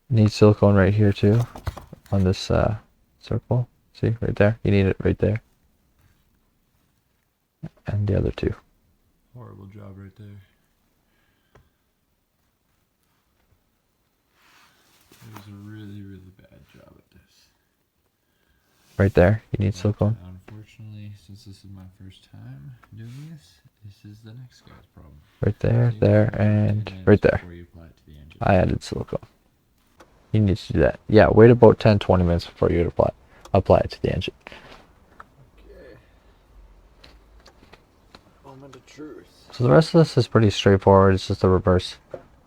Speaker 1: Need silicone right here too on this circle. See right there? You need it right there. And the other two.
Speaker 2: Horrible job right there. It was a really, really bad job at this.
Speaker 1: Right there, you need silicone.
Speaker 2: Unfortunately, since this is my first time doing this is the next guy's problem.
Speaker 1: Right there, there, and right there.
Speaker 2: You apply it to the engine.
Speaker 1: I added silicone. You need to do that. Yeah, wait about 10-20 minutes before you apply it to the engine.
Speaker 2: Okay. Moment of truth.
Speaker 1: So the rest of this is pretty straightforward. It's just a reverse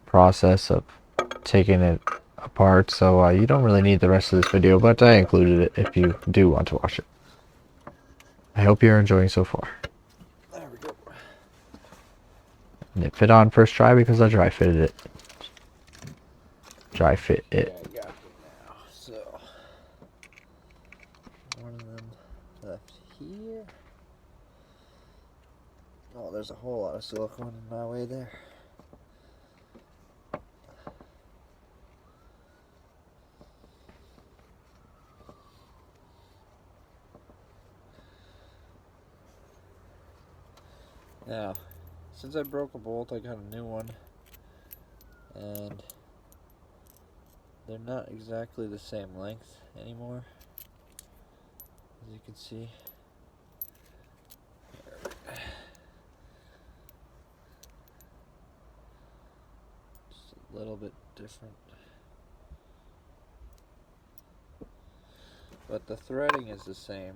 Speaker 1: process of taking it apart. So you don't really need the rest of this video, but I included it if you do want to watch it. I hope you're enjoying so far.
Speaker 2: There we go.
Speaker 1: And it fit on first try because I dry fitted it. Dry fit it.
Speaker 2: Yeah, I got them now. So one of them left here. Oh, there's a whole lot of silicone in my way there. Now, since I broke a bolt, I got a new one, and they're not exactly the same length anymore, as you can see. Just a little bit different. But the threading is the same.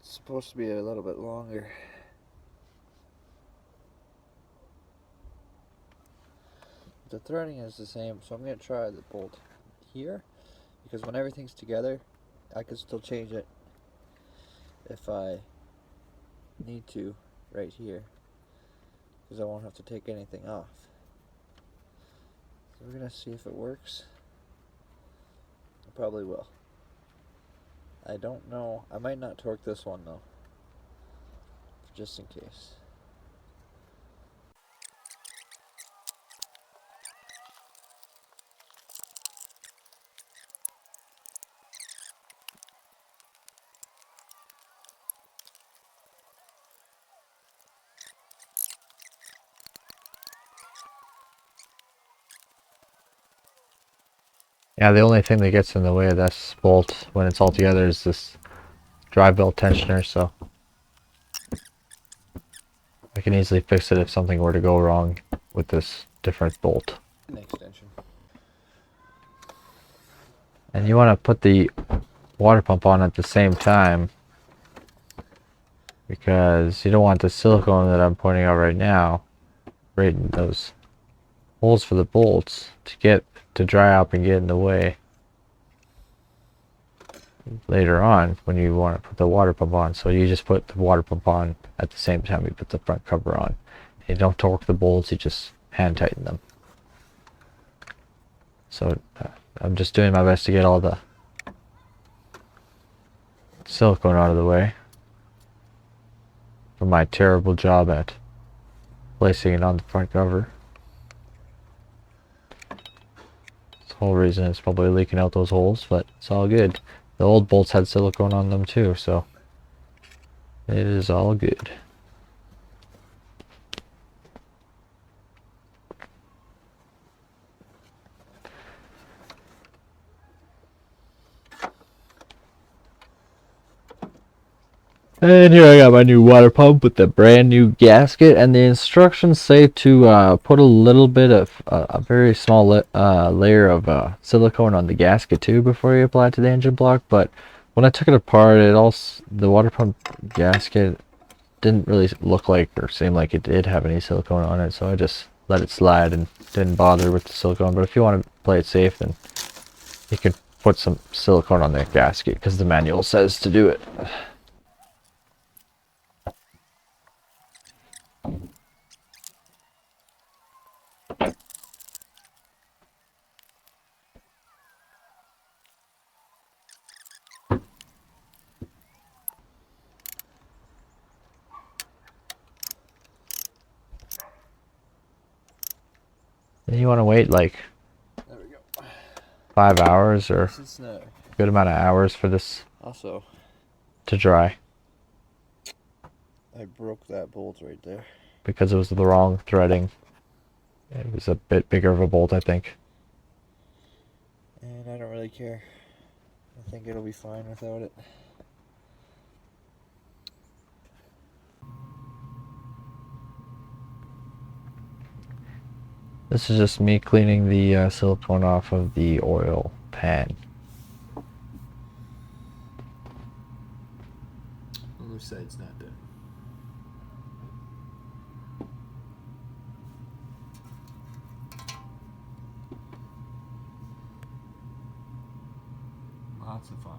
Speaker 2: It's supposed to be a little bit longer. The threading is the same, so I'm going to try the bolt here, because when everything's together, I can still change it if I need to right here, because I won't have to take anything off. So we're going to see if it works. It probably will. I don't know. I might not torque this one though, just in case.
Speaker 1: Yeah, the only thing that gets in the way of this bolt when it's all together is this drive belt tensioner, so I can easily fix it if something were to go wrong with this different bolt.
Speaker 2: An extension.
Speaker 1: And you want to put the water pump on at the same time, because you don't want the silicone that I'm pointing out right now, right in those holes for the bolts, to dry up and get in the way later on when you want to put the water pump on. So you just put the water pump on at the same time you put the front cover on. You don't torque the bolts, you just hand tighten them. So I'm just doing my best to get all the silicone out of the way for my terrible job at placing it on the front cover. That's the whole reason it's probably leaking out those holes, but it's all good. The old bolts had silicone on them too, so it is all good. And here I got my new water pump with the brand new gasket, and the instructions say to put a little bit of a very small layer of silicone on the gasket too before you apply it to the engine block. But when I took it apart, the water pump gasket didn't really look like or seem like it did have any silicone on it, so I just let it slide and didn't bother with the silicone. But if you want to play it safe, then you can put some silicone on the gasket because the manual says to do it. Then you want to wait like
Speaker 2: There we go.
Speaker 1: 5 hours or
Speaker 2: It's
Speaker 1: a good amount of hours for this
Speaker 2: also,
Speaker 1: to dry,
Speaker 2: I broke that bolt right there.
Speaker 1: because it was the wrong threading. It was a bit bigger of a bolt, I think.
Speaker 2: And I don't really care. I think it'll be fine without it.
Speaker 1: This is just me cleaning the silicone off of the oil pan.
Speaker 2: On the side's not done. Lots of fun.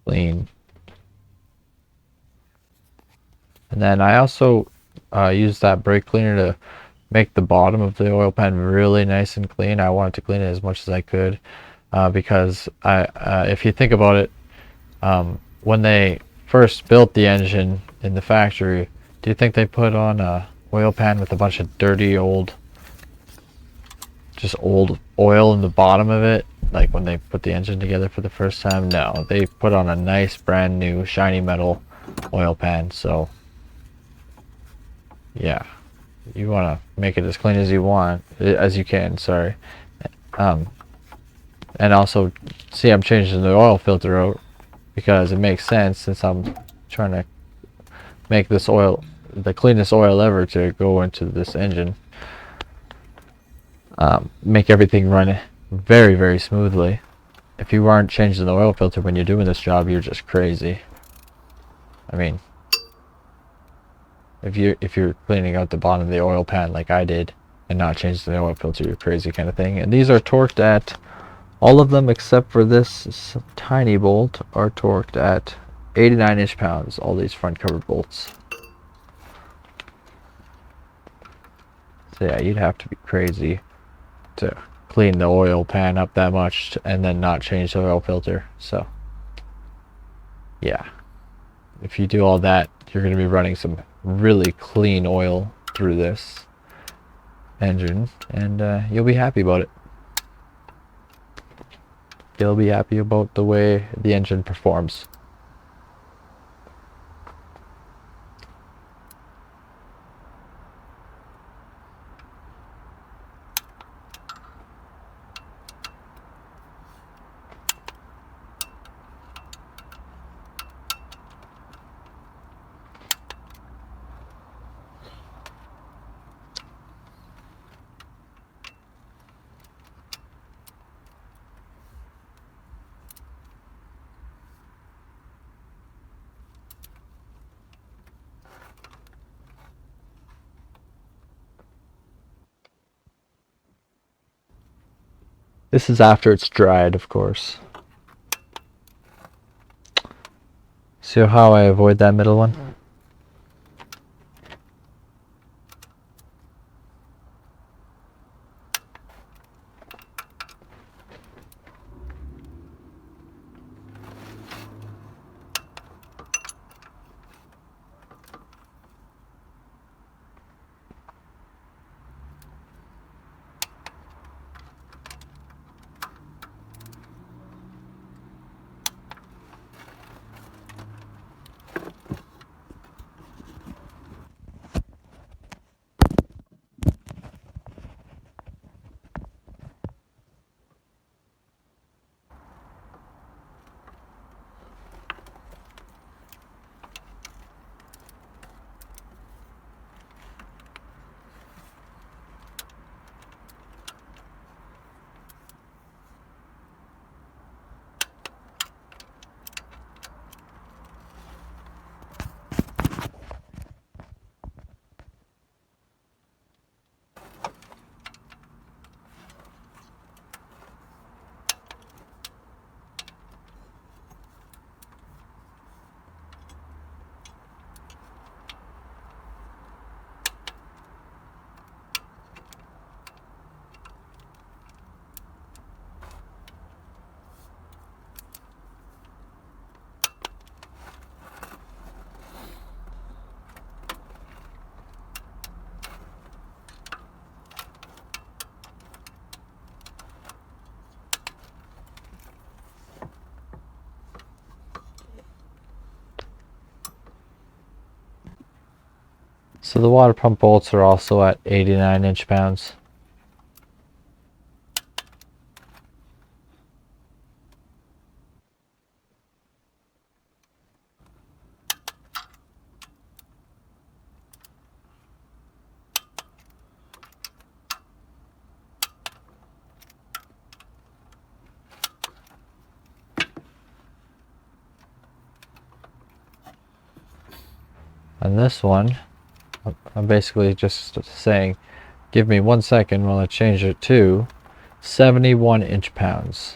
Speaker 1: Clean. And then I also use that brake cleaner to make the bottom of the oil pan really nice and clean. I wanted to clean it as much as I could because if you think about it, when they first built the engine in the factory, do you think they put on a oil pan with a bunch of dirty old oil in the bottom of it, like when they put the engine together for the first time? No, they put on a nice brand new shiny metal oil pan. So yeah, you want to make it as clean as you can, sorry. And also, see, I'm changing the oil filter out because it makes sense, since I'm trying to make this oil the cleanest oil ever to go into this engine. Make everything run very, very smoothly. If you aren't changing the oil filter when you're doing this job, you're just crazy. I mean, if you're cleaning out the bottom of the oil pan like I did and not changing the oil filter, you're crazy, kind of thing. And these are torqued at, all of them except for this tiny bolt are torqued at 89 inch-pounds, all these front cover bolts. So yeah, you'd have to be crazy to clean the oil pan up that much and then not change the oil filter. So yeah, if you do all that, you're going to be running some really clean oil through this engine, and you'll be happy about it. You'll be happy about the way the engine performs. This is after it's dried, of course. See how I avoid that middle one? So the water pump bolts are also at 89 inch-pounds. And this one, I'm basically just saying, give me 1 second while I change it to 71 inch-pounds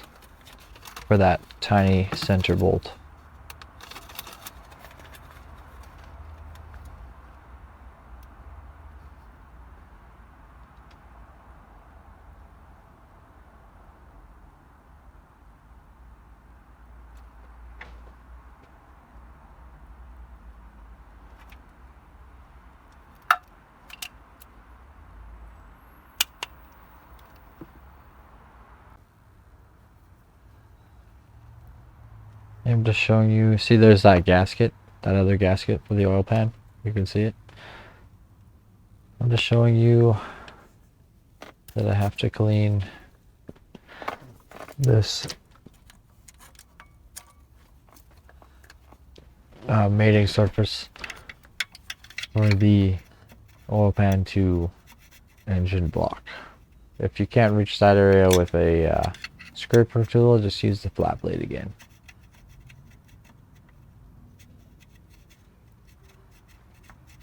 Speaker 1: for that tiny center bolt. I'm just showing you, see there's that gasket, that other gasket for the oil pan, you can see it. I'm just showing you that I have to clean this mating surface for the oil pan to engine block. If you can't reach that area with a scraper tool, just use the flat blade again.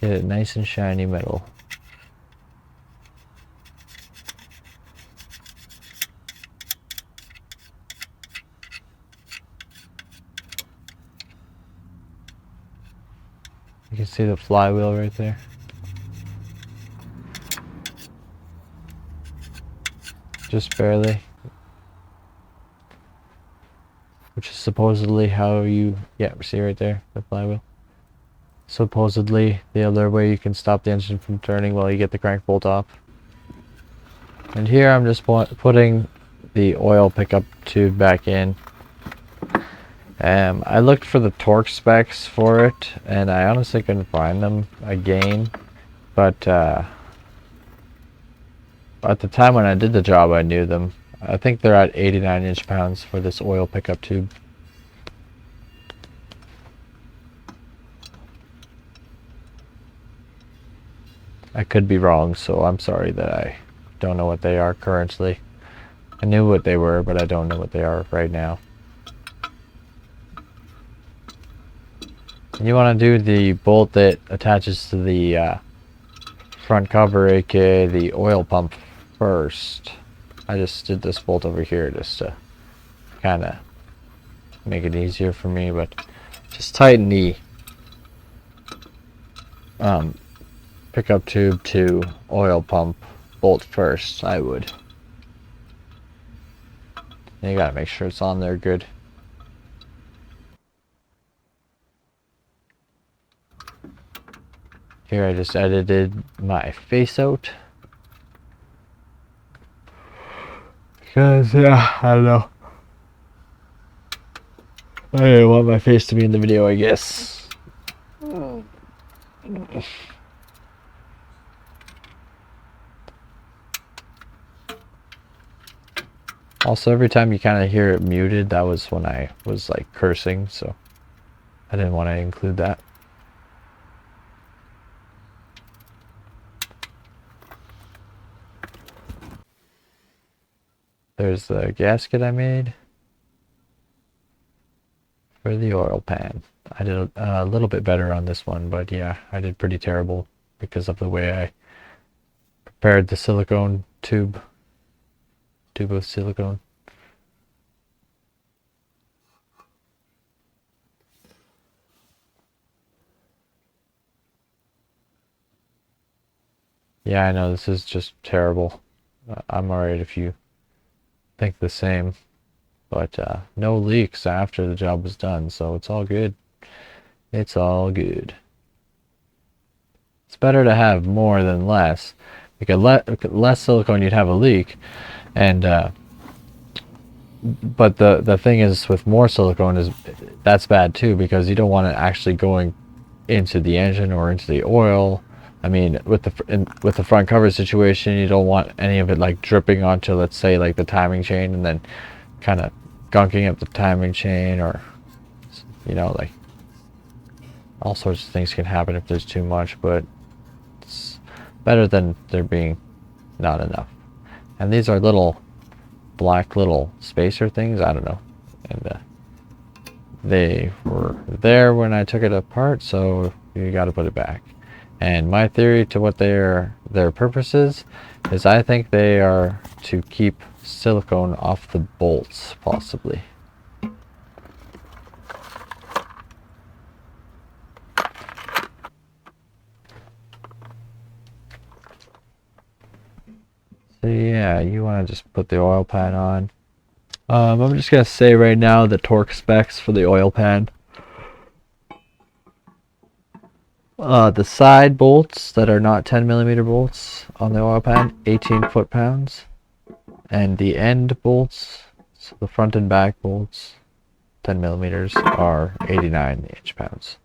Speaker 1: Get it nice and shiny metal. You can see the flywheel right there. Just barely. Which is supposedly how you, yeah, see right there, the flywheel. Supposedly the other way you can stop the engine from turning while you get the crank bolt off. And here I'm just putting the oil pickup tube back in. I looked for the torque specs for it, and I honestly couldn't find them again. But at the time when I did the job, I knew them. I think they're at 89 inch-pounds for this oil pickup tube. I could be wrong, so I'm sorry that I don't know what they are currently. I knew what they were, but I don't know what they are right now. You want to do the bolt that attaches to the front cover, aka the oil pump, first. I just did this bolt over here just to kind of make it easier for me, but just tighten the pickup tube to oil pump bolt first, I would. And you gotta make sure it's on there good. Here I just edited my face out. Because, yeah, I don't know. I didn't want my face to be in the video, I guess. Also, every time you kind of hear it muted, that was when I was like cursing, so I didn't want to include that. There's the gasket I made for the oil pan. I did a little bit better on this one, but yeah, I did pretty terrible because of the way I prepared the silicone tube of silicone. Yeah, I know this is just terrible. I'm alright if you think the same, but no leaks after the job was done, so it's all good. It's all good. It's better to have more than less, because less silicone you'd have a leak, and but the thing is with more silicone is that's bad too, because you don't want it actually going into the engine or into the oil. I mean, with the front cover situation, you don't want any of it like dripping onto, let's say, like the timing chain, and then kind of gunking up the timing chain, or you know, like all sorts of things can happen if there's too much. But it's better than there being not enough. And these are little black little spacer things, I don't know, and they were there when I took it apart, so you got to put it back. And my theory to what their purpose is I think they are to keep silicone off the bolts, possibly. So yeah, you want to just put the oil pan on. I'm just gonna say right now the torque specs for the oil pan. The side bolts that are not 10mm bolts on the oil pan, 18 foot-pounds. And the end bolts, so the front and back bolts, 10mm, are 89 inch-pounds.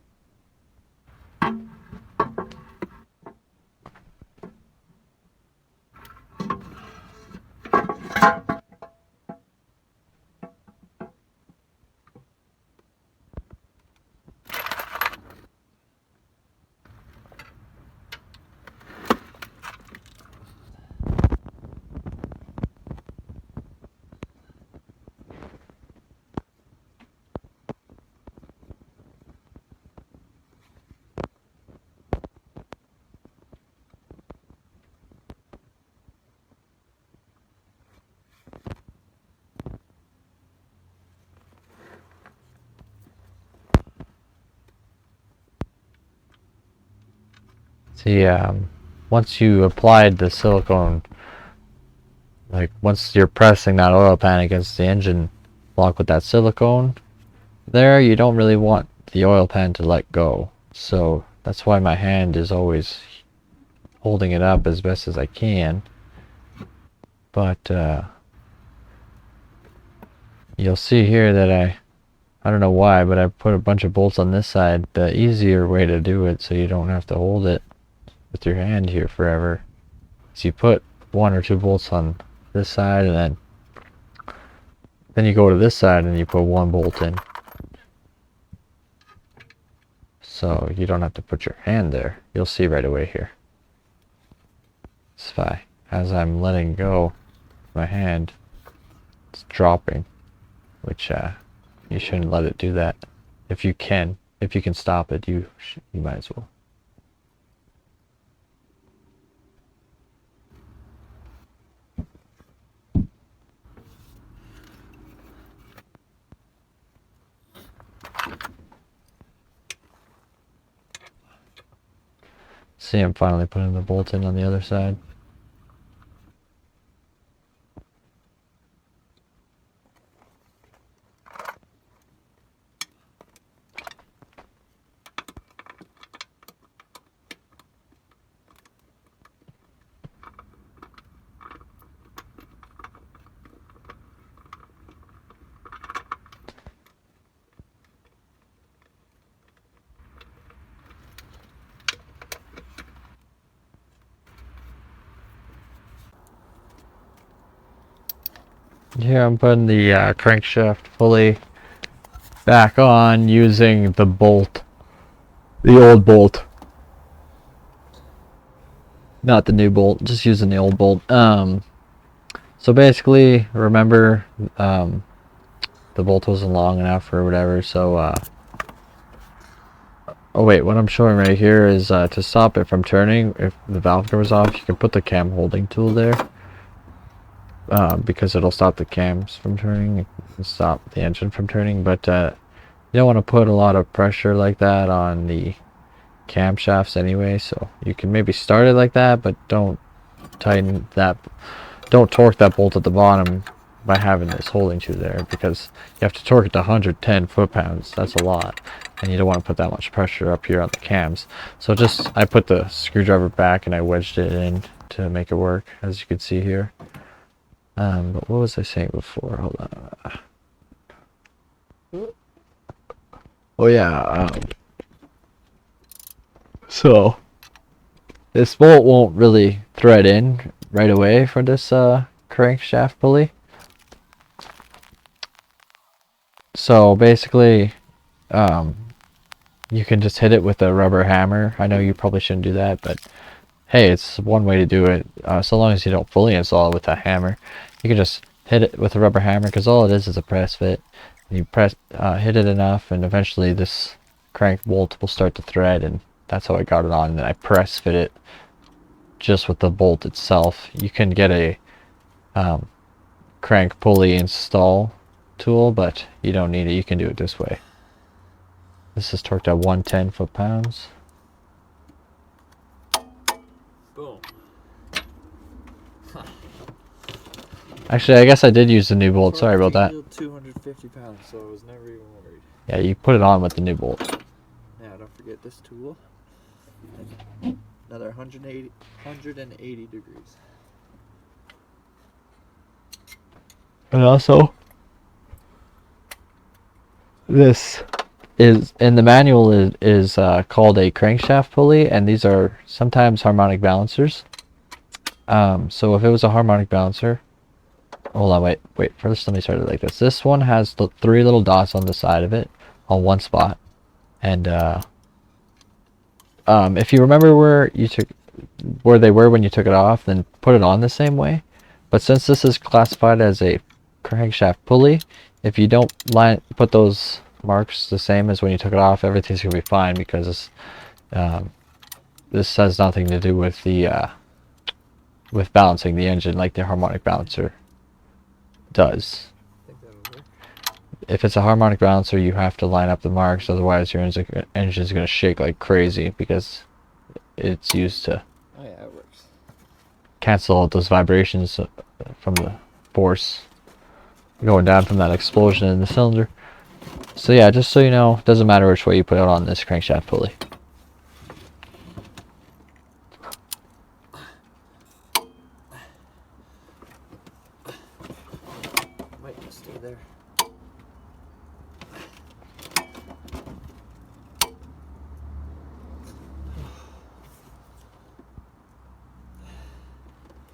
Speaker 1: See, once you applied the silicone, like once you're pressing that oil pan against the engine block with that silicone there, you don't really want the oil pan to let go. So that's why my hand is always holding it up as best as I can. But you'll see here that I don't know why, but I put a bunch of bolts on this side. The easier way to do it, so you don't have to hold it with your hand here forever, is you put 1 or 2 bolts on this side, and then you go to this side and you put 1 bolt in, so you don't have to put your hand there. You'll see right away here. So as I'm letting go my hand, it's dropping, which you shouldn't let it do that. If you can stop it, you might as well. See him finally putting the bolt in on the other side. Here I'm putting the crankshaft pulley back on using the bolt, the old bolt, not the new bolt, just using the old bolt. So basically, remember, the bolt wasn't long enough or whatever, so oh wait, what I'm showing right here is to stop it from turning. If the valve goes off, you can put the cam holding tool there. Because it'll stop the cams from turning and stop the engine from turning, but you don't want to put a lot of pressure like that on the camshafts anyway, so you can maybe start it like that, but don't tighten that, don't torque that bolt at the bottom by having this holding tool there, because you have to torque it to 110 foot-pounds. That's a lot, and you don't want to put that much pressure up here on the cams. So just, I put the screwdriver back and I wedged it in to make it work, as you can see here. But what was I saying before? Hold on. Oh yeah. So this bolt won't really thread in right away for this crankshaft pulley. So basically, you can just hit it with a rubber hammer. I know you probably shouldn't do that, but hey, it's one way to do it. So long as you don't fully install it with a hammer, you can just hit it with a rubber hammer, because all it is a press fit. And you press, hit it enough, and eventually this crank bolt will start to thread, and that's how I got it on. And then I press fit it just with the bolt itself. You can get a crank pulley install tool, but you don't need it. You can do it this way. This is torqued at 110 foot-pounds.
Speaker 2: Boom.
Speaker 1: Actually, I guess I did use the new bolt. Sorry about that.
Speaker 2: 250 pounds, so I was never even worried.
Speaker 1: Yeah, you put it on with the new bolt.
Speaker 2: Now, don't forget this tool. Another 180 degrees.
Speaker 1: And also, this is in the manual is called a crankshaft pulley, and these are sometimes harmonic balancers. So if it was a harmonic balancer, hold on, wait. First, let me start it like this. This one has the 3 little dots on the side of it, on one spot, and if you remember where they were when you took it off, then put it on the same way. But since this is classified as a crankshaft pulley, if you don't put those marks the same as when you took it off, everything's gonna be fine, because this has nothing to do with the with balancing the engine like the harmonic balancer does. If it's a harmonic balancer, you have to line up the marks, otherwise your engine is going to shake like crazy, because it's used to cancel out those vibrations from the force going down from that explosion in the cylinder. So yeah, just so you know, it doesn't matter which way you put it on this crankshaft pulley.
Speaker 2: Might just stay there.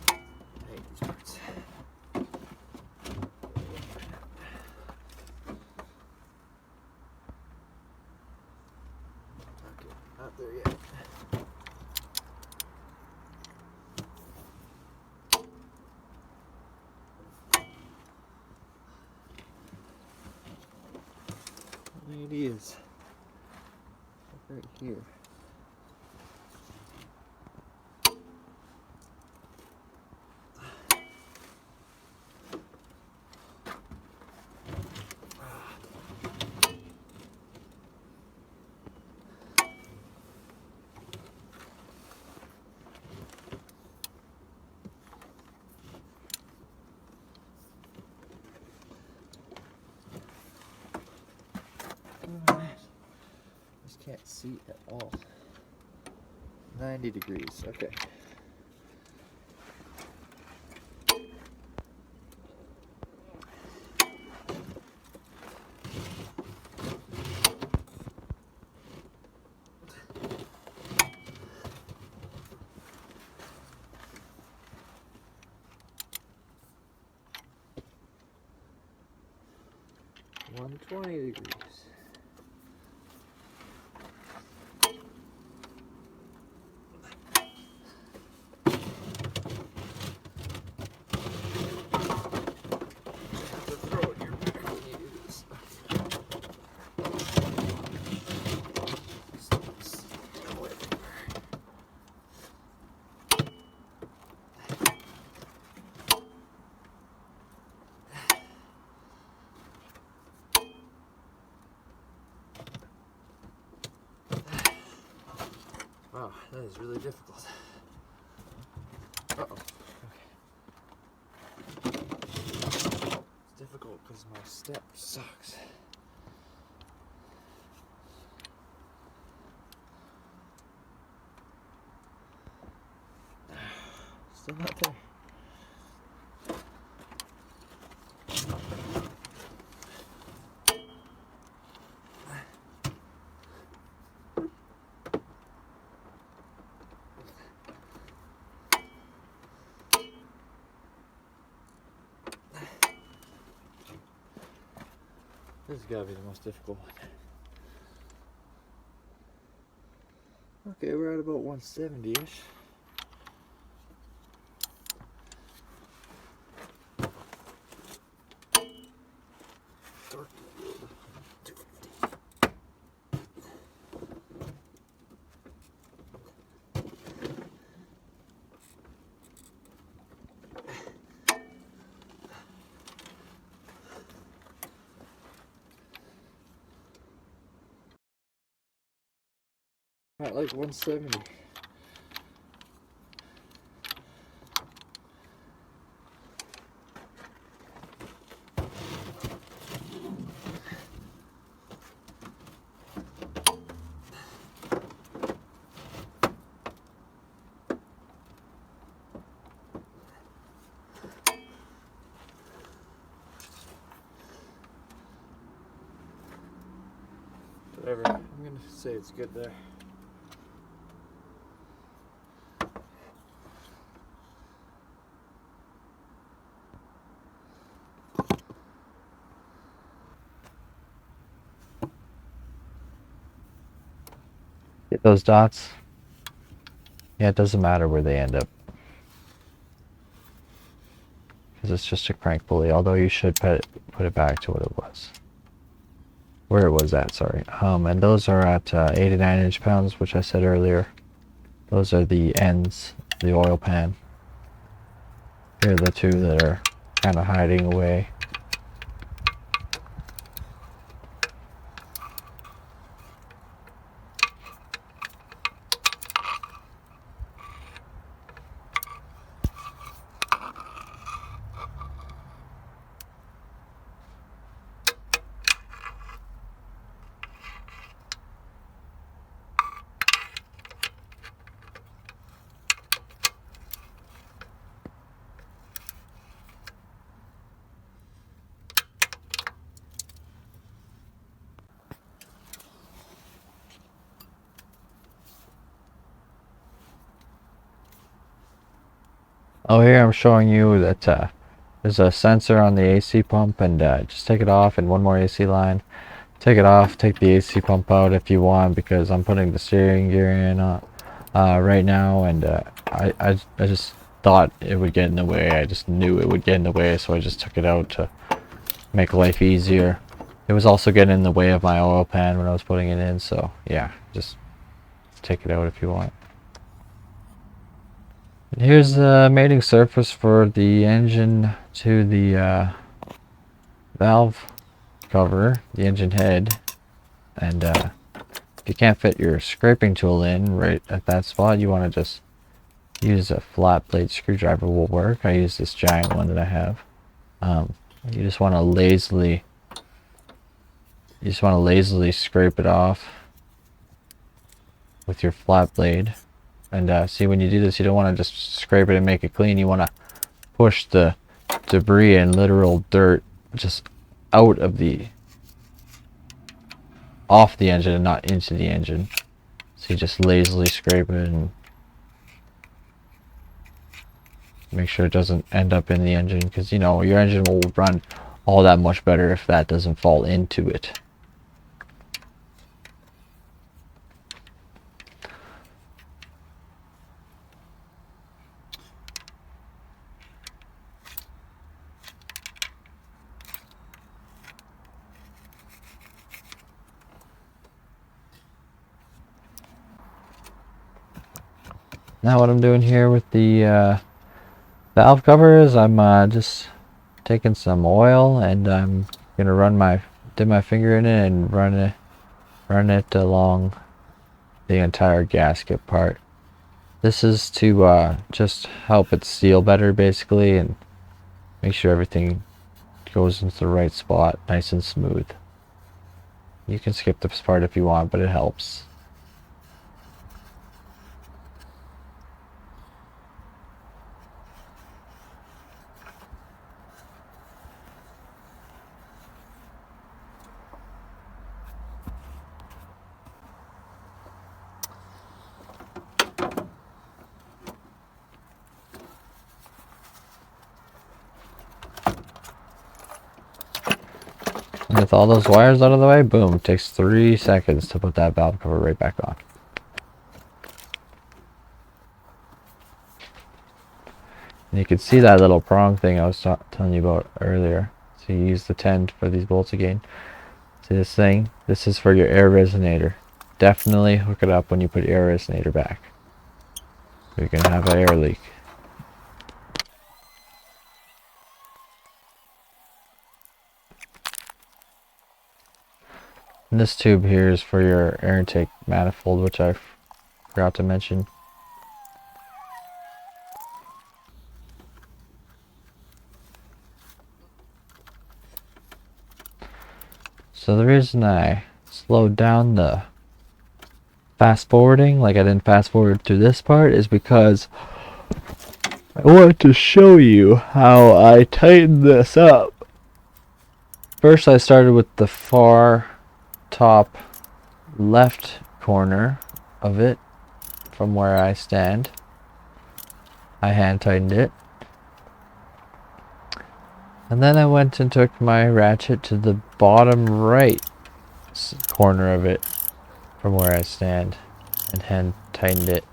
Speaker 2: I hate these parts. Okay, not there yet. It is right here. see at all. 90 degrees, okay. $120 degrees. Wow, that is really difficult. Uh-oh. Okay. It's difficult because my step sucks. Still not there. This has got to be the most difficult one. Okay, we're at about 170-ish. At like 170. Whatever, I'm gonna say it's good there.
Speaker 1: Get those dots? Yeah, it doesn't matter where they end up. Because it's just a crank pulley, although you should put it back to what it was. Where it was at, sorry. And those are at 89 inch-pounds, which I said earlier. Those are the ends, the oil pan. Here are the two that are kind of hiding away. Oh, here I'm showing you that there's a sensor on the AC pump, and just take it off, and one more AC line. Take it off, take the AC pump out if you want, because I'm putting the steering gear in right now, and I just thought it would get in the way. I just knew it would get in the way, so I just took it out to make life easier. It was also getting in the way of my oil pan when I was putting it in, so yeah, just take it out if you want. And here's the mating surface for the engine to the valve cover, the engine head. And if you can't fit your scraping tool in right at that spot, you want to just use a flat blade screwdriver will work. I use this giant one that I have. You just want to lazily scrape it off. with your flat blade. And see, when you do this, you don't want to just scrape it and make it clean. You want to push the debris and literal dirt just out of off the engine and not into the engine. So you just lazily scrape it and make sure it doesn't end up in the engine, because you know your engine will run all that much better if that doesn't fall into it. Now what I'm doing here with the valve cover is I'm just taking some oil, and I'm gonna dip my finger in it and run it along the entire gasket part. This is to just help it seal better, basically, and make sure everything goes into the right spot, nice and smooth. You can skip this part if you want, but it helps. And with all those wires out of the way, boom, it takes 3 seconds to put that valve cover right back on. And you can see that little prong thing I was telling you about earlier. So you use the 10 for these bolts again. See this thing? This is for your air resonator. Definitely hook it up when you put your air resonator back. You're going to have an air leak. And this tube here is for your air intake manifold, which I forgot to mention. So the reason I slowed down the fast forwarding, like I didn't fast forward through this part, is because I want to show you how I tighten this up. First I started with the far top left corner of it from where I stand. I hand tightened it. And then I went and took my ratchet to the bottom right corner of it from where I stand and hand tightened it.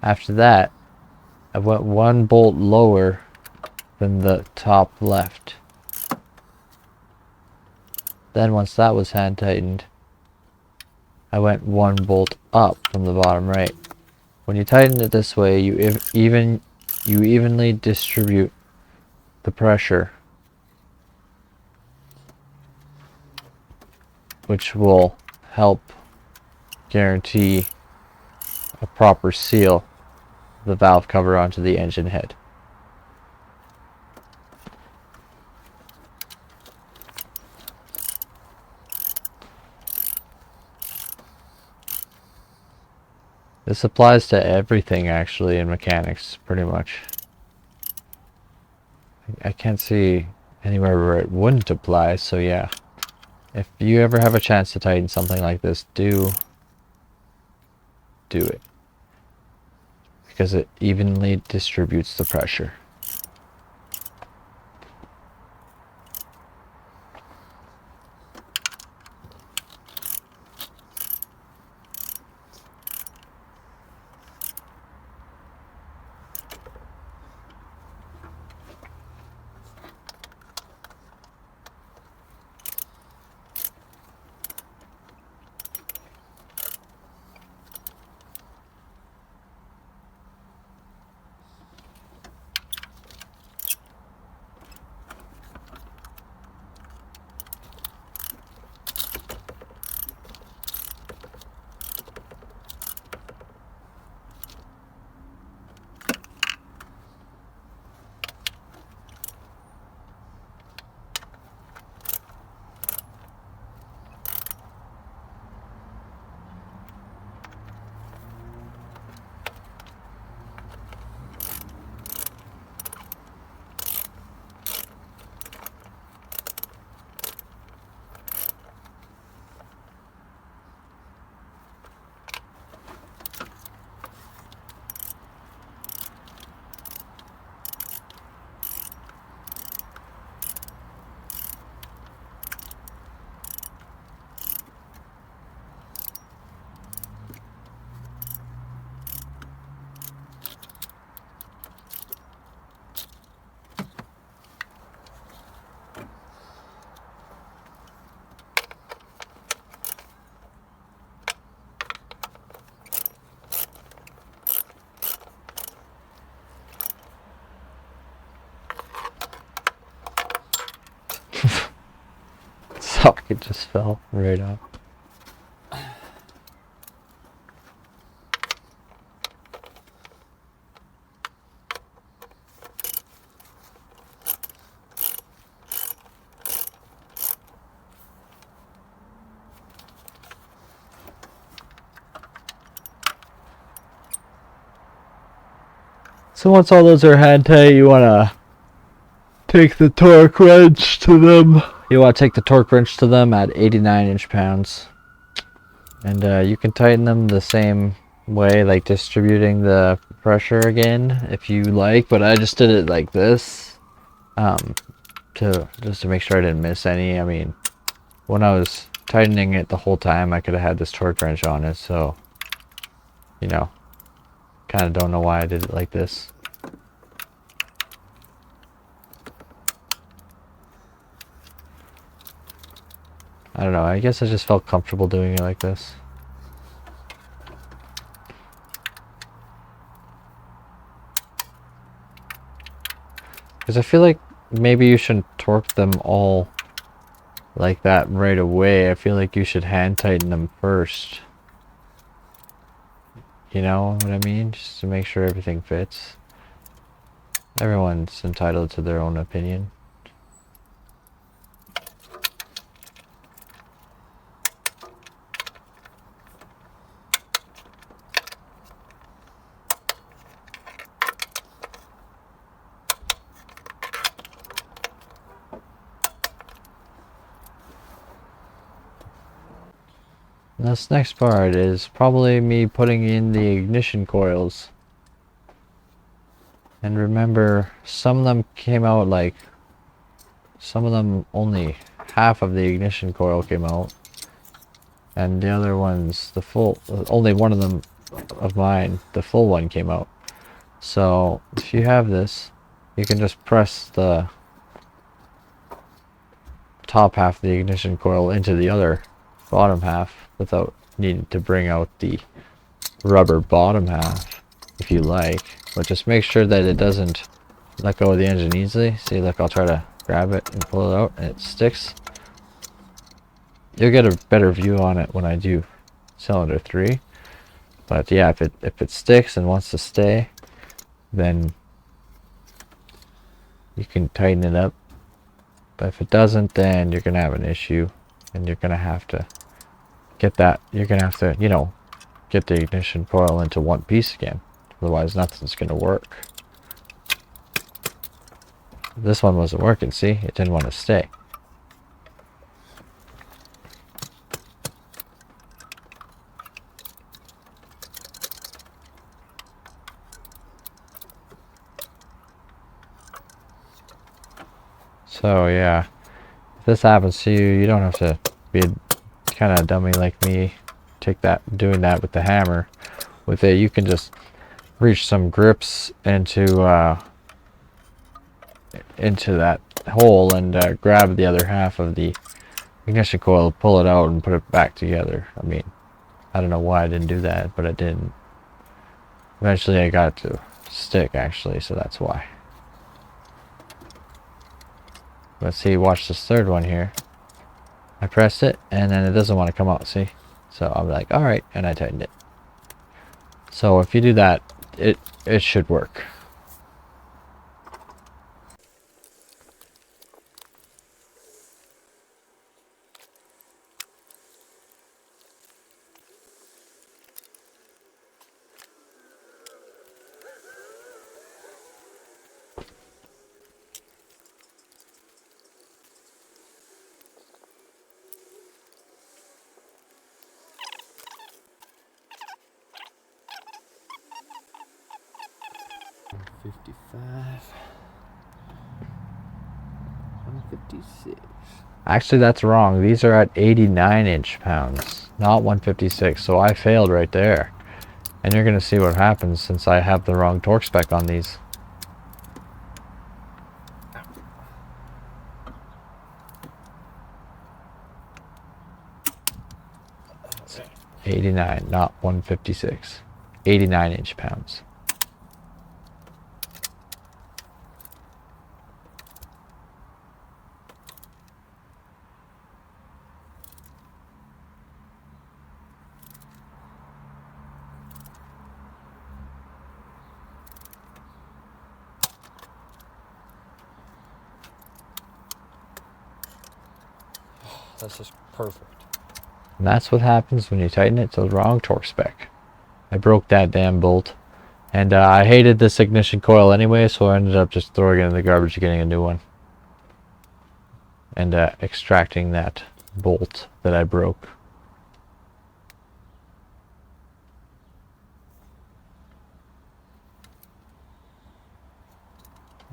Speaker 1: After that, I went 1 bolt lower than the top left. Then once that was hand tightened, I went 1 bolt up from the bottom right. When you tighten it this way, you evenly distribute the pressure, which will help guarantee a proper seal of the valve cover onto the engine head. This applies to everything actually in mechanics, pretty much. I can't see anywhere where it wouldn't apply, so yeah. If you ever have a chance to tighten something like this, do it. Because it evenly distributes the pressure. bracket just fell right off. So once all those are hand tight, you want to take the torque wrench to them. You want to take the torque wrench to them at 89 inch-pounds. And you can tighten them the same way, like distributing the pressure again if you like, but I just did it like this just to make sure I didn't miss any. I mean, when I was tightening it the whole time, I could have had this torque wrench on it, so you know, kind of don't know why I did it like this. I don't know, I guess I just felt comfortable doing it like this. Because I feel like maybe you shouldn't torque them all like that right away. I feel like you should hand tighten them first. You know what I mean? Just to make sure everything fits. Everyone's entitled to their own opinion. This next part is probably me putting in the ignition coils. And remember, some of them came out like, some of them only half of the ignition coil came out. And the other ones, the full, only one of them of mine, the full one came out. So if you have this, you can just press the top half of the ignition coil into the other bottom half without needing to bring out the rubber bottom half if you like, but just make sure that it doesn't let go of the engine easily. See, look, I'll try to grab it and pull it out and it sticks. You'll get a better view on it when I do cylinder 3, but yeah, if it sticks and wants to stay, then you can tighten it up. But if it doesn't, then you're gonna have an issue, and you're gonna have to get that. You're gonna have to, you know, get the ignition coil into one piece again. Otherwise, nothing's gonna work. This one wasn't working. See, it didn't want to stay. So yeah, if this happens to you, you don't have to be a kind of dummy like me. Doing that with the hammer. With it, you can just reach some grips into that hole and grab the other half of the ignition coil, pull it out, and put it back together. I mean, I don't know why I didn't do that, but I didn't. Eventually, I got it to stick actually, so that's why. Let's see, watch this third one here. I pressed it and then it doesn't want to come out, see? So I'm like, alright, and I tightened it. So if you do that, it should work. Actually, that's wrong. These are at 89 inch-pounds, not 156. So I failed right there. And you're going to see what happens since I have the wrong torque spec on these. 89, not 156. 89 inch-pounds.
Speaker 2: That's just perfect.
Speaker 1: And that's what happens when you tighten it to the wrong torque spec. I broke that damn bolt. And I hated this ignition coil anyway, so I ended up just throwing it in the garbage and getting a new one. And extracting that bolt that I broke.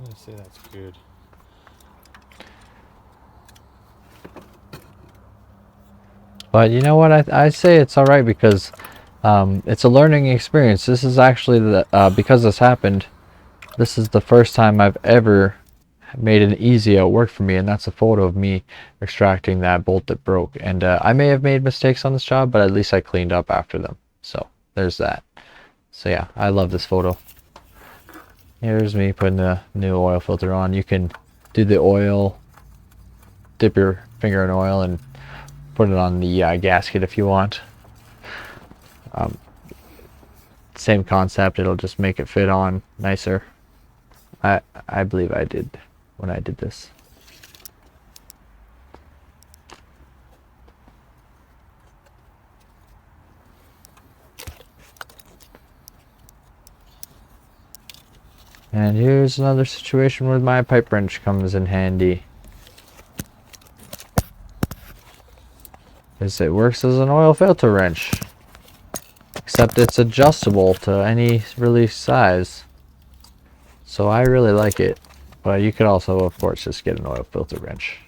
Speaker 2: I'd say that's good.
Speaker 1: But you know what? I say it's alright because it's a learning experience. This is actually the because this happened, this is the first time I've ever made an easy out work for me, and that's a photo of me extracting that bolt that broke. And I may have made mistakes on this job, but at least I cleaned up after them. So there's that. So yeah, I love this photo. Here's me putting the new oil filter on. You can do the oil, dip your finger in oil and put it on the gasket if you want. Same concept, it'll just make it fit on nicer. I believe I did when I did this. And here's another situation where my pipe wrench comes in handy. Because it works as an oil filter wrench. Except it's adjustable to any release size. So I really like it. But you could also, of course, just get an oil filter wrench.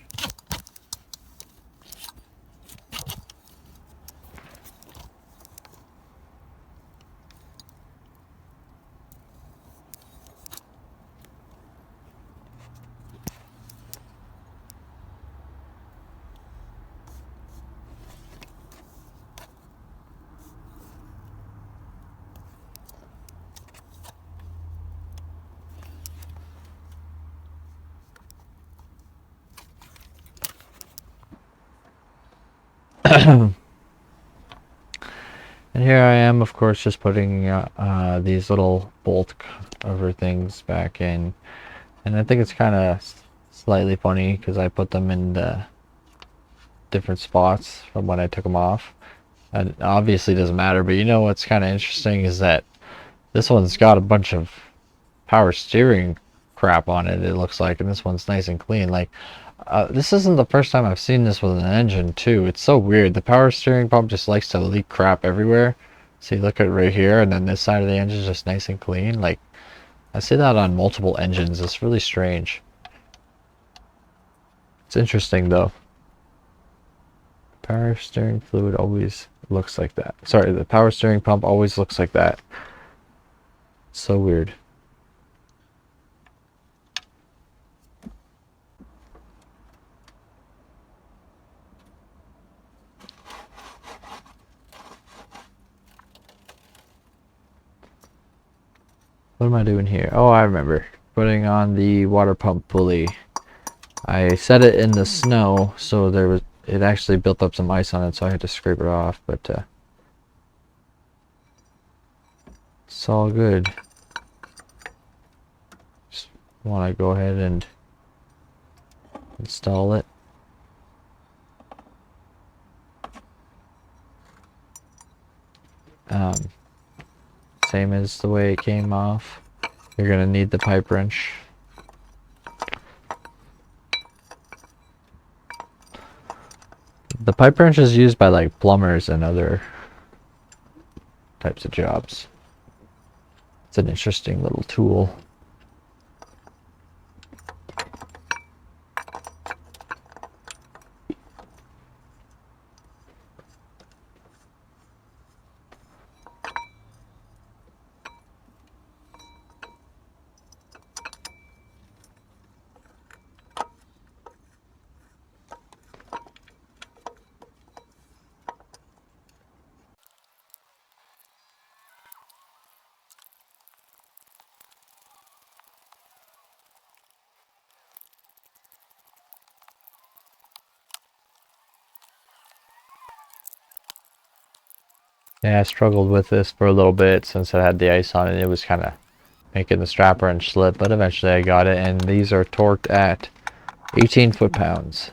Speaker 1: And here I am, of course, just putting these little bolt cover things back in. And I think it's kind of slightly funny because I put them in the different spots from when I took them off. And obviously it doesn't matter, but you know what's kind of interesting is that this one's got a bunch of power steering crap on it, it looks like, and this one's nice and clean. Like, this isn't the first time I've seen this with an engine too. It's so weird. The power steering pump just likes to leak crap everywhere. See, look at it right here, and then this side of the engine is just nice and clean. Like, I see that on multiple engines. It's really strange. It's interesting though. Power steering fluid always looks like that. Sorry, the power steering pump always looks like that. So weird. What am I doing here? Oh, I remember. Putting on the water pump pulley. I set it in the snow, so it actually built up some ice on it, so I had to scrape it off, but it's all good. Just want to go ahead and install it. Same as the way it came off. You're gonna need the pipe wrench. The pipe wrench is used by like plumbers and other types of jobs. It's an interesting little tool. Yeah, I struggled with this for a little bit since I had the ice on it. It was kind of making the strap wrench slip, but eventually I got it, and these are torqued at 18 foot-pounds.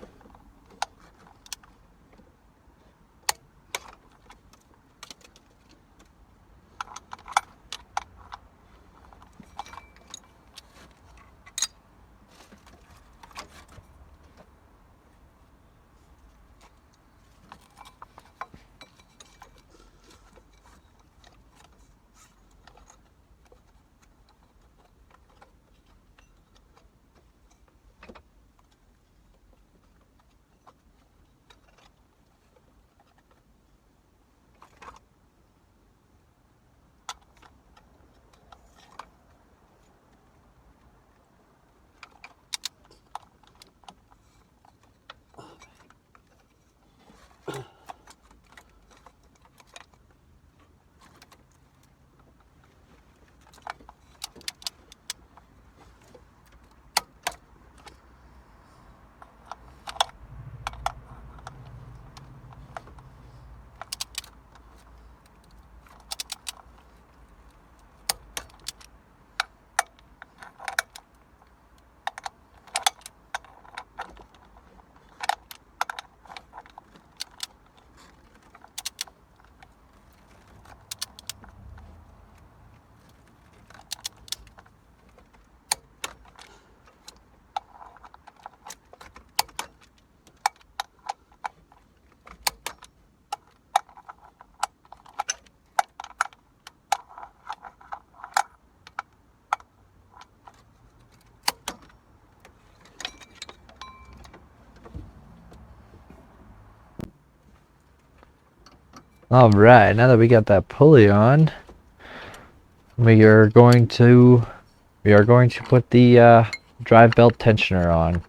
Speaker 1: Alright, now that we got that pulley on, we are going to put the drive belt tensioner on.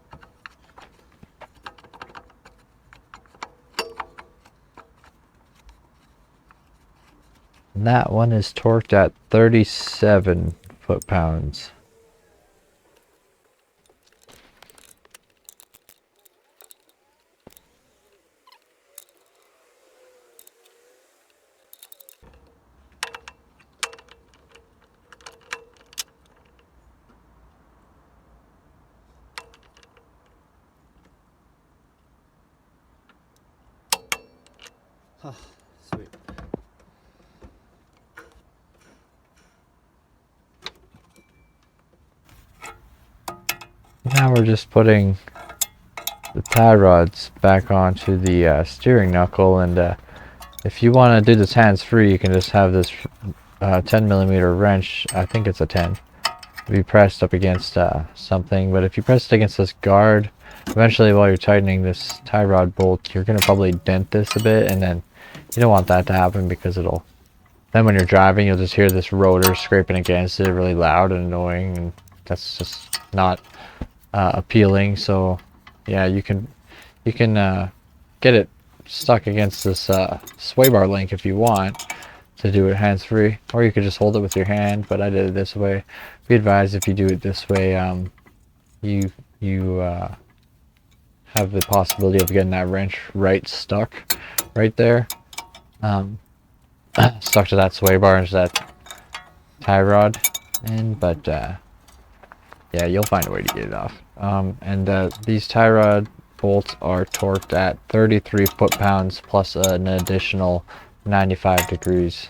Speaker 1: And that one is torqued at 37 foot-pounds.
Speaker 2: Sweet.
Speaker 1: Now we're just putting the tie rods back onto the steering knuckle, and if you want to do this hands-free, you can just have this 10mm wrench, I think it's a 10, be pressed up against something. But if you press it against this guard, eventually while you're tightening this tie rod bolt, you're going to probably dent this a bit, and then you don't want that to happen, because then when you're driving, you'll just hear this rotor scraping against it really loud and annoying, and that's just not appealing. So yeah, you can get it stuck against this sway bar link if you want to do it hands-free, or you could just hold it with your hand, but I did it this way. Be advised, if you do it this way, you have the possibility of getting that wrench stuck right there, stuck to that sway bar and to that tie rod, but yeah, you'll find a way to get it off. These tie rod bolts are torqued at 33 foot-pounds plus an additional 95 degrees.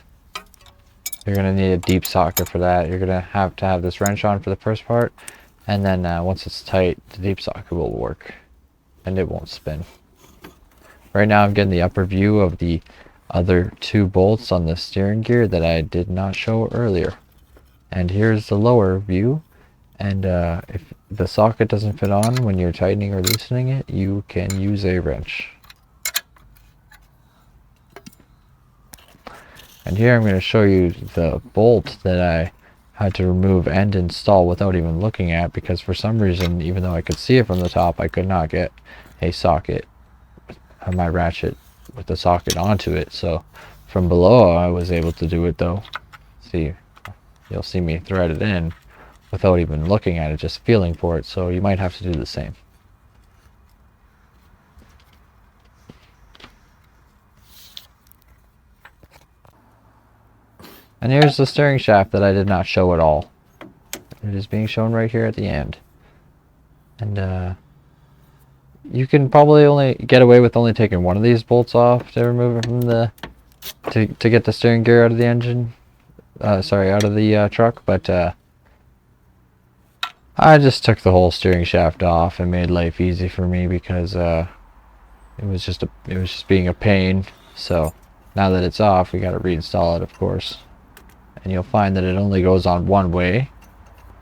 Speaker 1: You're going to need a deep socket for that. You're going to have this wrench on for the first part, and then once it's tight, the deep socket will work and it won't spin. Right now I'm getting the upper view of the other two bolts on the steering gear that I did not show earlier. And here's the lower view. And if the socket doesn't fit on when you're tightening or loosening it, you can use a wrench. And here I'm going to show you the bolt that I had to remove and install without even looking at, because for some reason, even though I could see it from the top, I could not get a socket on my ratchet with the socket onto it. So from below I was able to do it though. See, you'll see me thread it in without even looking at it, just feeling for it. So you might have to do the same. And here's the steering shaft that I did not show at all. It is being shown right here at the end. And you can probably only get away with only taking one of these bolts off to remove it from the to get the steering gear out of the engine. Sorry, out of the truck. But I just took the whole steering shaft off and made life easy for me, because it was just being a pain. So now that it's off, we got to reinstall it, of course. And you'll find that it only goes on one way.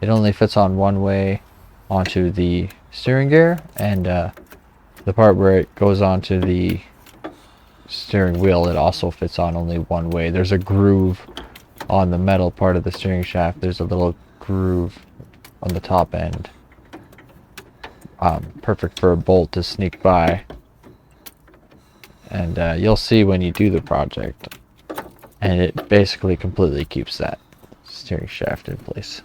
Speaker 1: It only fits on one way onto the steering gear, and the part where it goes onto the steering wheel, it also fits on only one way. There's a groove on the metal part of the steering shaft. There's a little groove on the top end. Perfect for a bolt to sneak by. And you'll see when you do the project. And it basically completely keeps that steering shaft in place.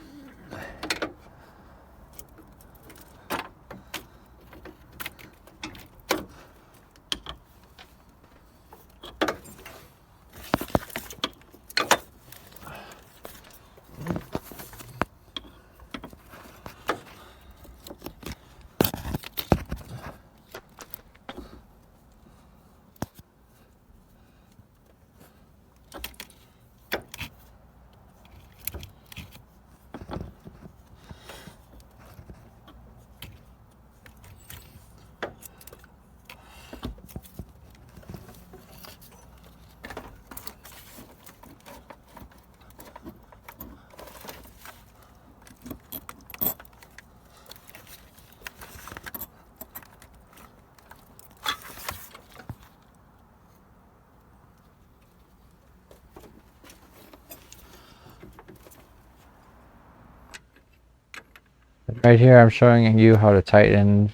Speaker 1: Right here I'm showing you how to tighten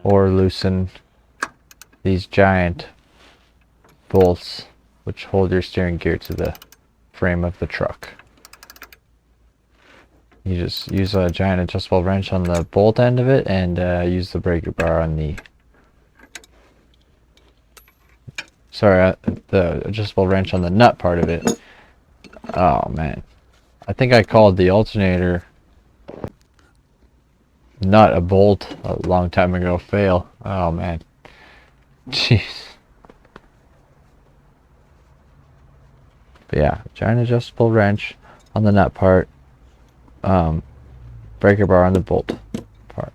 Speaker 1: or loosen these giant bolts which hold your steering gear to the frame of the truck. You just use a giant adjustable wrench on the bolt end of it and use the breaker bar on the the adjustable wrench on the nut part of it. Oh man, I think I called the alternator nut a bolt a long time ago. Fail. Oh man, jeez. But yeah, giant adjustable wrench on the nut part, breaker bar on the bolt part,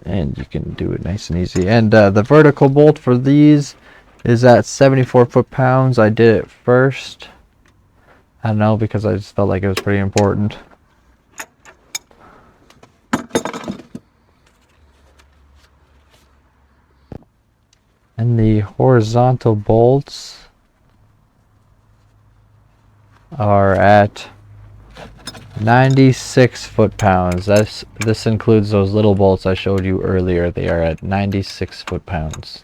Speaker 1: and you can do it nice and easy. And the vertical bolt for these is at 74 foot-pounds. I did it first. I don't know, because I just felt like it was pretty important. And the horizontal bolts are at 96 foot-pounds. This includes those little bolts I showed you earlier. They are at 96 foot-pounds.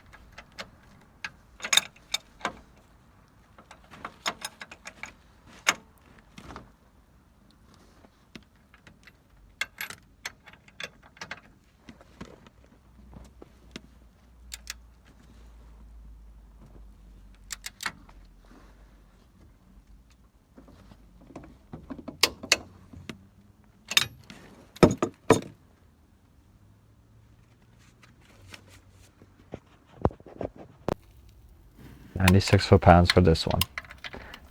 Speaker 1: $96 foot-pounds for this one,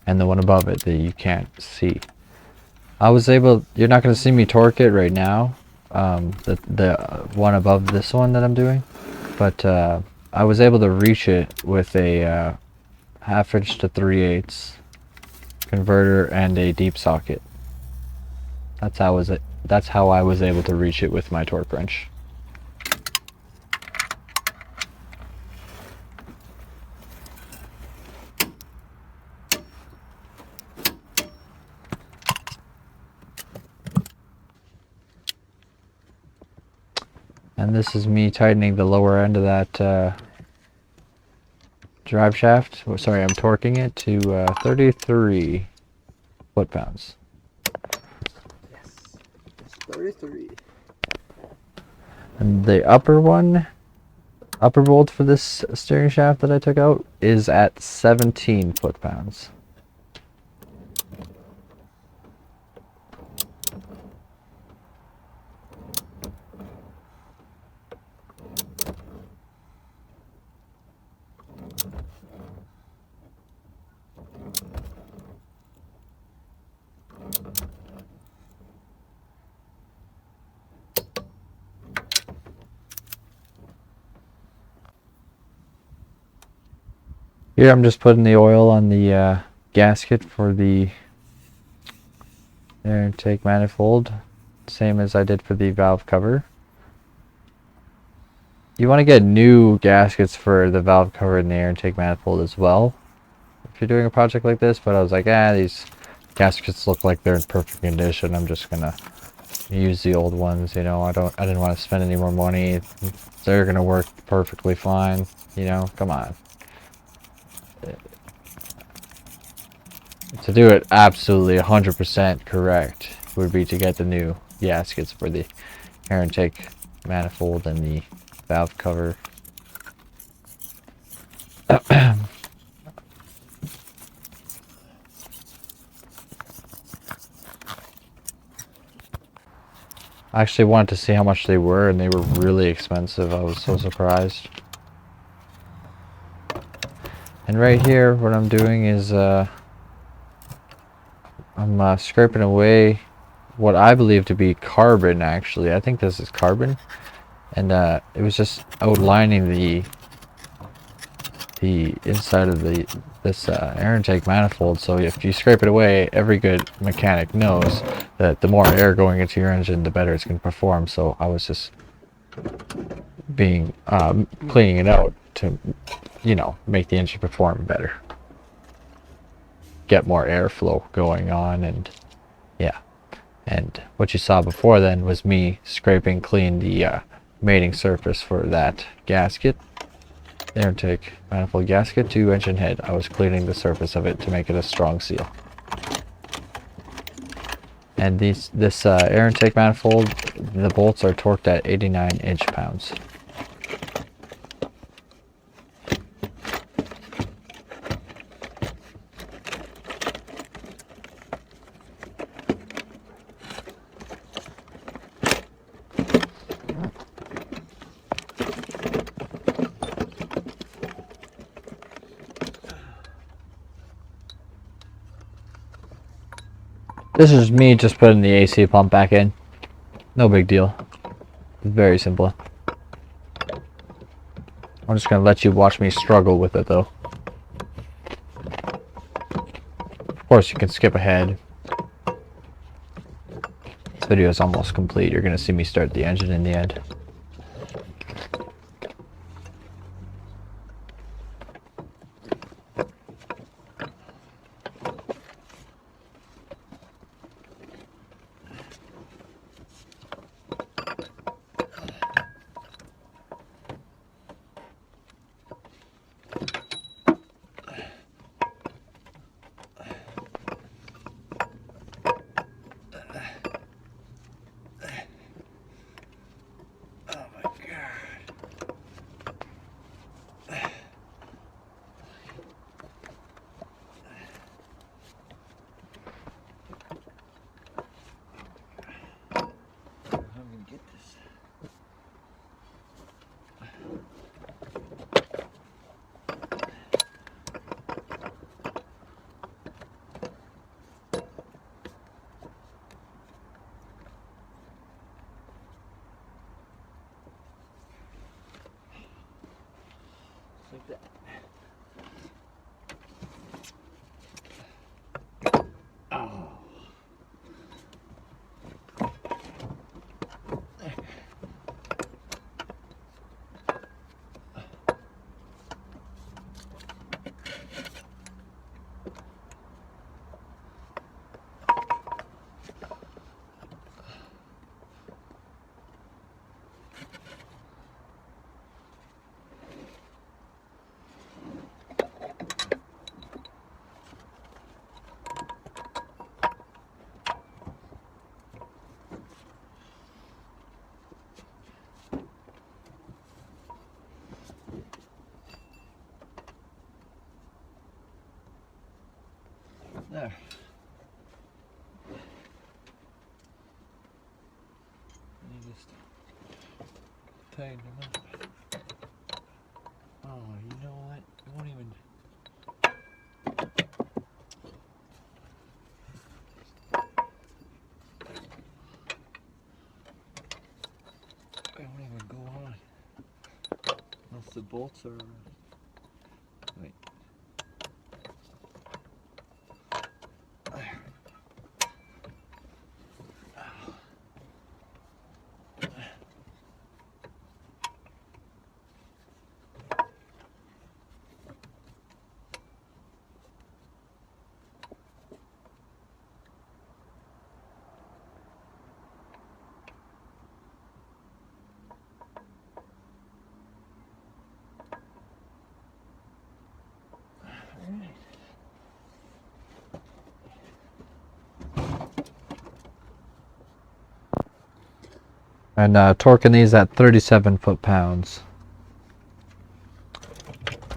Speaker 1: and the one above it that you can't see. I was able. You're not going to see me torque it right now. The one above this one that I'm doing, but I was able to reach it with a 1/2 inch to 3/8 converter and a deep socket. That's how I was able to reach it with my torque wrench. And this is me tightening the lower end of that drive shaft. Oh, sorry, I'm torquing it to 33 foot-pounds.
Speaker 2: Yes, 33.
Speaker 1: And the upper bolt for this steering shaft that I took out is at 17 foot-pounds. Here I'm just putting the oil on the gasket for the air intake manifold, same as I did for the valve cover. You want to get new gaskets for the valve cover and the air intake manifold as well if you're doing a project like this, but I was like, these gaskets look like they're in perfect condition. I'm just gonna use the old ones, you know. I didn't want to spend any more money. They're gonna work perfectly fine, you know. Come on. To do it absolutely 100% correct would be to get the new gaskets for the air intake manifold and the valve cover. I actually wanted to see how much they were, and they were really expensive. I was so surprised. And right here, what I'm doing is I'm scraping away what I believe to be carbon. Actually, I think this is carbon, and it was just outlining the inside of this air intake manifold. So if you scrape it away, every good mechanic knows that the more air going into your engine, the better it's going to perform. So I was just cleaning it out to, you know, make the engine perform better, get more airflow going on, and yeah. And what you saw before then was me scraping clean the mating surface for that gasket. The air intake manifold gasket to engine head. I was cleaning the surface of it to make it a strong seal. And this air intake manifold, the bolts are torqued at 89 inch-pounds. This is me just putting the AC pump back in. No big deal. Very simple. I'm just gonna let you watch me struggle with it though. Of course you can skip ahead. This video is almost complete. You're gonna see me start the engine in the end.
Speaker 2: Like that. Oh. There. And you just tighten them up. Oh, you know what? It won't even. It won't even go on. Unless the bolts are. Wait.
Speaker 1: And torquing these at 37 foot-pounds.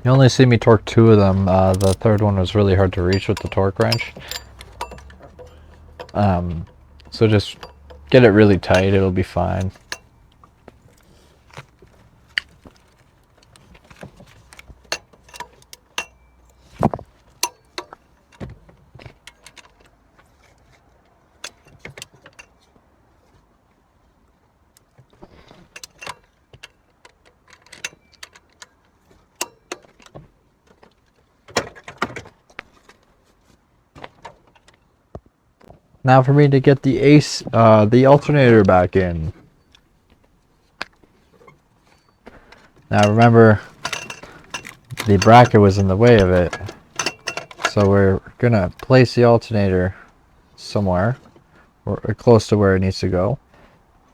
Speaker 1: You only see me torque 2 of them. The third one was really hard to reach with the torque wrench. So just get it really tight, it'll be fine. Now for me to get the alternator back in. Now remember, the bracket was in the way of it. So we're gonna place the alternator somewhere. or close to where it needs to go,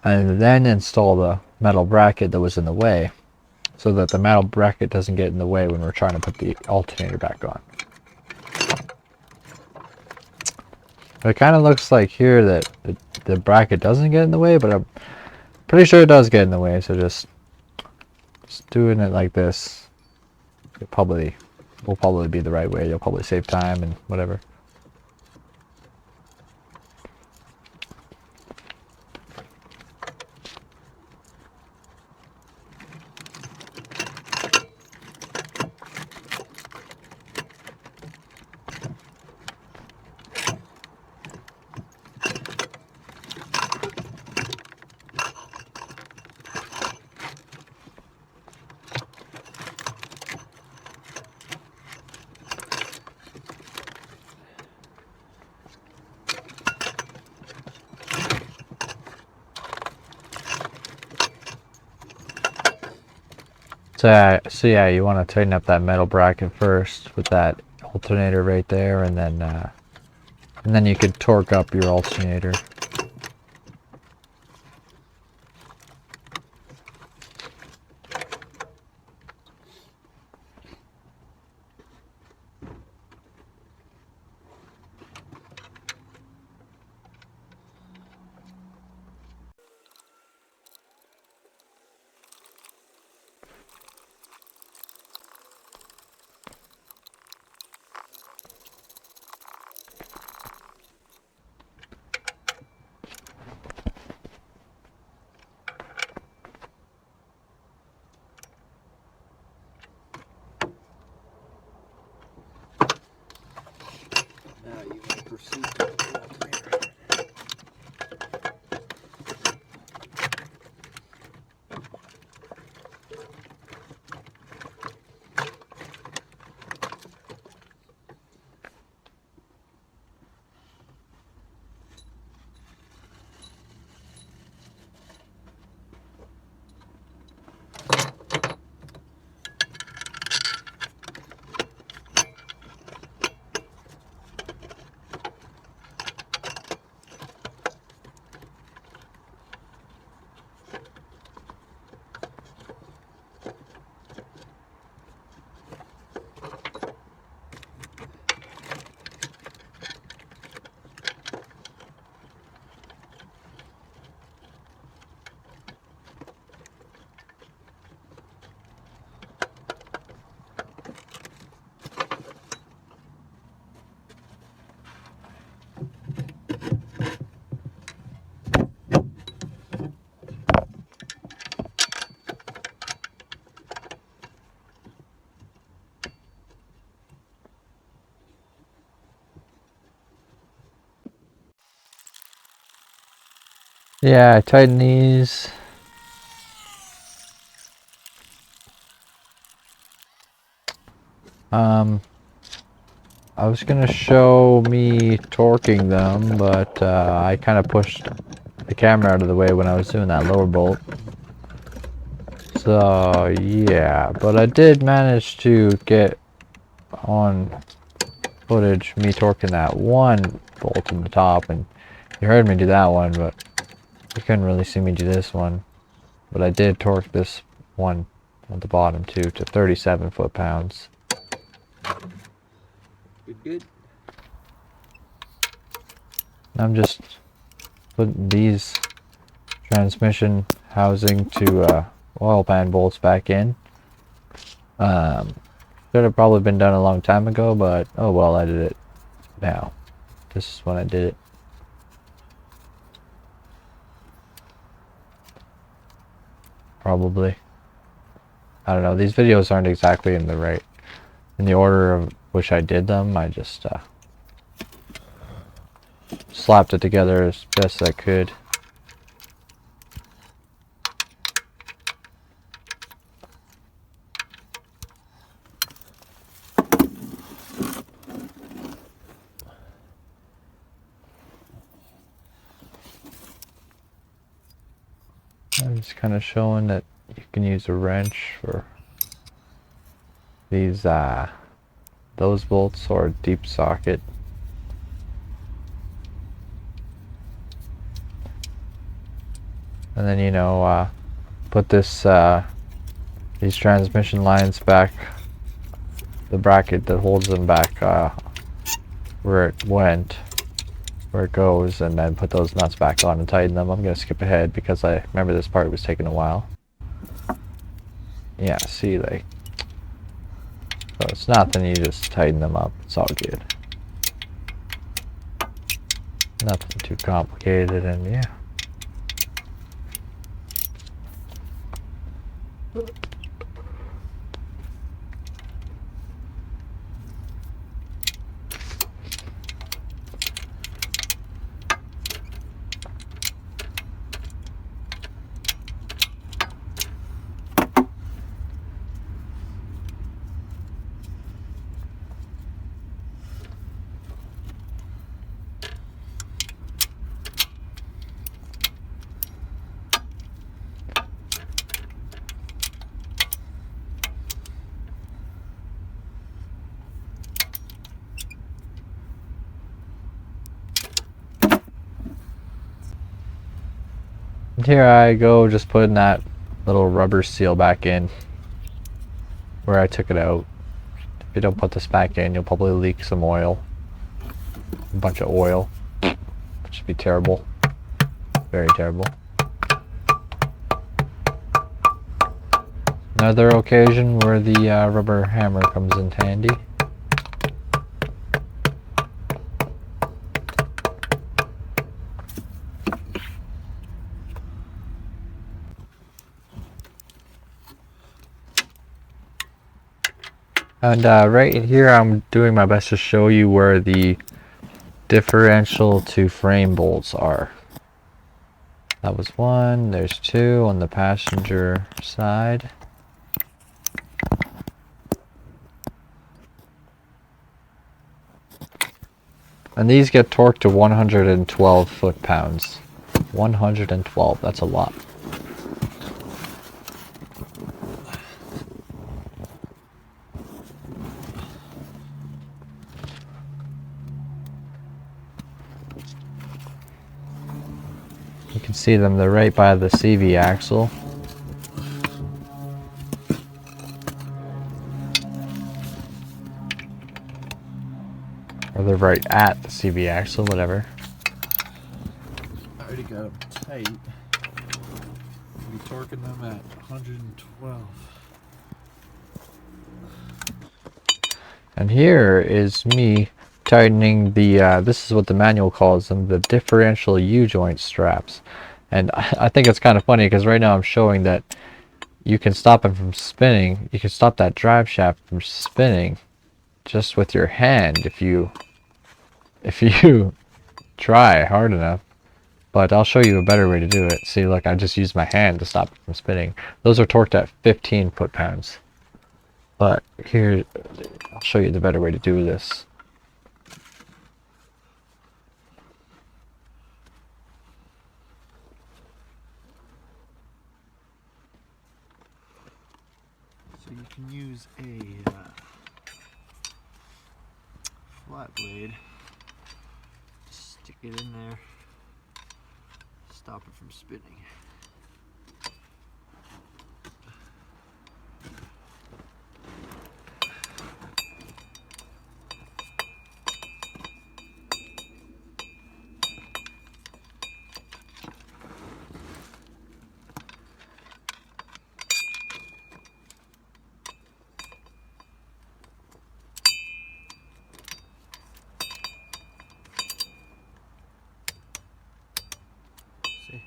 Speaker 1: and then install the metal bracket that was in the way, so that the metal bracket doesn't get in the way when we're trying to put the alternator back on. It kind of looks like here that the bracket doesn't get in the way, but I'm pretty sure it does get in the way, so just doing it like this will probably be the right way. You'll probably save time and whatever. So yeah, you want to tighten up that metal bracket first with that alternator right there, and then you could torque up your alternator.
Speaker 2: Now you may proceed to the alternator.
Speaker 1: Yeah, I tighten these. I was gonna show me torquing them, but I kind of pushed the camera out of the way when I was doing that lower bolt. So yeah, but I did manage to get on footage me torquing that one bolt in the top, and you heard me do that one, but you couldn't really see me do this one. But I did torque this one at the bottom too to 37 foot-pounds.
Speaker 2: Good.
Speaker 1: I'm just putting these transmission housing to oil pan bolts back in. Should have probably been done a long time ago, but oh well, I did it now. This is when I did it. Probably. I don't know. These videos aren't exactly in the order of which I did them. I just slapped it together as best I could. I'm just kind of showing that you can use a wrench for these those bolts or a deep socket. And then, you know, put this these transmission lines back, the bracket that holds them back where it went, where it goes, and then put those nuts back on and tighten them. I'm gonna skip ahead because I remember this part was taking a while. Yeah, see, like, so it's nothing, you just tighten them up, it's all good. Nothing too complicated, and yeah. And here I go, just putting that little rubber seal back in where I took it out. If you don't put this back in, you'll probably leak some oil. A bunch of oil. Which would be terrible. Very terrible. Another occasion where the rubber hammer comes in handy. And right here I'm doing my best to show you where the differential to frame bolts are. That was one, there's two on the passenger side. And these get torqued to 112 foot-pounds. 112, that's a lot. You can see them, they're right by the CV axle. Or they're right at the CV axle, whatever.
Speaker 2: I already got them tight. I'll be torquing them at 112.
Speaker 1: And here is me tightening the, this is what the manual calls them, the differential U-joint straps. And I think it's kind of funny because right now I'm showing that you can stop them from spinning. You can stop that drive shaft from spinning just with your hand if you try hard enough. But I'll show you a better way to do it. See, look, I just used my hand to stop it from spinning. Those are torqued at 15 foot-pounds. But here, I'll show you the better way to do this.
Speaker 2: So you can use a flat blade, stick it in there, stop it from spinning. See?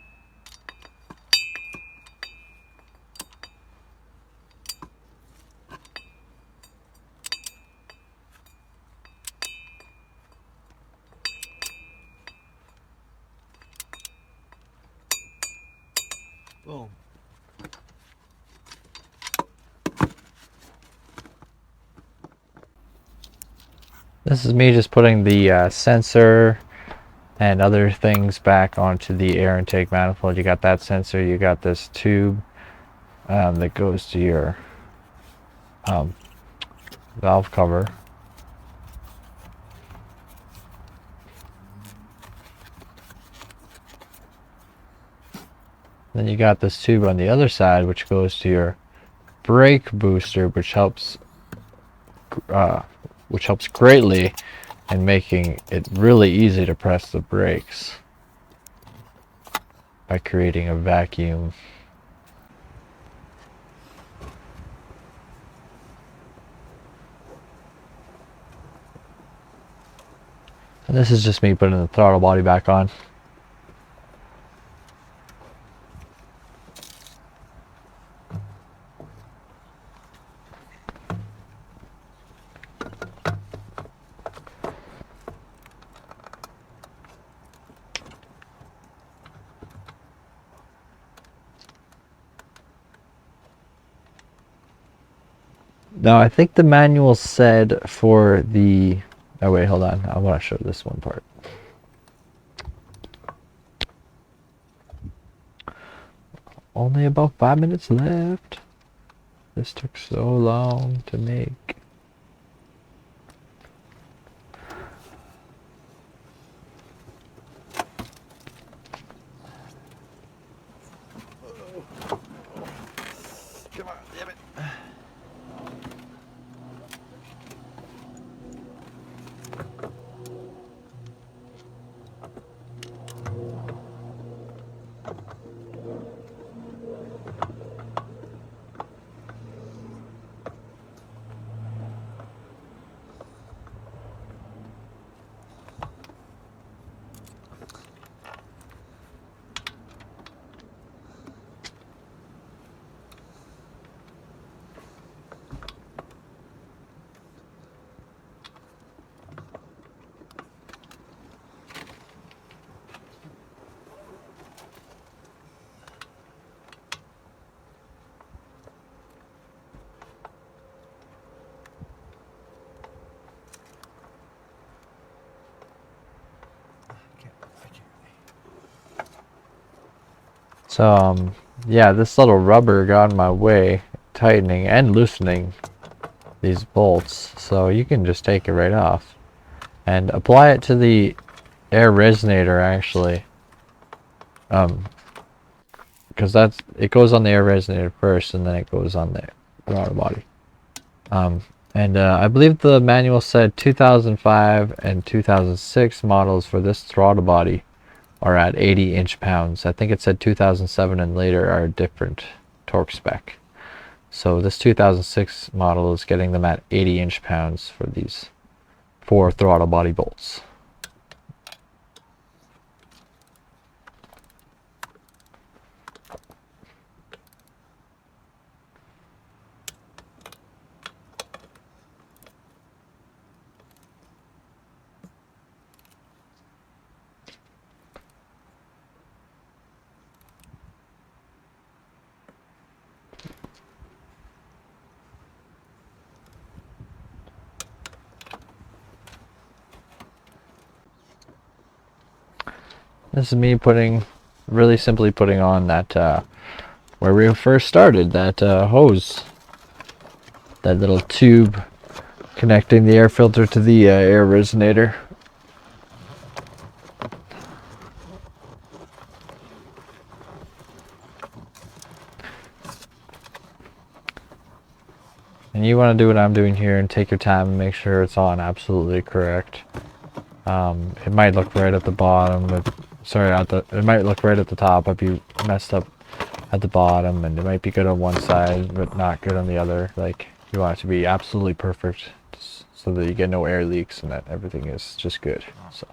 Speaker 2: Boom.
Speaker 1: This is me just putting the sensor and other things back onto the air intake manifold. You got that sensor, you got this tube that goes to your valve cover. Then you got this tube on the other side, which goes to your brake booster, which helps greatly in making it really easy to press the brakes by creating a vacuum. And this is just me putting the throttle body back on. Now I think the manual said for the... Oh wait, hold on. I want to show this one part. Only about 5 minutes left. This took so long to make.
Speaker 2: Come on, damn it.
Speaker 1: So, yeah, this little rubber got in my way, tightening and loosening these bolts. So you can just take it right off and apply it to the air resonator, actually. Because it goes on the air resonator first, and then it goes on the throttle body. I believe the manual said 2005 and 2006 models for this throttle body are at 80 inch-pounds. I think it said 2007 and later are a different torque spec. So this 2006 model is getting them at 80 inch-pounds for these 4 throttle body bolts. This is me really simply putting on that, where we first started, that hose. That little tube connecting the air filter to the air resonator. And you want to do what I'm doing here and take your time and make sure it's on absolutely correct. It might look right at the bottom, but it might look right at the top if you messed up at the bottom, and it might be good on one side but not good on the other. Like, you want it to be absolutely perfect so that you get no air leaks and that everything is just good. So.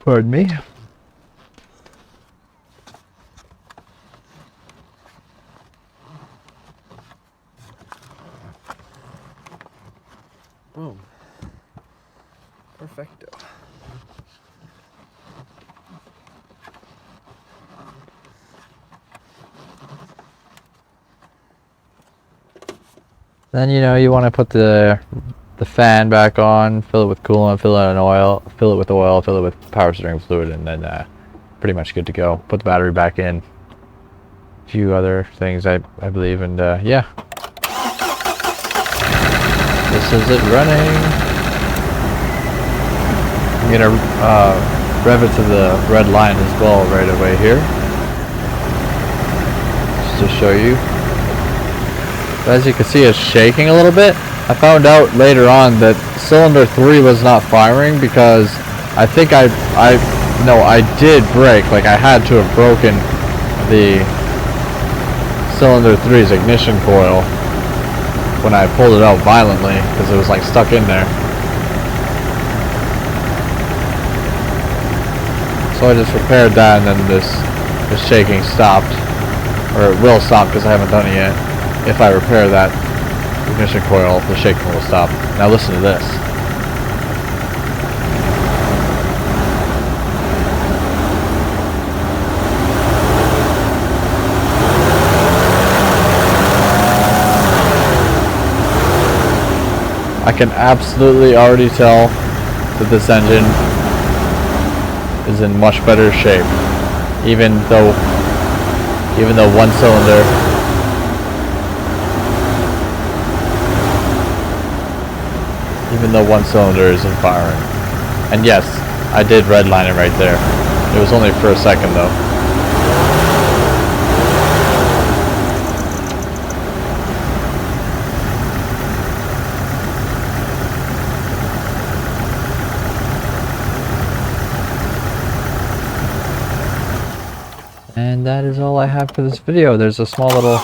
Speaker 1: Pardon me.
Speaker 2: Boom. Perfecto.
Speaker 1: Then you want to put the fan back on, fill it with coolant, fill it with oil, fill it with power steering fluid, and then pretty much good to go. Put the battery back in. A few other things I believe, and yeah. This is it running. I'm gonna rev it to the red line as well right away here, just to show you. But as you can see, it's shaking a little bit. I found out later on that cylinder 3 was not firing because I think I did break. Like, I had to have broken the cylinder 3's ignition coil when I pulled it out violently because it was like stuck in there. So I just repaired that, and then this shaking stopped, or it will stop because I haven't done it yet. If I repair that ignition coil, the shaking will stop. Now listen to this. I can absolutely already tell that this engine is in much better shape, even though one cylinder isn't firing. And yes, I did redline it right there. It was only for a second though. And that is all I have for this video. There's a small little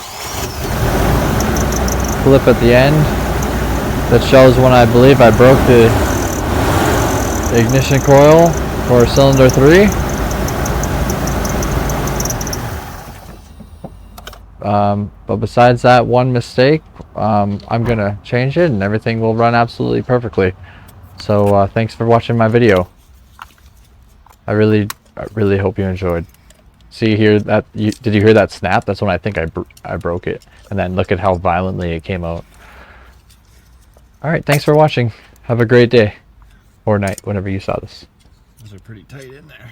Speaker 1: clip at the end that shows when I believe I broke the ignition coil for cylinder 3. But besides that one mistake, I'm gonna change it and everything will run absolutely perfectly. So thanks for watching my video. I really hope you enjoyed. See here, did you hear that snap? That's when I think I broke it. And then look at how violently it came out. Alright, thanks for watching. Have a great day. Or night, whenever you saw this.
Speaker 2: Those are pretty tight in there.